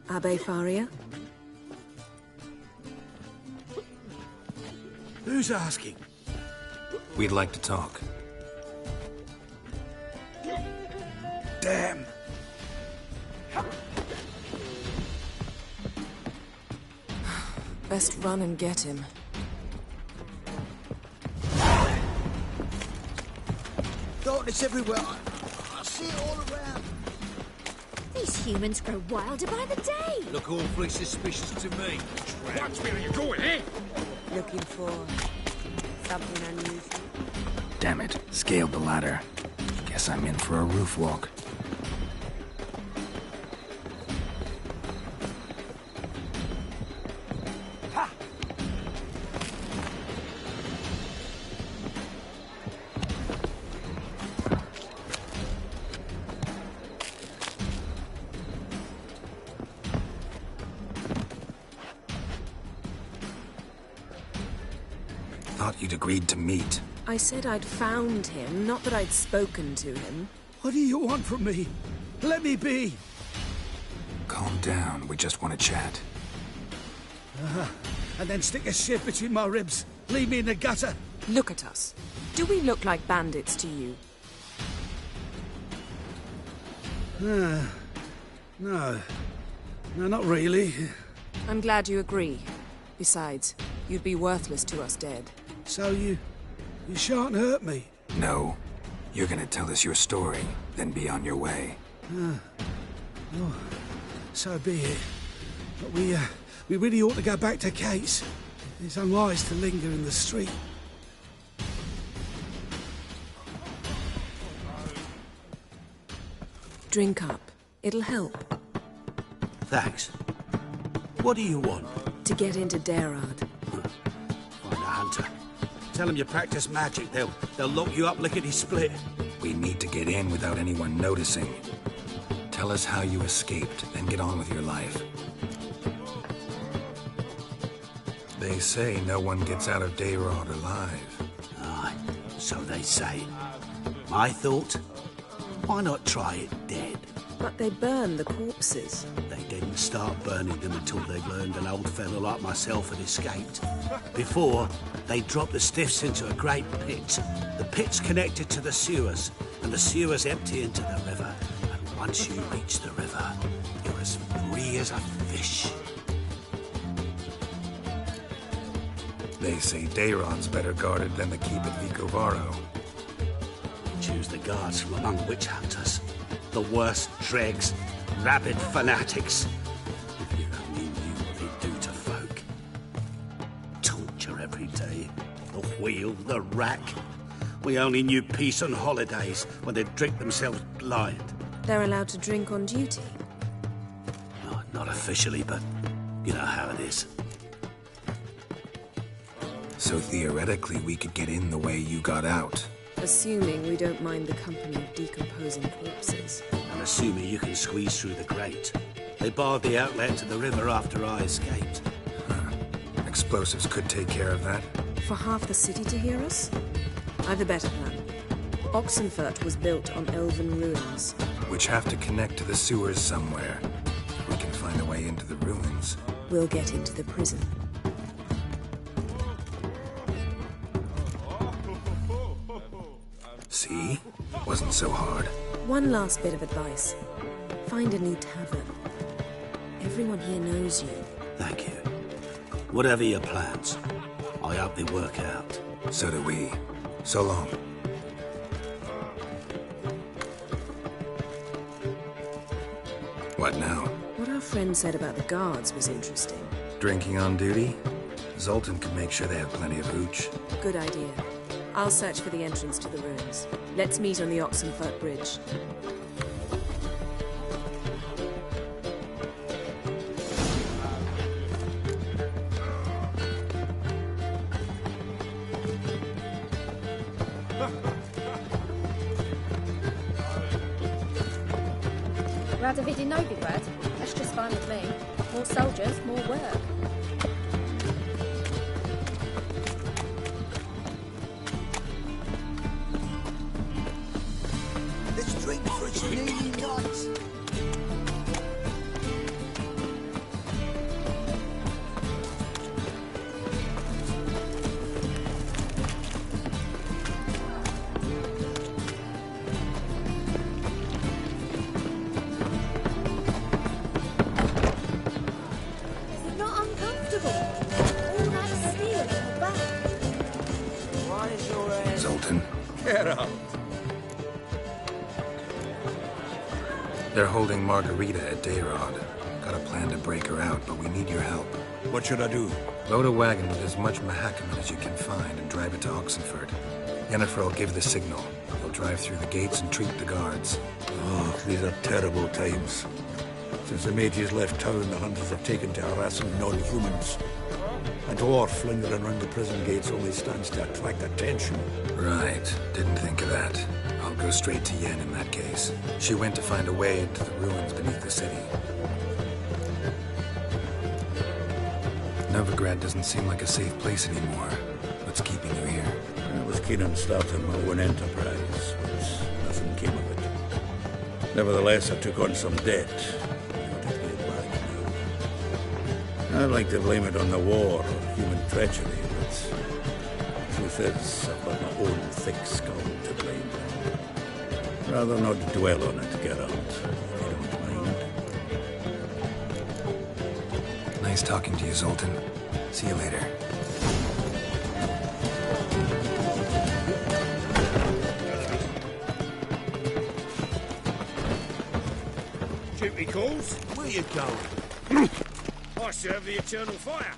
Abbe Faria? Who's asking? We'd like to talk. Damn. Best run and get him. Darkness everywhere. I see it all around. These humans grow wilder by the day. Look awfully suspicious to me. Watch where you're going, eh? Looking for something unusual. Damn it, scaled the ladder. Guess I'm in for a roof walk. Thought you'd agreed to meet. I said I'd found him, not that I'd spoken to him. What do you want from me? Let me be. Calm down, we just want to chat. And then stick a shiv between my ribs. Leave me in the gutter. Look at us. Do we look like bandits to you? No. No, not really. I'm glad you agree. Besides, you'd be worthless to us dead. So you shan't hurt me. No. You're gonna tell us your story, then be on your way. Oh, so be it. But we really ought to go back to Kate's. It's unwise to linger in the street. Drink up. It'll help. Thanks. What do you want? To get into Derard. Find a hunter. Tell them you practice magic. They'll lock you up lickety-split. We need to get in without anyone noticing. Tell us how you escaped, then get on with your life. They say no one gets out of Derard alive. Aye, so they say. My thought? Why not try it dead? But they burn the corpses. They didn't start burning them until they'd learned an old fellow like myself had escaped. Before, they dropped the stiffs into a great pit. The pit's connected to the sewers, and the sewers empty into the river. And once you reach the river, you're as free as a fish. They say Dayron's better guarded than the keep at Vicovaro. Choose the guards from among witch hunters. The worst dregs, rabid fanatics. If you only knew what they do to folk. wheel, the rack. We only knew peace on holidays when they'd drink themselves blind. They're allowed to drink on duty? Oh, not officially, but you know how it is. So theoretically, we could get in the way you got out. Assuming we don't mind the company of decomposing corpses. And assuming you can squeeze through the grate. They barred the outlet to the river after I escaped. Explosives could take care of that. For half the city to hear us? I've a better plan. Oxenfurt was built on elven ruins. Which have to connect to the sewers somewhere. If we can find a way into the ruins. We'll get into the prison. See? Wasn't so hard. One last bit of advice. Find a new tavern. Everyone here knows you. Thank you. Whatever your plans, I hope they work out. So do we. So long. What now? What our friend said about the guards was interesting. Drinking on duty? Zoltan can make sure they have plenty of hooch. Good idea. I'll search for the entrance to the ruins. Let's meet on the Oxenfurt Bridge. Radovid in Novigrad? That's just fine with me. More soldiers, more work. Let's drink for its nearly night. Get out. They're holding Margarita at Dayrod. Got a plan to break her out, but we need your help. What should I do? Load a wagon with as much Mahakaman as you can find and drive it to Oxenfurt. Yennefer will give the signal. You'll drive through the gates and treat the guards. Oh, these are terrible times. Since the mages left town, the hunters have taken to harassing non-humans. A dwarf lingering around the prison gates only stands to attract attention. Right. Didn't think of that. I'll go straight to Yen in that case. She went to find a way into the ruins beneath the city. Novigrad doesn't seem like a safe place anymore. What's keeping you here? I was keen on starting my own enterprise, but nothing came of it. Nevertheless, I took on some debt. I'd like to blame it on the war or human treachery, but the truth is, I've got my own thick skull to blame. Rather not dwell on it, Geralt, if you don't mind. Nice talking to you, Zoltan. See you later. Duty calls? Where you going? I serve the eternal fire.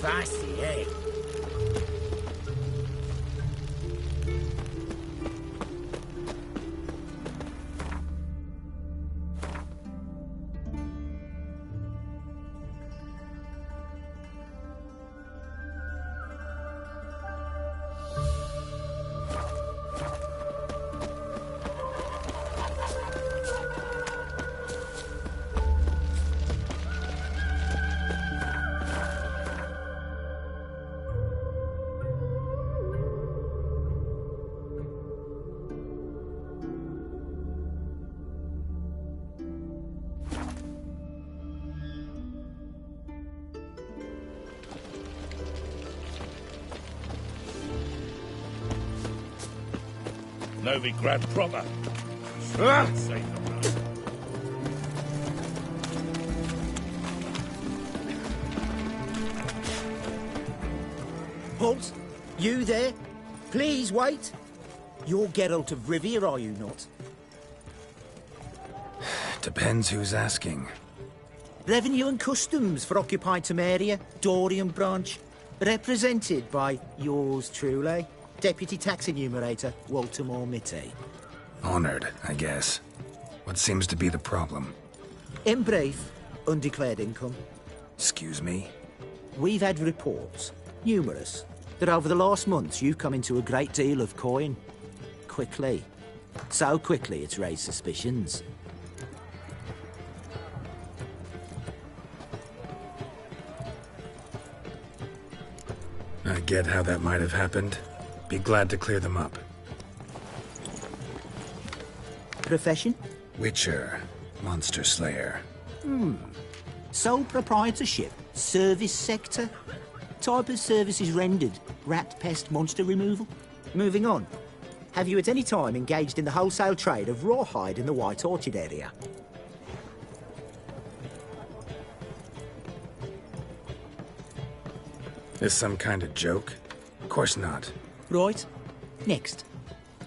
Fancy, eh? Novigrad proper. Say Halt! You there? Please wait. You're Geralt of Rivia, are you not? Depends who's asking. Revenue and Customs for occupied Temeria, Dorian branch. Represented by yours truly, Deputy Tax Enumerator Walter Mitty. Honored, I guess. What seems to be the problem? In brief, undeclared income. Excuse me? We've had reports, numerous, that over the last months you've come into a great deal of coin. Quickly. So quickly it's raised suspicions. I get how that might have happened. Be glad to clear them up. Profession? Witcher. Monster Slayer. Sole proprietorship? Service sector? Type of services rendered? Rat, pest, monster removal? Moving on. Have you at any time engaged in the wholesale trade of rawhide in the White Orchard area? Is some kind of joke? Of course not. Right. Next.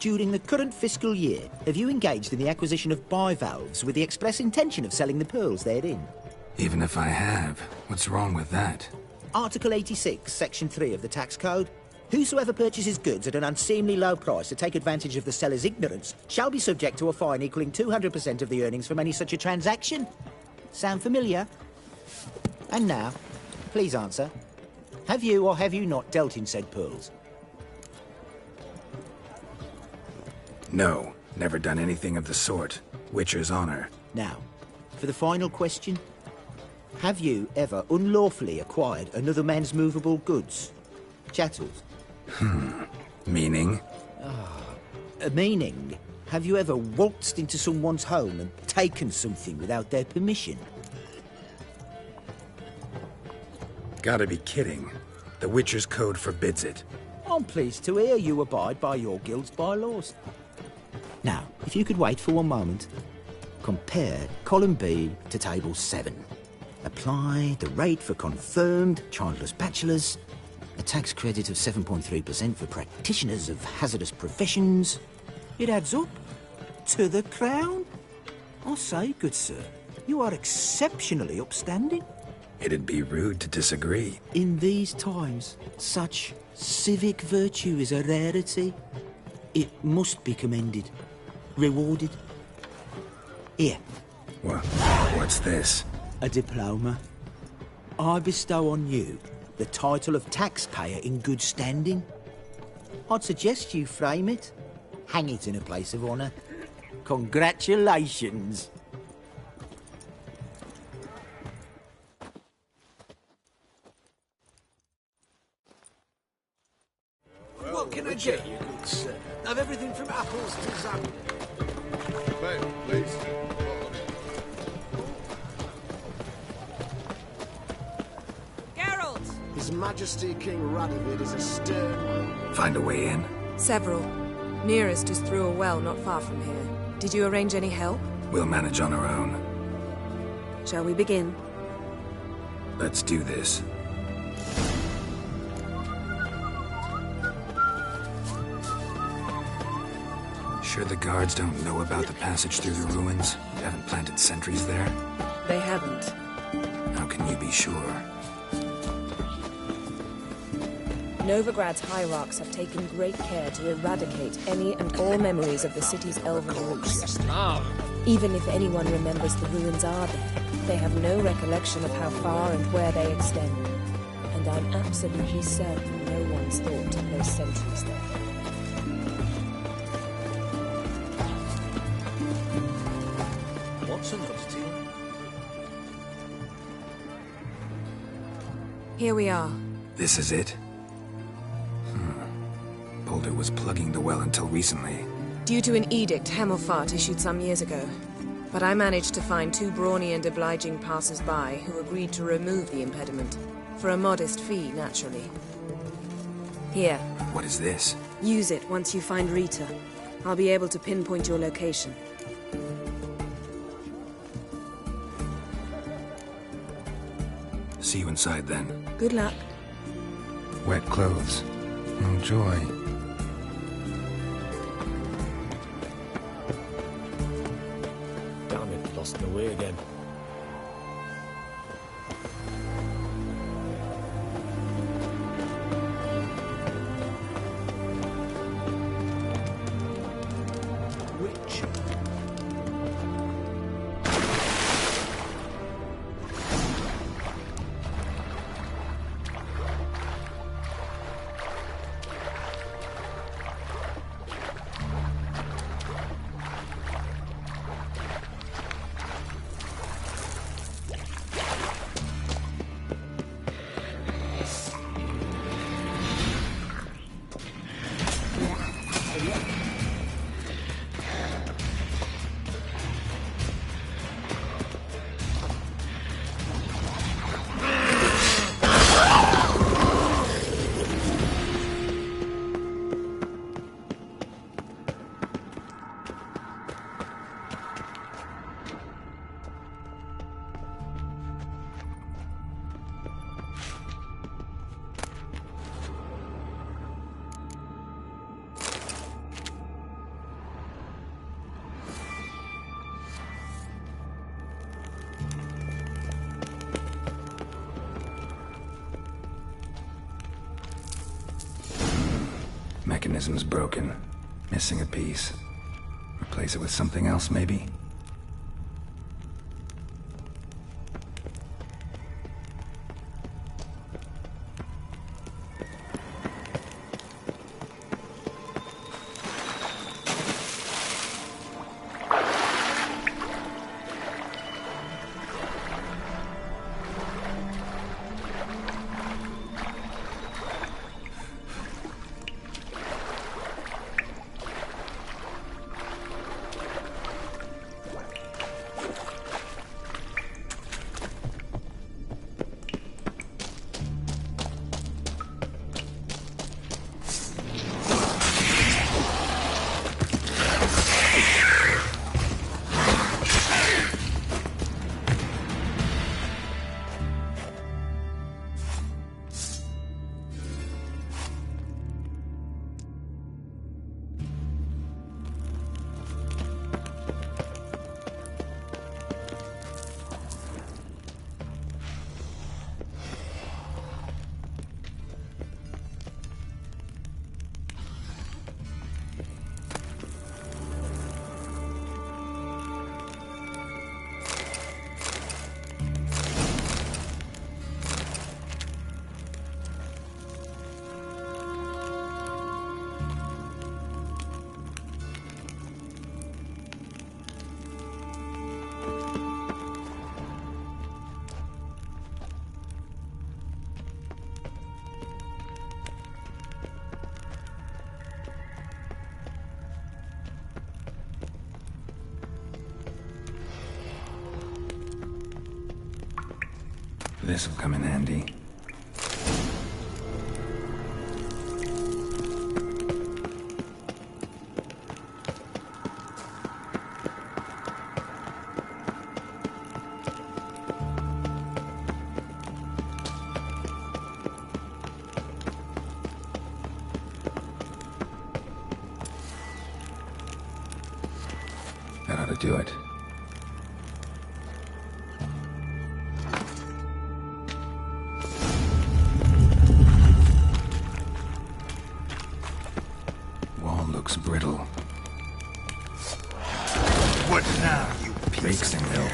During the current fiscal year, have you engaged in the acquisition of bivalves with the express intention of selling the pearls therein? Even if I have, what's wrong with that? Article 86, Section 3 of the Tax Code. Whosoever purchases goods at an unseemly low price to take advantage of the seller's ignorance shall be subject to a fine equaling 200% of the earnings from any such a transaction. Sound familiar? And now, please answer. Have you or have you not dealt in said pearls? No, never done anything of the sort. Witcher's honor. Now, for the final question. Have you ever unlawfully acquired another man's movable goods? Chattels? Meaning? Meaning, have you ever waltzed into someone's home and taken something without their permission? Gotta be kidding. The Witcher's Code forbids it. I'm pleased to hear you abide by your guild's bylaws. Now, if you could wait for one moment, compare column B to table 7. Apply the rate for confirmed childless bachelors, a tax credit of 7.3% for practitioners of hazardous professions. It adds up to the crown. I say, good sir, you are exceptionally upstanding. It'd be rude to disagree. In these times, such civic virtue is a rarity. It must be commended, rewarded. Here. What's this? A diploma. I bestow on you the title of taxpayer in good standing. I'd suggest you frame it, hang it in a place of honour. Congratulations. What can I get you, good sir? I've everything from apples to zam. Ma'am, please. Geralt! His Majesty King Radovid is a stern man. Find a way in? Several. Nearest is through a well not far from here. Did you arrange any help? We'll manage on our own. Shall we begin? Let's do this. Sure the guards don't know about the passage through the ruins? You haven't planted sentries there? They haven't. How can you be sure? Novigrad's hierarchs have taken great care to eradicate any and all memories of the city's elven roots. Even if anyone remembers the ruins are there, they have no recollection of how far and where they extend. And I'm absolutely certain no one's thought to place sentries there. What's another deal? Here we are. This is it? Boulder was plugging the well until recently. Due to an edict Hemelfart issued some years ago. But I managed to find 2 brawny and obliging passers-by who agreed to remove the impediment. For a modest fee, naturally. Here. What is this? Use it once you find Rita. I'll be able to pinpoint your location. See you inside then. Good luck. Wet clothes. Oh, joy. Damn it, lost my mechanism's broken. Missing a piece. Replace it with something else, maybe? This'll come in handy. That ought to do it. Brittle. What now, you piece of milk?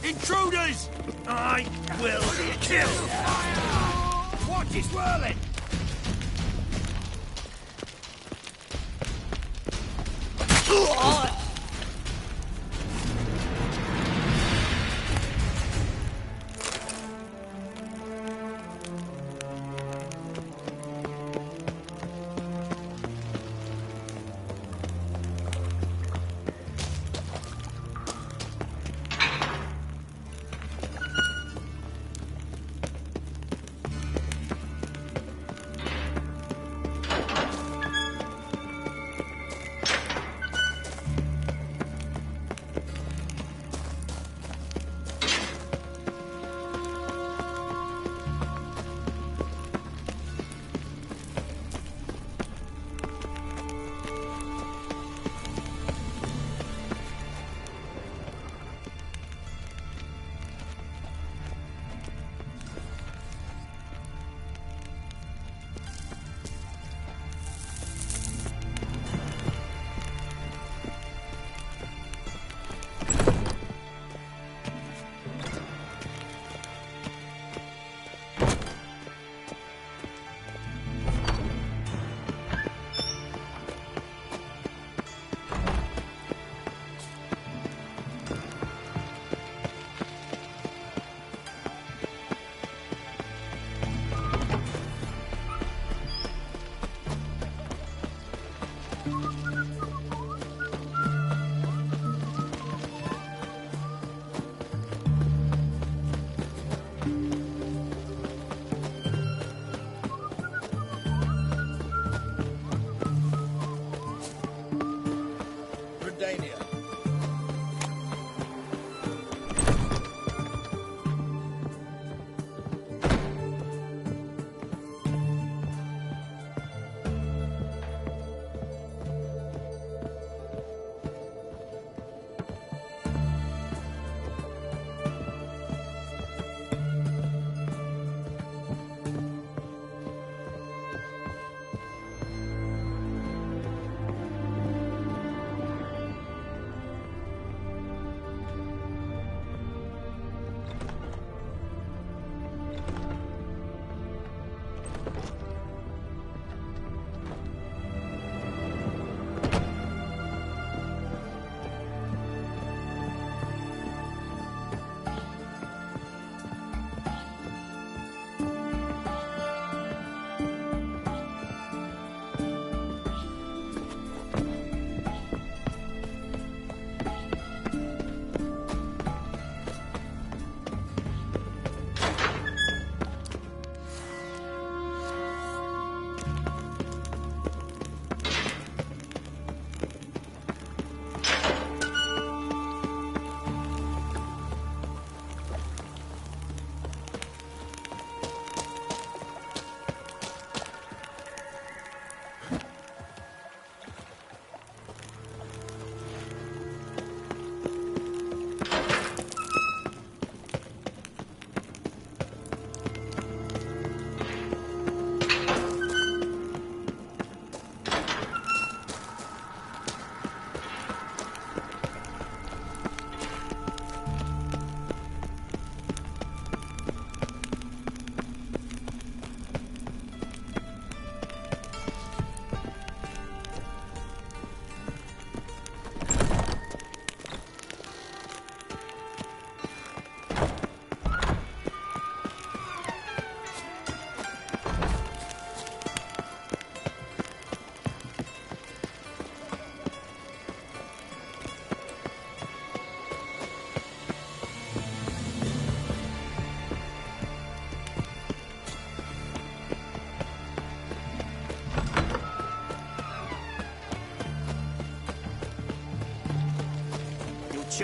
Intruders! I will kill! Watch it swirling!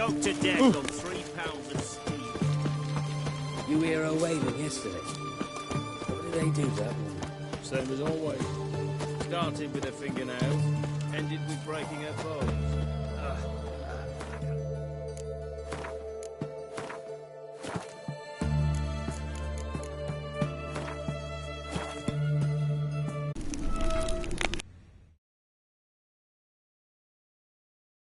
choked to death on 3 pounds of steam. You hear her waving yesterday? What did they do to that woman? Same as always. Started with her fingernails, ended with breaking her bones.